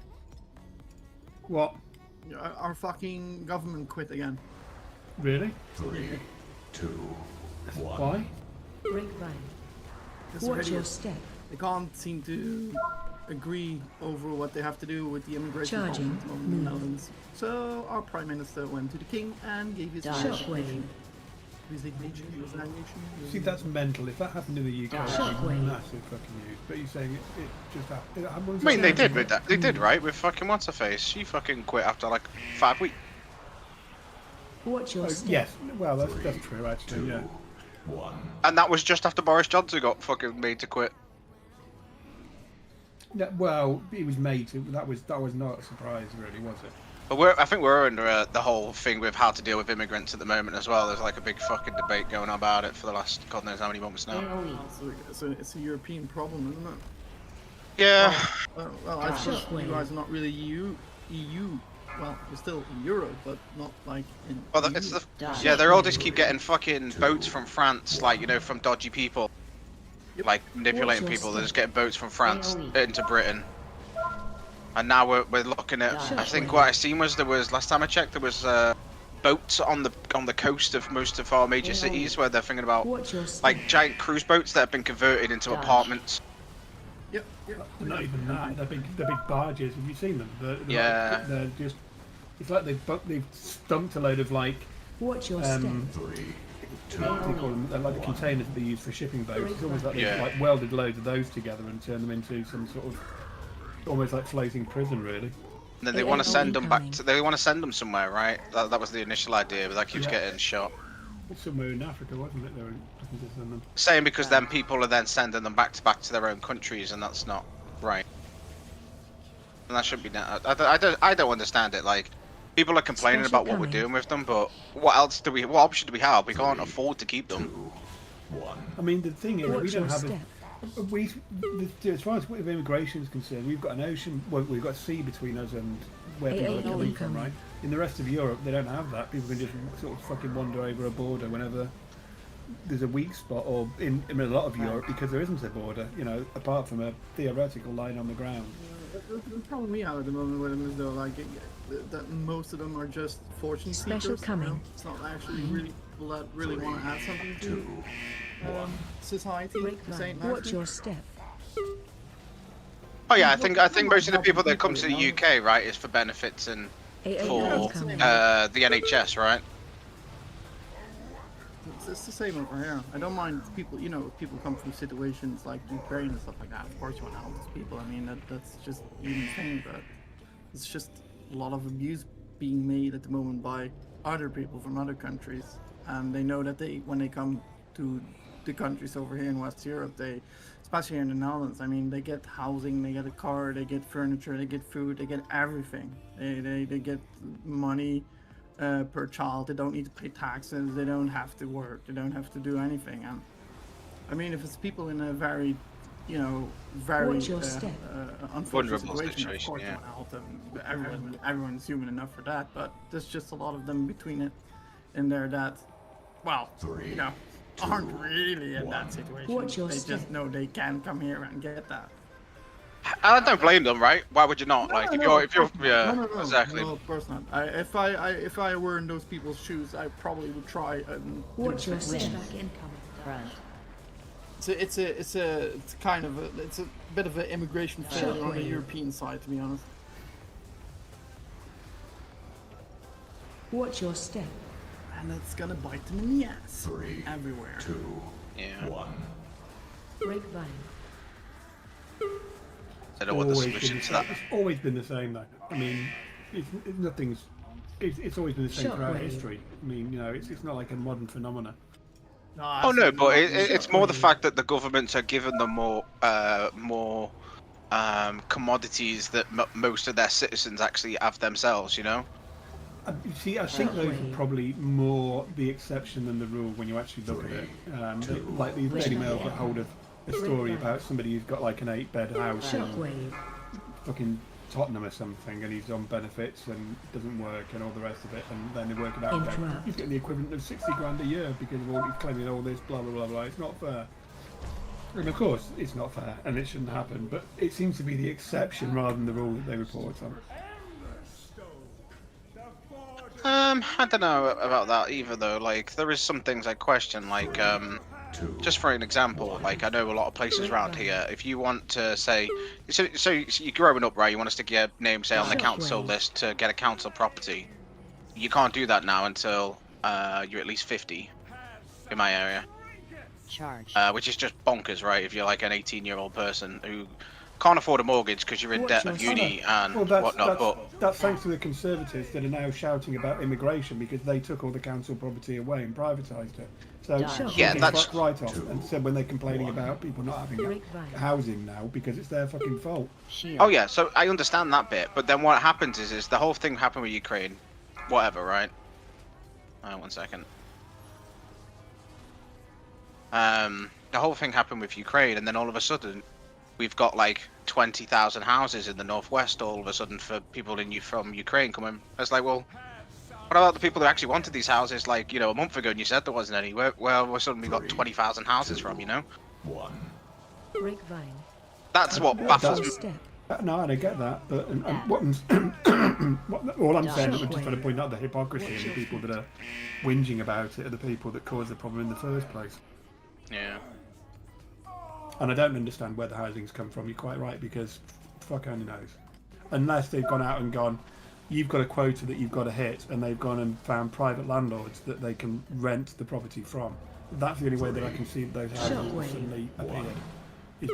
S12: What?
S16: Our fucking government quit again.
S12: Really?
S4: 3, 2, 1.
S12: Why?
S1: Grapevine.
S16: It's
S1: Watch
S16: already-
S1: your step.
S16: They can't seem to agree over what they have to do with the immigration
S1: Charging.
S16: policy in the Netherlands. So our Prime Minister went to the King and gave his
S1: Shockwave.
S16: resignation.
S12: See, that's mental. If that happened in the UK, it'd be
S1: Shockwave.
S12: massive fucking news. But you're saying it just happened.
S14: I mean, they did with that. They did, right? With fucking what's her face? She fucking quit after like 5 weeks.
S1: Watch your step.
S12: Yes, well, that's true, actually, yeah.
S14: And that was just after Boris Johnson got fucking made to quit.
S12: Yeah, well, he was made to. That was not a surprise, really, was it?
S14: But I think we're under the whole thing with how to deal with immigrants at the moment as well. There's like a big fucking debate going on about it for the last God knows how many months now.
S16: So it's a European problem, isn't it?
S14: Yeah.
S16: Well, I suppose you guys are not really EU. Well, you're still in Europe, but not like in.
S14: Well,
S16: EU.
S14: it's yeah, they all just keep getting fucking boats from France, like, you know, from dodgy people. Like, manipulating people. They're just getting boats from France into Britain. And now we're looking at, I think what I seen was last time I checked, there was boats on the coast of most of our major cities where they're thinking about, like, giant cruise boats that have been converted into apartments.
S16: Yep.
S12: Not even that. They're big barges. Have you seen them?
S14: Yeah.
S12: Like, they're just. It's like they've stumped a load of like.
S1: Watch your step.
S12: What do you call them? They're like the containers that they use for shipping boats. It's almost like they've
S14: Yeah.
S12: like welded loads of those together and turned them into some sort of almost like floating prison, really.
S14: And then they want to send them back to. They want to send them somewhere, right? That was the initial idea, but that keeps getting shot.
S12: Somewhere in Africa, wasn't it? They were looking to send them.
S14: Saying because then people are then sending them back to their own countries, and that's not right. And that shouldn't be. I don't understand it. Like, people are complaining about what we're doing with them, but what option do we have? We can't afford to keep them.
S12: I mean, the thing is, we
S1: Watch
S12: don't
S1: your
S12: have
S1: step.
S12: as far as immigration is concerned, we've got an ocean. Well, we've got a sea between us and where people are coming from, right? In the rest of Europe, they don't have that. People can just sort of fucking wander over a border whenever there's a weak spot, or in a lot of Europe, because there isn't a border. You know, apart from a theoretical line on the ground.
S16: The problem we have at the moment with them is though, like, that most of them are just fortune
S1: Special
S16: seekers.
S1: coming.
S16: You know? It's not actually really people that really want to add something to society. Saying
S1: Watch your step.
S14: Oh yeah, I think most of the people that come to the UK, right, is for benefits and for the NHS, right?
S16: It's the same over here. I don't mind people, you know, if people come from situations like Ukraine and stuff like that. Of course you want to help those people. I mean, that's just human thing, but it's just a lot of abuse being made at the moment by other people from other countries. And they know that when they come to the countries over here in West Europe, especially here in the Netherlands, I mean, they get housing, they get a car, they get furniture, they get food, they get everything. They get money per child. They don't need to pay taxes. They don't have to work. They don't have to do anything. And I mean, if it's people in a very you know, very
S1: Watch your step.
S16: unfortunate
S14: Vulnerable
S16: situation. Of
S14: situation,
S16: course,
S14: yeah.
S16: you want to help them. Everyone's human enough for that, but there's just a lot of them between it in there that, well, you know, aren't really in that situation.
S1: Watch your
S16: They
S1: step.
S16: just know they can come here and get that.
S14: I don't blame them, right? Why would you not? Like, if you're, yeah,
S16: no,
S14: exactly.
S16: No, of course not. If I were in those people's shoes, I probably would try and
S1: Watch
S16: do
S1: your
S16: something.
S1: step.
S2: Front.
S16: It's kind of it's a bit of an immigration failure on the European side, to be honest.
S1: Watch your step.
S16: And it's gonna bite them in the ass.
S5: 3,
S16: everywhere.
S5: 2,
S14: Yeah.
S5: 1.
S1: Grapevine.
S14: I don't know what the
S12: Always
S14: solution
S12: been
S14: to
S12: the
S14: that.
S12: same. It's always been the same, though. I mean, it's always been the same throughout
S1: Shockwave.
S12: history. I mean, you know, it's not like a modern phenomenon.
S14: Oh no, but it's more the fact that the governments are giving them more commodities that most of their citizens actually have themselves. You know.
S12: You see, I think those are probably more the exception than the rule when you actually look at it. Like the Daily Mail got hold of a story about somebody who's got like an 8-bed house in
S1: Shockwave.
S12: fucking Tottenham or something, and he's on benefits and doesn't work and all the rest of it, and then they work it out.
S1: Interrupt.
S12: He's getting the equivalent of 60 grand a year because of all he's claiming all this blah blah blah blah. It's not fair. And of course, it's not fair, and it shouldn't happen. But it seems to be the exception rather than the rule that they report on.
S14: I don't know about that either, though. Like, there is some things I question, like, just for an example, like, I know a lot of places around here, if you want to say, so you're growing up, right, you want to stick your name, say, on the council list to get a council property. You can't do that now until you're at least 50 in my area.
S2: Charge.
S14: Which is just bonkers, right, if you're like an 18-year-old person who can't afford a mortgage because you're in debt of uni and whatnot, but
S12: that's thanks to the Conservatives that are now shouting about immigration because they took all the council property away and privatised it. So
S14: yeah, that's
S12: right off. And said when they're complaining about people not having housing now because it's their fucking fault.
S14: Oh yeah, so I understand that bit, but then what happens is the whole thing happened with Ukraine, whatever, right? 1 second. The whole thing happened with Ukraine, and then all of a sudden, we've got like 20,000 houses in the northwest all of a sudden for people from Ukraine coming. It's like, well, what about the people who actually wanted these houses, like, you know, a month ago, and you said there wasn't any? Well, we suddenly got 20,000 houses from, you know?
S1: Grapevine.
S14: That's what baffles me.
S12: No, and I get that, but all I'm saying is I'm just trying to point out the hypocrisy and the people that are whinging about it are the people that caused the problem in the first place.
S14: Yeah.
S12: And I don't understand where the housing's come from. You're quite right, because fuck only knows. Unless they've gone out and gone, you've got a quota that you've got to hit, and they've gone and found private landlords that they can rent the property from. That's the only way that I can see those houses suddenly appeared.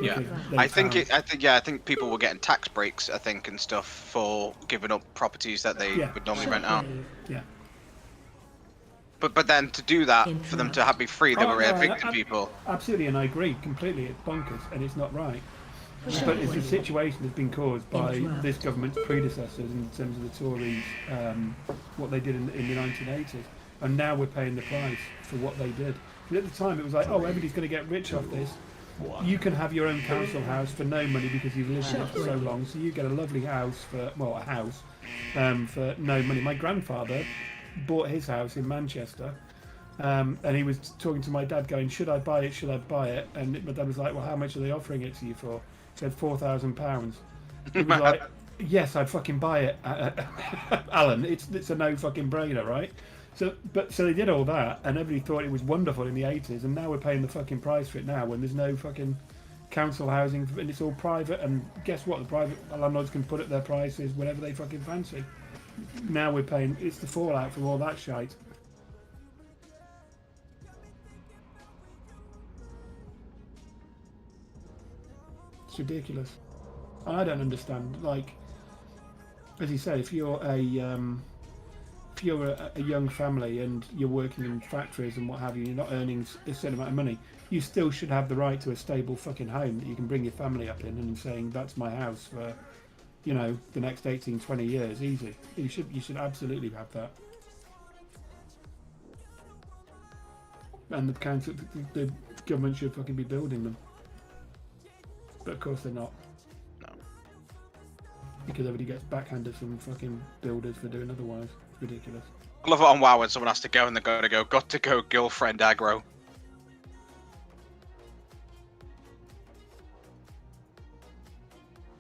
S14: Yeah, I think people were getting tax breaks, I think, and stuff for giving up properties that they would normally rent out.
S12: Yeah.
S14: But then to do that, for them to be free, they were evicting people.
S12: Absolutely, and I agree completely. It's bonkers, and it's not right. But it's a situation that's been caused by this government's predecessors in terms of the Tories, what they did in the 1980s, and now we're paying the price for what they did. And at the time, it was like, oh, everybody's going to get rich off this. You can have your own council house for no money because you've lived in it for so long, so you get a lovely house for for no money. My grandfather bought his house in Manchester, and he was talking to my dad going, should I buy it, should I buy it? And my dad was like, well, how much are they offering it to you for? He said £4,000. He was like, yes, I'd fucking buy it, Alan, it's a no fucking brainer, right? So they did all that, and everybody thought it was wonderful in the 80s, and now we're paying the fucking price for it now when there's no fucking council housing, and it's all private, and guess what, the private landlords can put up their prices whenever they fucking fancy. Now we're paying, it's the fallout from all that shite. It's ridiculous. And I don't understand, like, as you say, if you're a young family and you're working in factories and what have you, you're not earning a certain amount of money, you still should have the right to a stable fucking home that you can bring your family up in, and saying that's my house for, you know, the next 18, 20 years, easy. You should absolutely have that. And the government should fucking be building them. But of course they're not.
S14: No.
S12: Because everybody gets backhanded from fucking builders for doing otherwise. It's ridiculous.
S14: I love it on WoW when someone has to go and they're going to go, got to go girlfriend aggro.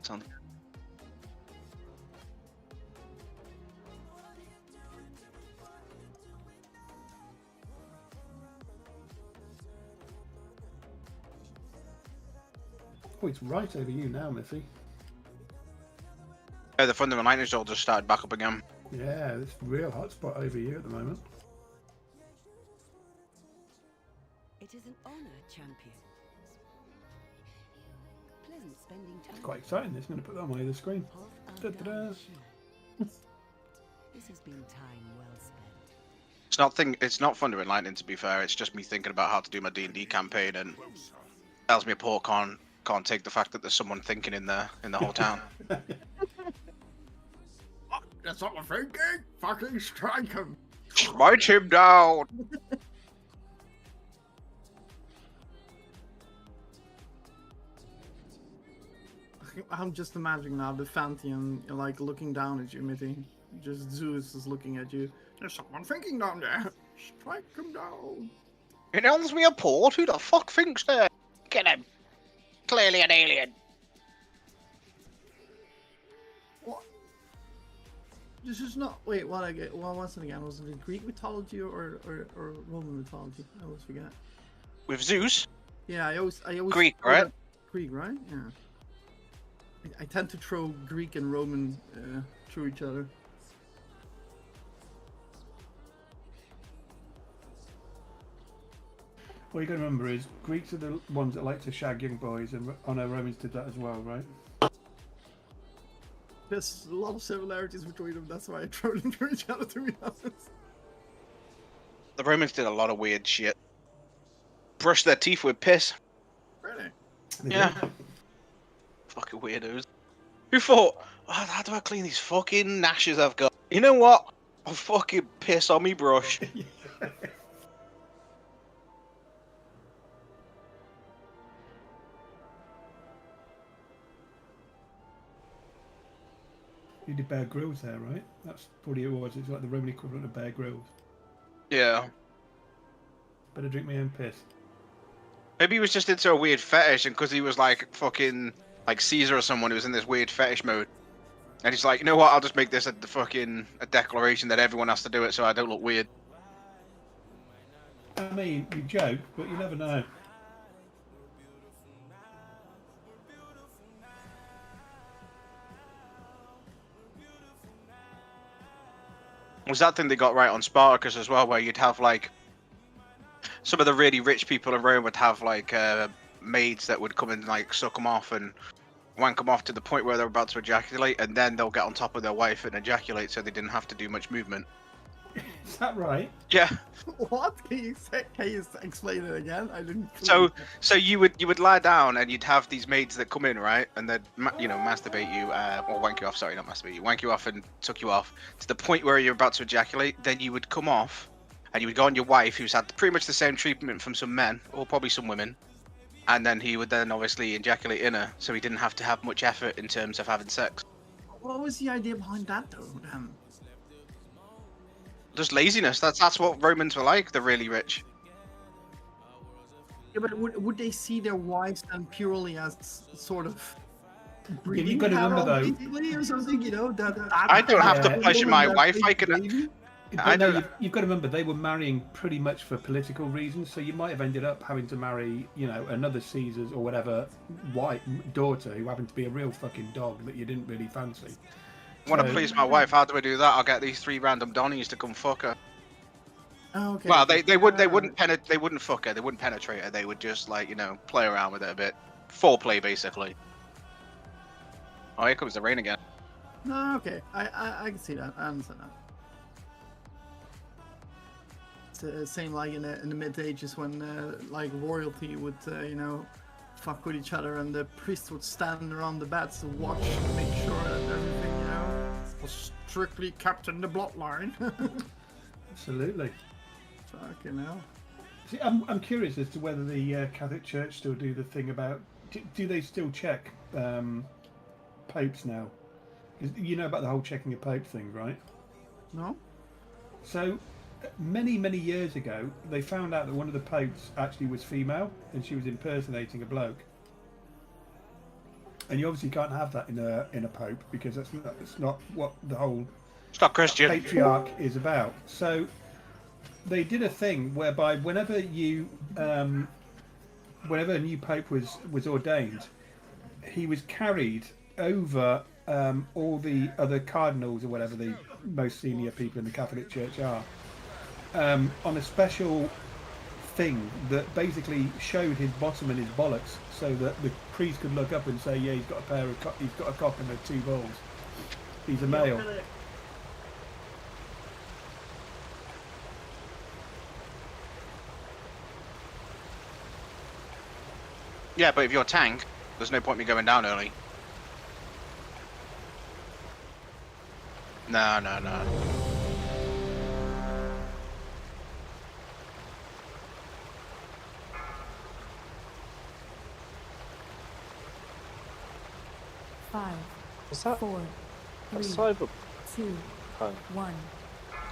S14: Sounds
S12: Oh, it's right over you now, Missy.
S14: Yeah, the Fundamental Lightning Storm just started back up again.
S12: Yeah, it's a real hot spot over you at the moment.
S1: It is an honor, champion. Pleasant spending time.
S12: It's quite exciting, isn't it? Put that on my other screen. Da-da-da.
S1: This has been time well spent.
S14: It's not Thunder and Lightning, to be fair. It's just me thinking about how to do my D&D campaign, and tells me poor can't take the fact that there's someone thinking in the whole town.
S16: That's what we're thinking. Fucking strike him.
S14: Smite him down.
S16: I'm just imagining now the Phantom like looking down at you, Mitty. Just Zeus is looking at you. There's someone thinking down there. Strike him down.
S14: It owns me a port. Who the fuck thinks there? Get him. Clearly an alien.
S16: What? This is not. Wait, what I get? Well, once again, was it Greek mythology or Roman mythology? I always forget.
S14: With Zeus?
S16: Yeah, I always
S14: Greek, right?
S16: Greek, right? Yeah. I tend to throw Greek and Roman through each other.
S12: What you got to remember is Greeks are the ones that like to shag young boys, and Romans did that as well, right?
S16: There's a lot of similarities between them. That's why I throw them through each other, to be honest.
S14: The Romans did a lot of weird shit. Brush their teeth with piss.
S16: Really?
S14: Yeah. Fucking weirdos. Who thought, oh, how do I clean these fucking gnashes I've got? You know what? I'll fucking piss on me brush.
S12: You did Bear Grylls there, right? That's probably it was. It's like the Roman equivalent of Bear Grylls.
S14: Yeah.
S12: Better drink my own piss.
S14: Maybe he was just into a weird fetish, and because he was like fucking like Caesar or someone who was in this weird fetish mode, and he's like, you know what? I'll just make this a declaration that everyone has to do it, so I don't look weird.
S12: I mean, you joke, but you never know.
S14: Was that thing they got right on Spartacus as well, where you'd have like some of the really rich people in Rome would have like maids that would come and like suck them off and wank them off to the point where they're about to ejaculate, and then they'll get on top of their wife and ejaculate, so they didn't have to do much movement.
S12: Is that right?
S14: Yeah.
S16: What? Can you explain it again? I didn't.
S14: So you would lie down and you'd have these maids that come in, right, and they'd masturbate you, or wank you off. Sorry, not masturbate you. Wank you off and suck you off to the point where you're about to ejaculate. Then you would come off, and you would go on your wife, who's had pretty much the same treatment from some men, or probably some women, and then he would then obviously ejaculate in her, so he didn't have to have much effort in terms of having sex.
S16: What was the idea behind that, though?
S14: Just laziness. That's what Romans were like. They're really rich.
S16: Yeah, but would they see their wives then purely as sort of
S12: Yeah, you've got to remember though,
S16: basically, or something? You know that.
S14: I don't have to pleasure my wife. I can. I know.
S12: You've got to remember they were marrying pretty much for political reasons. So you might have ended up having to marry, another Caesar's or whatever daughter who happened to be a real fucking dog that you didn't really fancy.
S14: I want to please my wife. How do I do that? I'll get these 3 random Donnies to come fuck her.
S16: Oh, okay.
S14: Well, they wouldn't fuck her. They wouldn't penetrate her. They would just play around with it a bit. Foreplay basically. Oh, here comes the rain again.
S16: No, okay. I can see that. I understand that. It's the same like in the mid ages when like royalty would fuck with each other, and the priests would stand around the beds to watch and make sure that everything was strictly kept in the bloodline.
S12: Absolutely.
S16: Fucking hell.
S12: See, I'm curious as to whether the Catholic Church still do the thing about. Do they still check popes now? 'Cause you know about the whole checking a pope thing, right?
S16: No.
S12: So many years ago, they found out that one of the popes actually was female, and she was impersonating a bloke. And you obviously can't have that in a pope because it's not what the whole
S14: It's not Christian.
S12: patriarch is about. So they did a thing whereby whenever a new pope was ordained, he was carried over all the other cardinals or whatever the most senior people in the Catholic Church are, on a special thing that basically showed his bottom and his bollocks, so that the priest could look up and say, "Yeah, he's got a cock and 2 balls. He's a male."
S14: Yeah, but if you're a tank, there's no point me going down early. No.
S17: 5,
S18: Is that
S17: 4,
S18: a
S17: 3,
S18: cyber
S17: 2,
S18: phone?
S17: 1.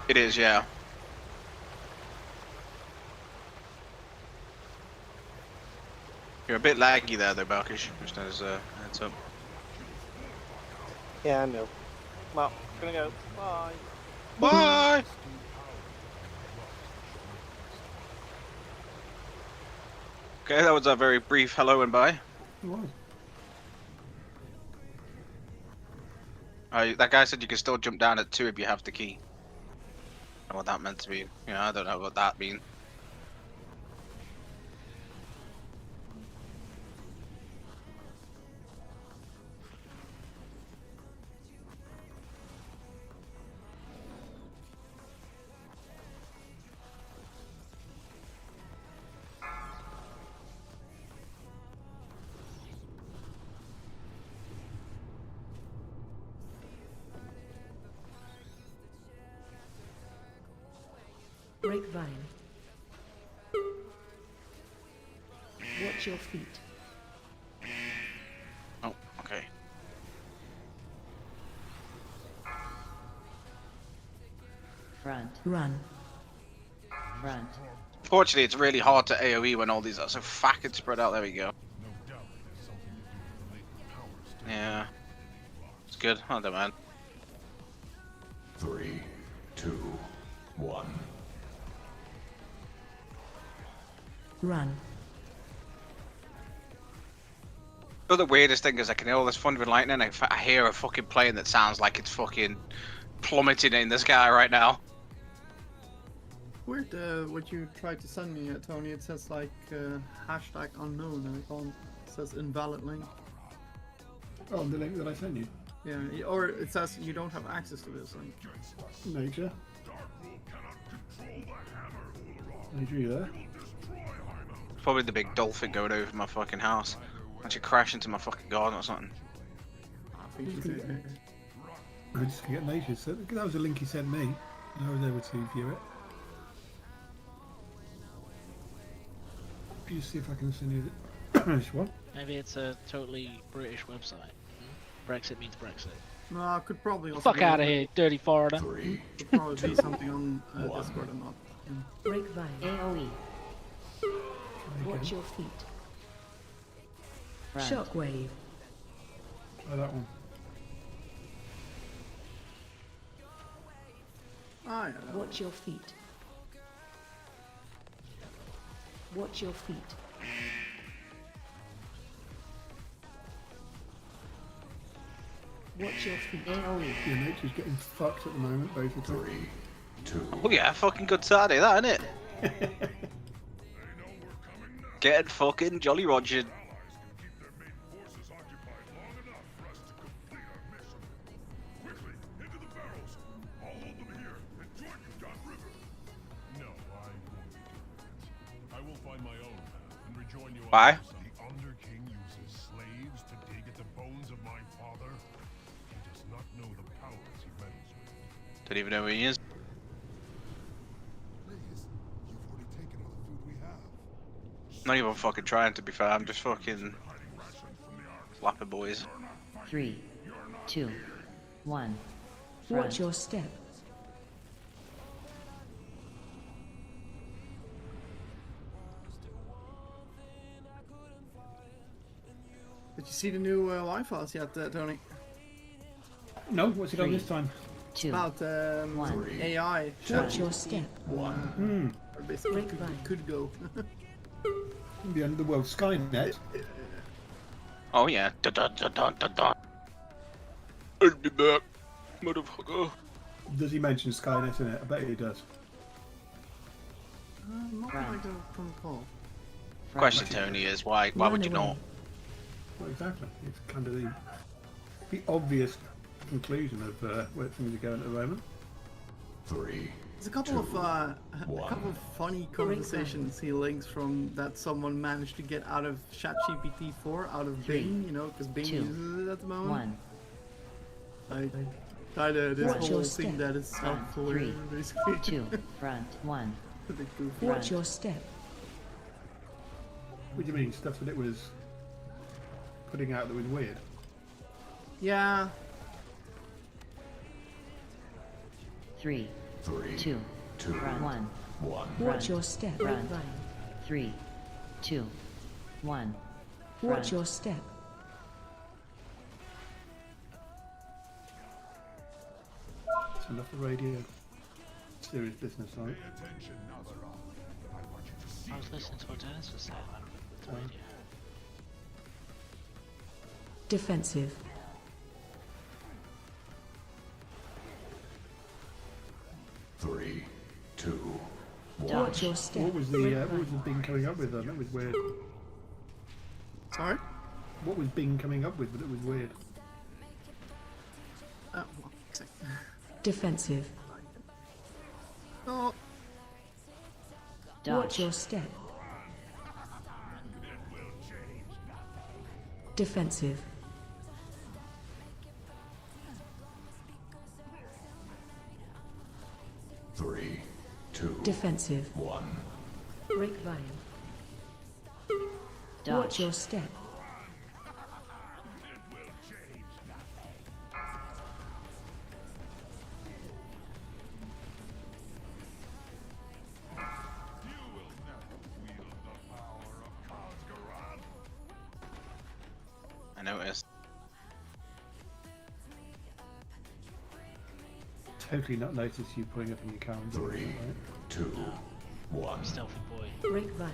S14: It is, yeah. You're a bit laggy there, though, Balkish. Just as a heads up.
S18: Yeah, I know. Well, gonna go. Bye.
S14: Bye! Okay, that was a very brief hello and bye.
S12: It was.
S14: That guy said you can still jump down at 2 if you have the key. I don't know what that meant to be. I don't know what that means.
S17: Grapevine. Watch your feet.
S14: Oh, okay.
S2: Front.
S17: Run.
S2: Front.
S14: Fortunately, it's really hard to AoE when all these are so fucking spread out. There we go. Yeah. It's good. I don't mind.
S5: 3, 2, 1.
S17: Run.
S14: But the weirdest thing is I can hear all this thunder and lightning and I hear a fucking plane that sounds like it's fucking plummeting in the sky right now.
S16: Weird, what you tried to send me, Tony, it says like hashtag unknown and it says invalid link.
S12: Oh, the link that I sent you?
S16: Yeah, or it says you don't have access to this link.
S12: Nature. Nature, you there?
S14: Probably the big dolphin going over my fucking house. Actually crash into my fucking garden or something.
S12: I just forget Nature. So that was a link he sent me, and I was able to view it. Let me just see if I can send you this one.
S13: Maybe it's a totally British website. Brexit means Brexit.
S16: No, it could probably also
S13: Fuck out of here, dirty foreigner.
S16: Could probably be something on Discord or not.
S17: Grapevine.
S2: AoE.
S17: Watch your feet.
S2: Front.
S17: Shockwave.
S12: Try that one.
S16: Ah, yeah.
S17: Watch your feet. Watch your feet. Watch your feet.
S2: AoE.
S12: Yeah, Nature's getting fucked at the moment, basically.
S5: 3, 2.
S14: Oh yeah, fucking good Saturday, that isn't it? Getting fucking Jolly Rogered. Why?
S4: The Under King uses slaves to dig at the bones of my father. He does not know the powers he meddles with.
S14: Don't even know who he is.
S5: Please, you've already taken all the food we have.
S14: Not even fucking trying, to be fair. I'm just fucking flapping boys.
S2: 3, 2, 1.
S17: Watch your step.
S16: Did you see the new live house yet, Tony?
S12: No, what's it on this time?
S16: It's about AI.
S17: Watch your step.
S12: Hmm.
S16: Or basically could go.
S12: The end of the world, Skynet.
S14: Oh yeah. Dun, dun, dun, dun, dun, dun. I'll be back, motherfucker.
S12: Does he mention Skynet in it? I bet he does.
S16: Not that I don't recall.
S14: Question, Tony, is why would you not?
S12: Well, exactly. It's kind of the obvious conclusion of where things are going at the moment.
S5: 3.
S16: There's a couple of funny conversations he links from that someone managed to get out of ChatGPT 4 out of Bing, you know, because Bing uses it at the moment. Like, this whole thing that is self-aware, basically.
S2: 2, front, 1.
S17: Watch your step.
S12: What do you mean? Stuff that it was putting out that was weird?
S16: Yeah.
S2: 3, 2, 1.
S17: Watch your step.
S2: Front. 3, 2, 1.
S17: Watch your step.
S12: It's enough of radio. Serious business, right?
S13: I was listening to what Dennis was saying on the radio.
S17: Defensive.
S5: 3, 2, 1.
S17: Watch your step.
S12: What was the Bing coming up with? That was weird.
S16: Sorry?
S12: What was Bing coming up with? But it was weird.
S16: Oh, one second.
S17: Defensive.
S16: Oh.
S17: Watch your step. Defensive.
S5: Three, 2,
S17: Defensive.
S5: 1.
S17: Grapevine. Watch your step.
S14: I noticed.
S12: Totally not noticed you putting up in your calendar.
S5: 3, 2, 1.
S13: Stealthy boy.
S17: Grapevine.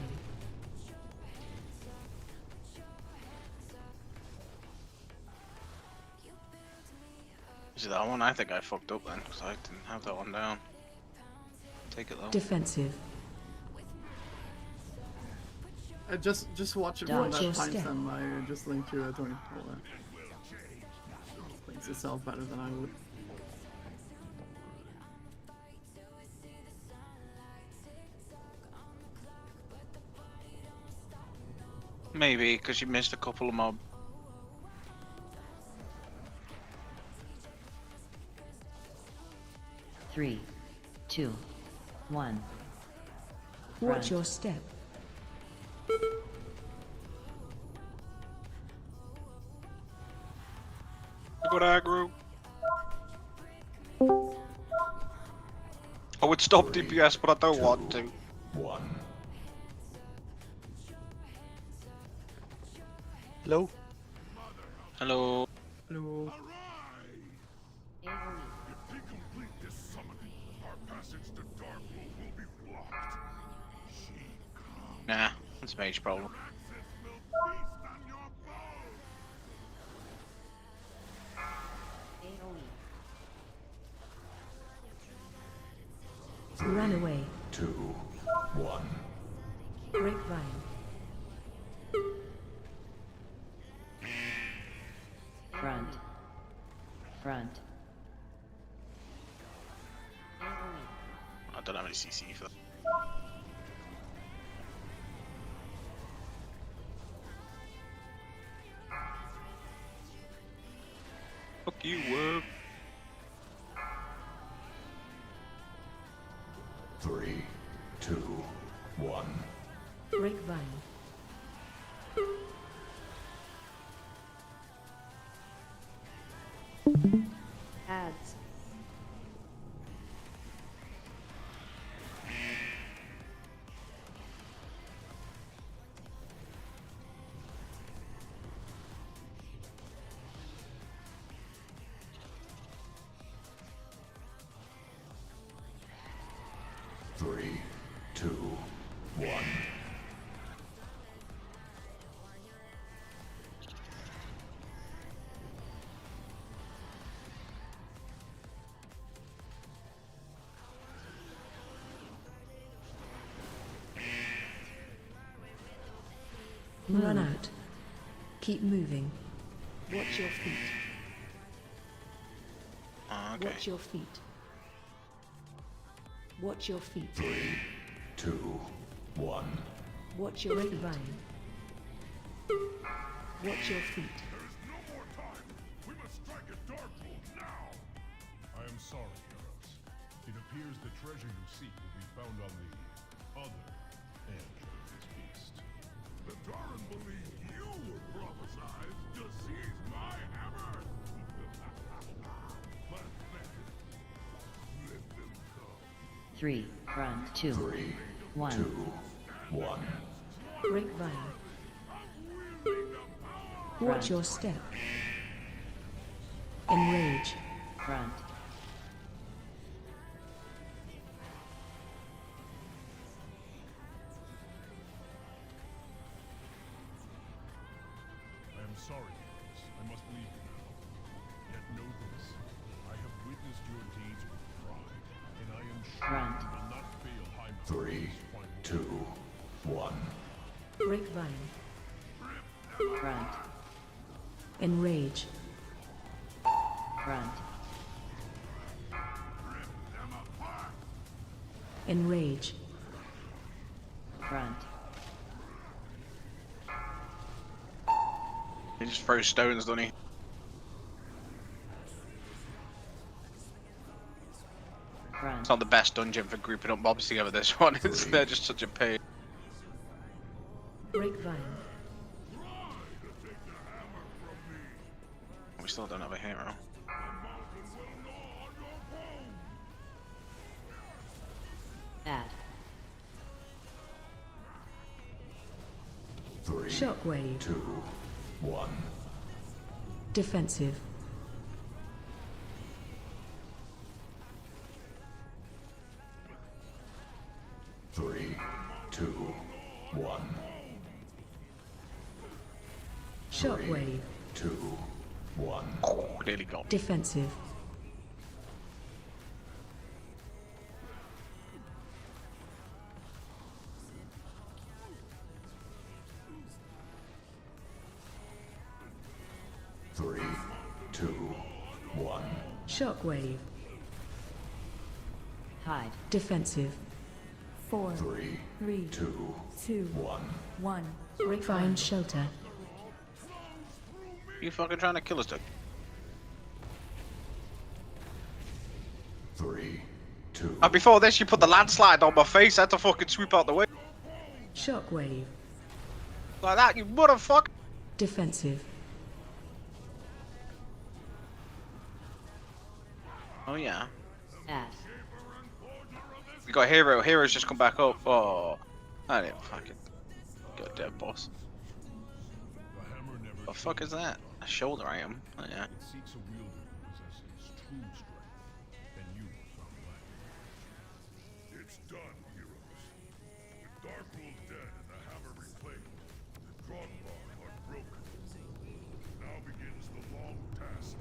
S14: Is it that one? I think I fucked up then, because I didn't have that one down. Take it though.
S17: Defensive.
S16: Just watch it from that timestamp. I just linked to 24. Links itself better than I would.
S14: Maybe, because you missed a couple of mob.
S2: Three, 2, 1.
S17: Watch your step.
S14: Good aggro. I would stop DPS, but I don't want to.
S5: 1.
S18: Hello?
S14: Hello.
S16: Hello.
S4: If we complete this summoning, our passage to Darkwood will be blocked.
S14: Nah, that's a mage problem.
S17: Run away.
S5: 2, 1.
S17: Grapevine.
S2: Front. Front.
S14: I don't have any CC for that. Fuck you, Web.
S5: 3, 2, 1.
S17: Grapevine. Ads.
S4: Three, two, one.
S17: Run out. Keep moving. Watch your feet.
S14: Okay.
S17: Watch your feet. Watch your feet.
S4: 3, 2, 1.
S17: Watch your grapevine. Watch your feet.
S4: No more time. We must strike at Darkhold now. I am sorry, heroes. It appears the treasure you seek will be found on the other edge of this beast. The Taran believed you were prophesied to seize my hammer. Pathetic. Let them come.
S2: 3, run, 2,
S4: 3,
S2: 1.
S4: 2, 1.
S17: Grapevine. Watch your step. Enrage.
S2: Front.
S4: I am sorry, heroes. I must leave you now. Yet know this. I have witnessed your deeds with pride, and I am sure
S2: Front.
S4: you will not fail High Mountain. 3, 2, 1.
S17: Grapevine.
S2: Front.
S17: Enrage.
S2: Front.
S17: Enrage.
S2: Front.
S14: He just throws stones, doesn't he?
S2: Front.
S14: It's not the best dungeon for grouping up mobs together, this one. They're just such a pain.
S17: Grapevine.
S14: We still don't have a hero.
S2: Add.
S4: 3,
S17: Shockwave.
S4: 2, 1.
S17: Defensive.
S4: Three, 2, 1.
S17: Shockwave.
S4: 2, 1.
S14: Oh, nearly got.
S17: Defensive.
S4: Three, 2, 1.
S17: Shockwave.
S2: Hide.
S17: Defensive. 4,
S4: 3,
S17: 3,
S4: 2,
S17: 2,
S4: 1.
S17: 1. Find shelter.
S14: You fucking trying to kill us, dude?
S4: 3, 2.
S14: And before this, you put the landslide on my face. I had to fucking sweep out the way.
S17: Shockwave.
S14: Like that, you motherfucker.
S17: Defensive.
S14: Oh, yeah.
S2: Add.
S14: We got hero. Hero's just come back up. Oh. I didn't fucking. Goddamn boss. What the fuck is that? A shoulder item? Oh, yeah.
S4: It seeks a wielder who possesses true strength, and you found that. It's done, heroes. With Darkhold dead and the hammer reclaimed, the Dragonflight are broken. Now begins the long task.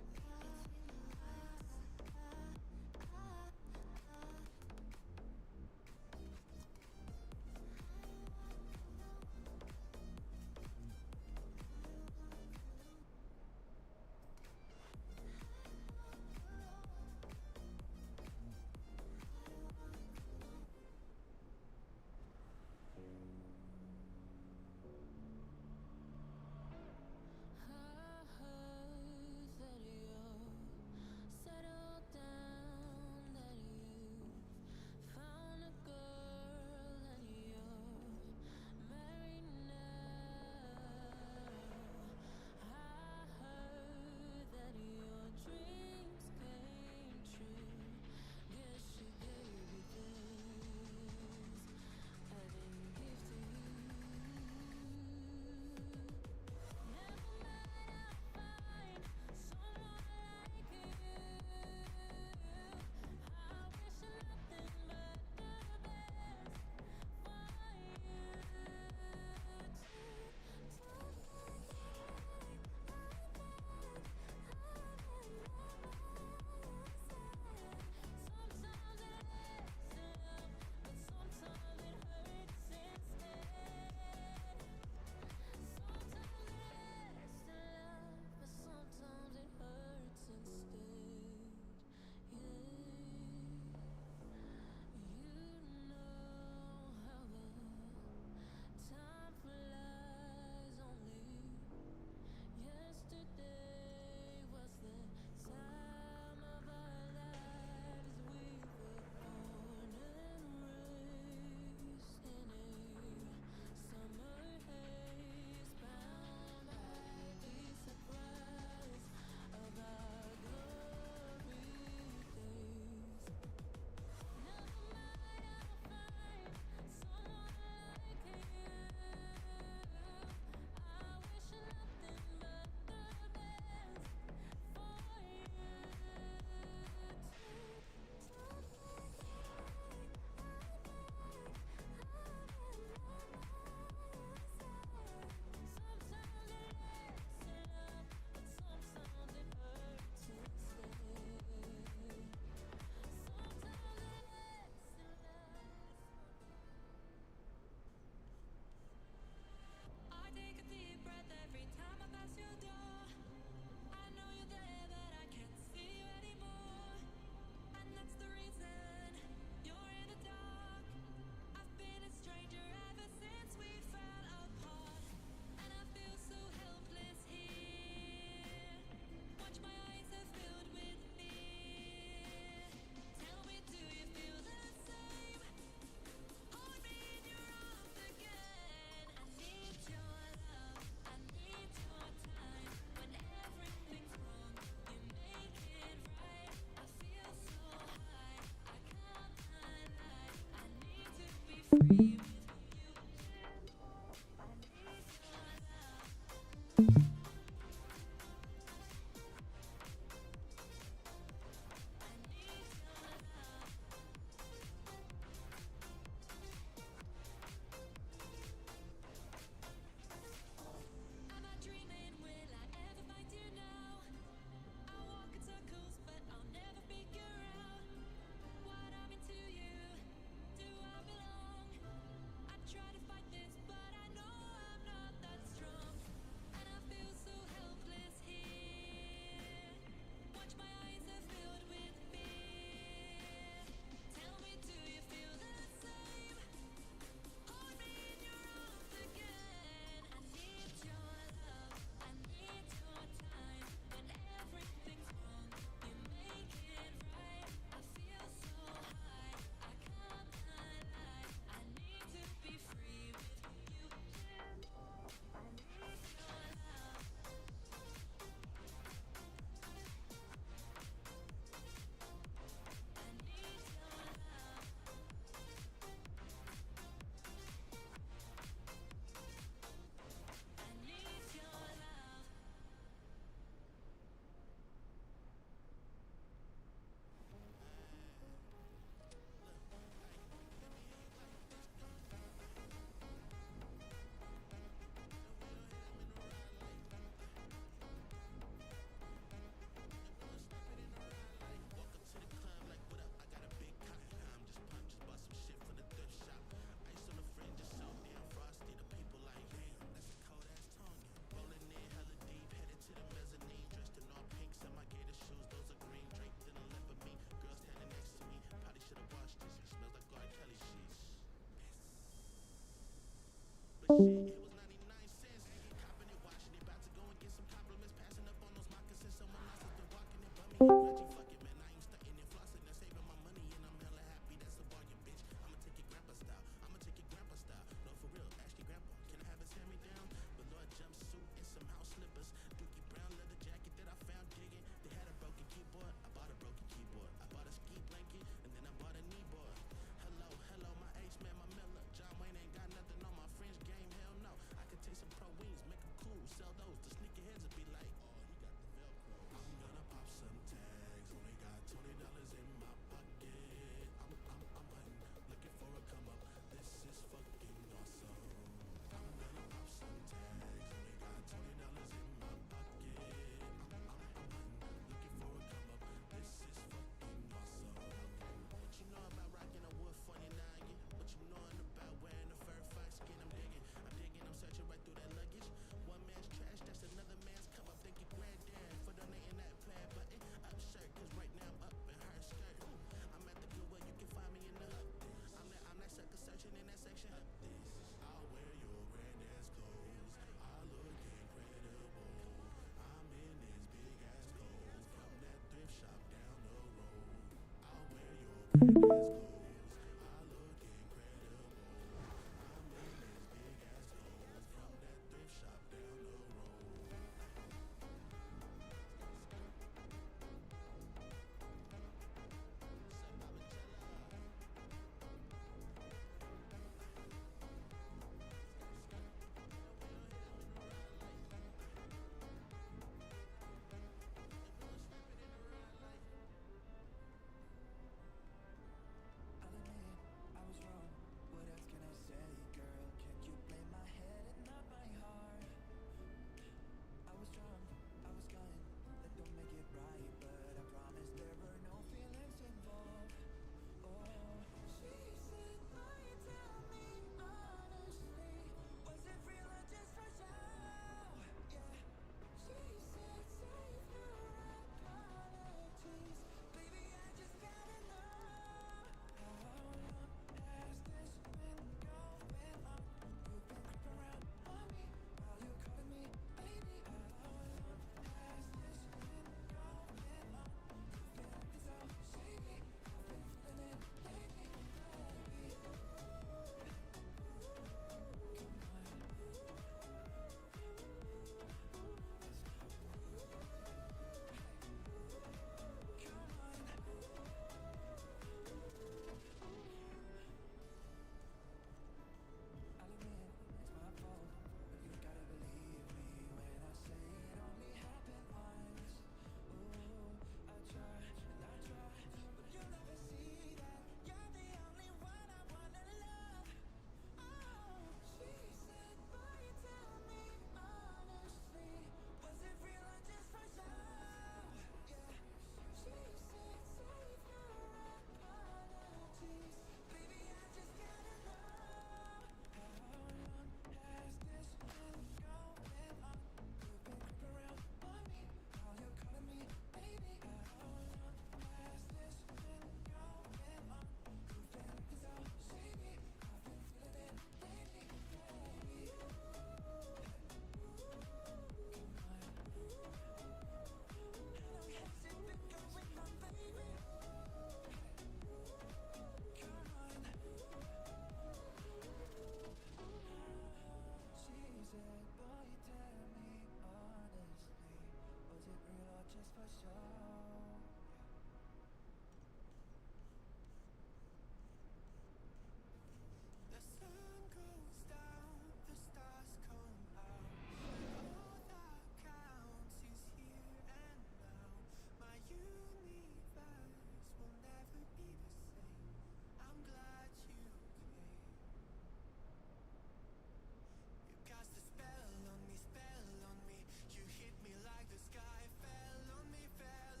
S6: Spell on me, you hit me like the sky fell on me, fell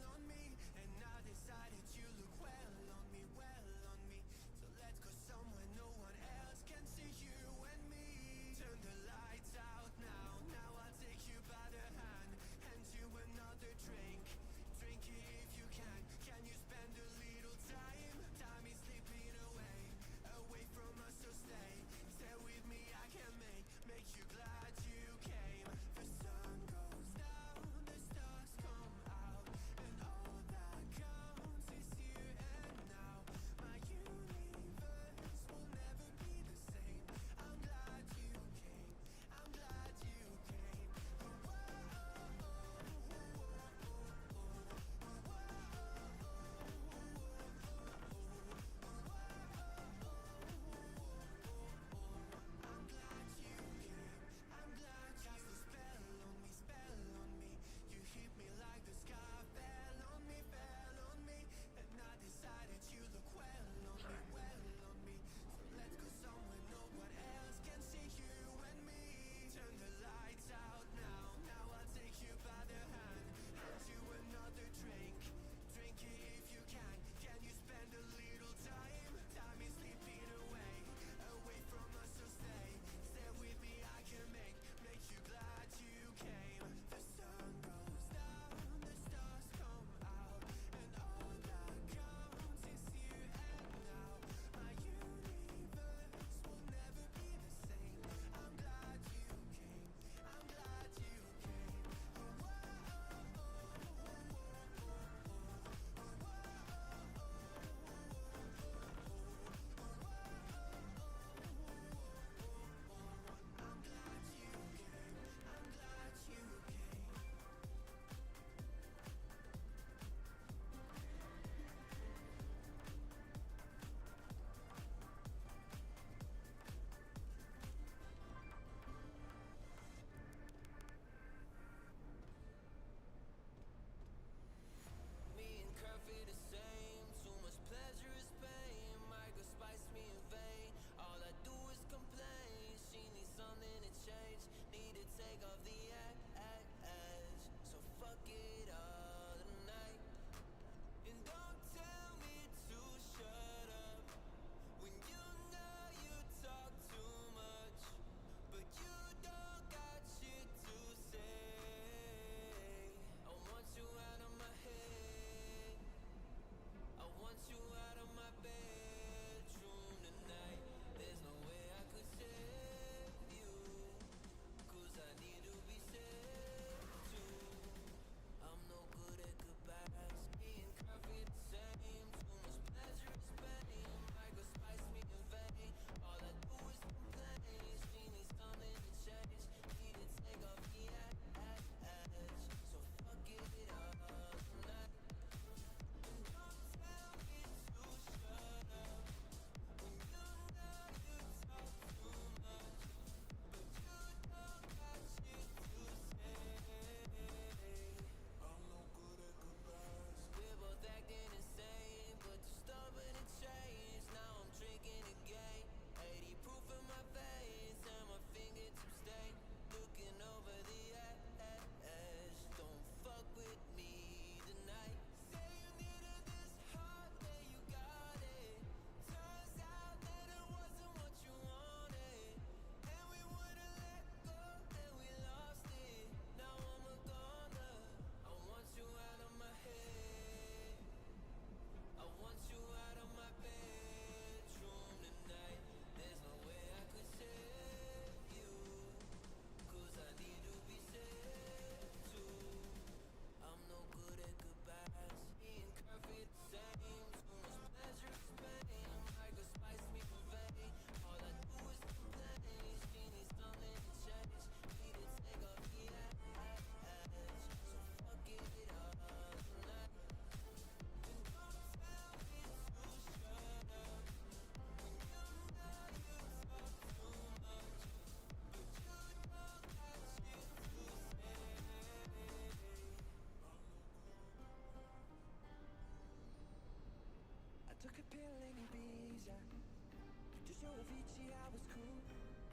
S6: Took a pill in Ibiza to show Avicii I was cool.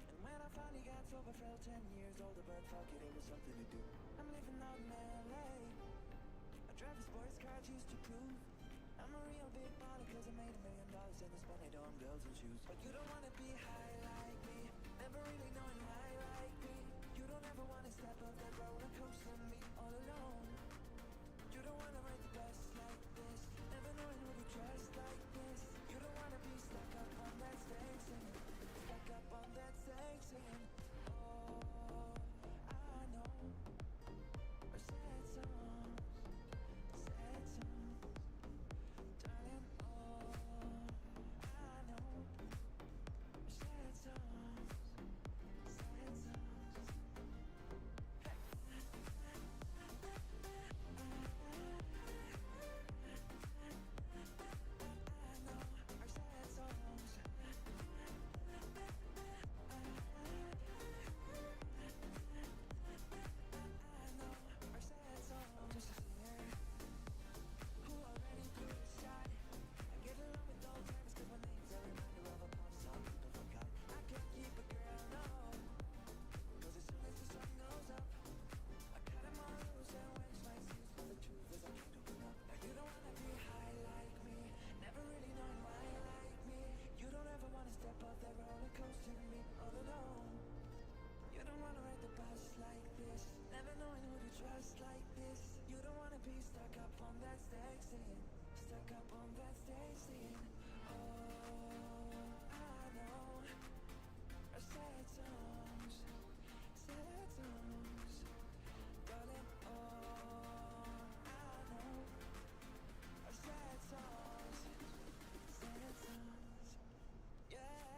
S6: And when I finally got sober, felt 10 years older, but fuck it, it was something to do. I'm living out in LA. I drive a sports car just to prove I'm a real big baller, cause I made $1 million and I spent it on girls and shoes. But you don't wanna be high like me, never really knowing why like me. You don't ever wanna step up that roller coaster and me all alone. You don't wanna ride the bus like this, never knowing who to trust like this. You don't wanna be stuck up on that stage singing, stuck up on that stage singing. Oh, I know our sad songs, sad songs, darling. Oh, I know our sad songs, sad songs. Just like this, you don't wanna be stuck up on that stage singing, stuck up on that stage singing. Oh, I know our sad songs, darling. Oh, I know our sad songs, yeah.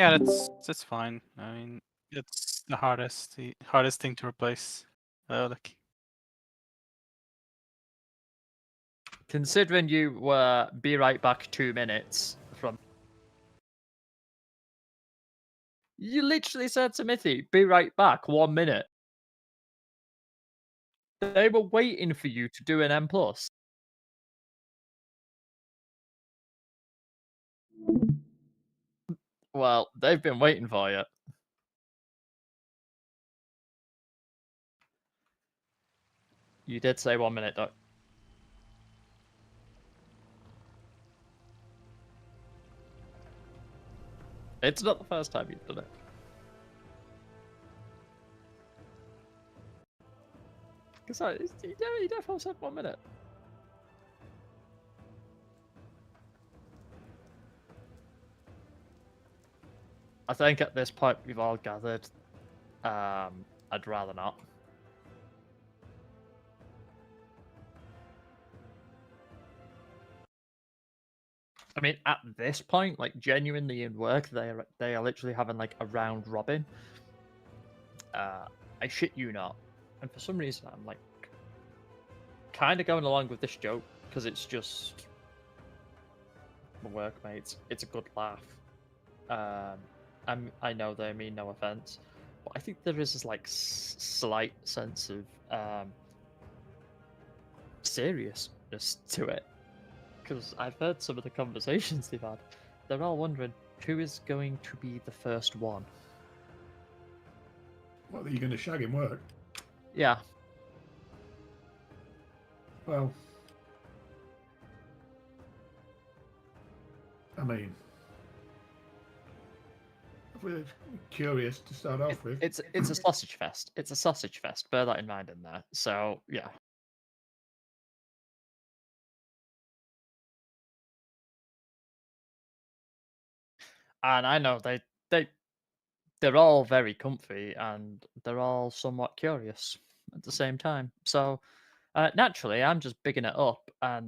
S19: Yeah, that's fine. I mean, it's the hardest thing to replace. Like,
S8: Considering you were be right back 2 minutes from. You literally said to Mithy, be right back 1 minute. They were waiting for you to do an M+. Well, they've been waiting for you. You did say 1 minute, though. It's not the first time you've done it. Because you definitely said 1 minute. I think at this point we've all gathered. I'd rather not. I mean, at this point, like genuinely in work, they are literally having like a round robin. I shit you not, and for some reason I'm like kind of going along with this joke because it's just my workmates. It's a good laugh. I know they mean no offense, but I think there is this like slight sense of seriousness to it. Because I've heard some of the conversations they've had. They're all wondering who is going to be the first one.
S12: What, are you going to shag him work?
S8: Yeah.
S12: Well, I mean, we're curious to start off with.
S8: It's a sausage fest. It's a sausage fest. Bear that in mind in there. So yeah. And I know they're all very comfy and they're all somewhat curious at the same time. So naturally, I'm just bigging it up and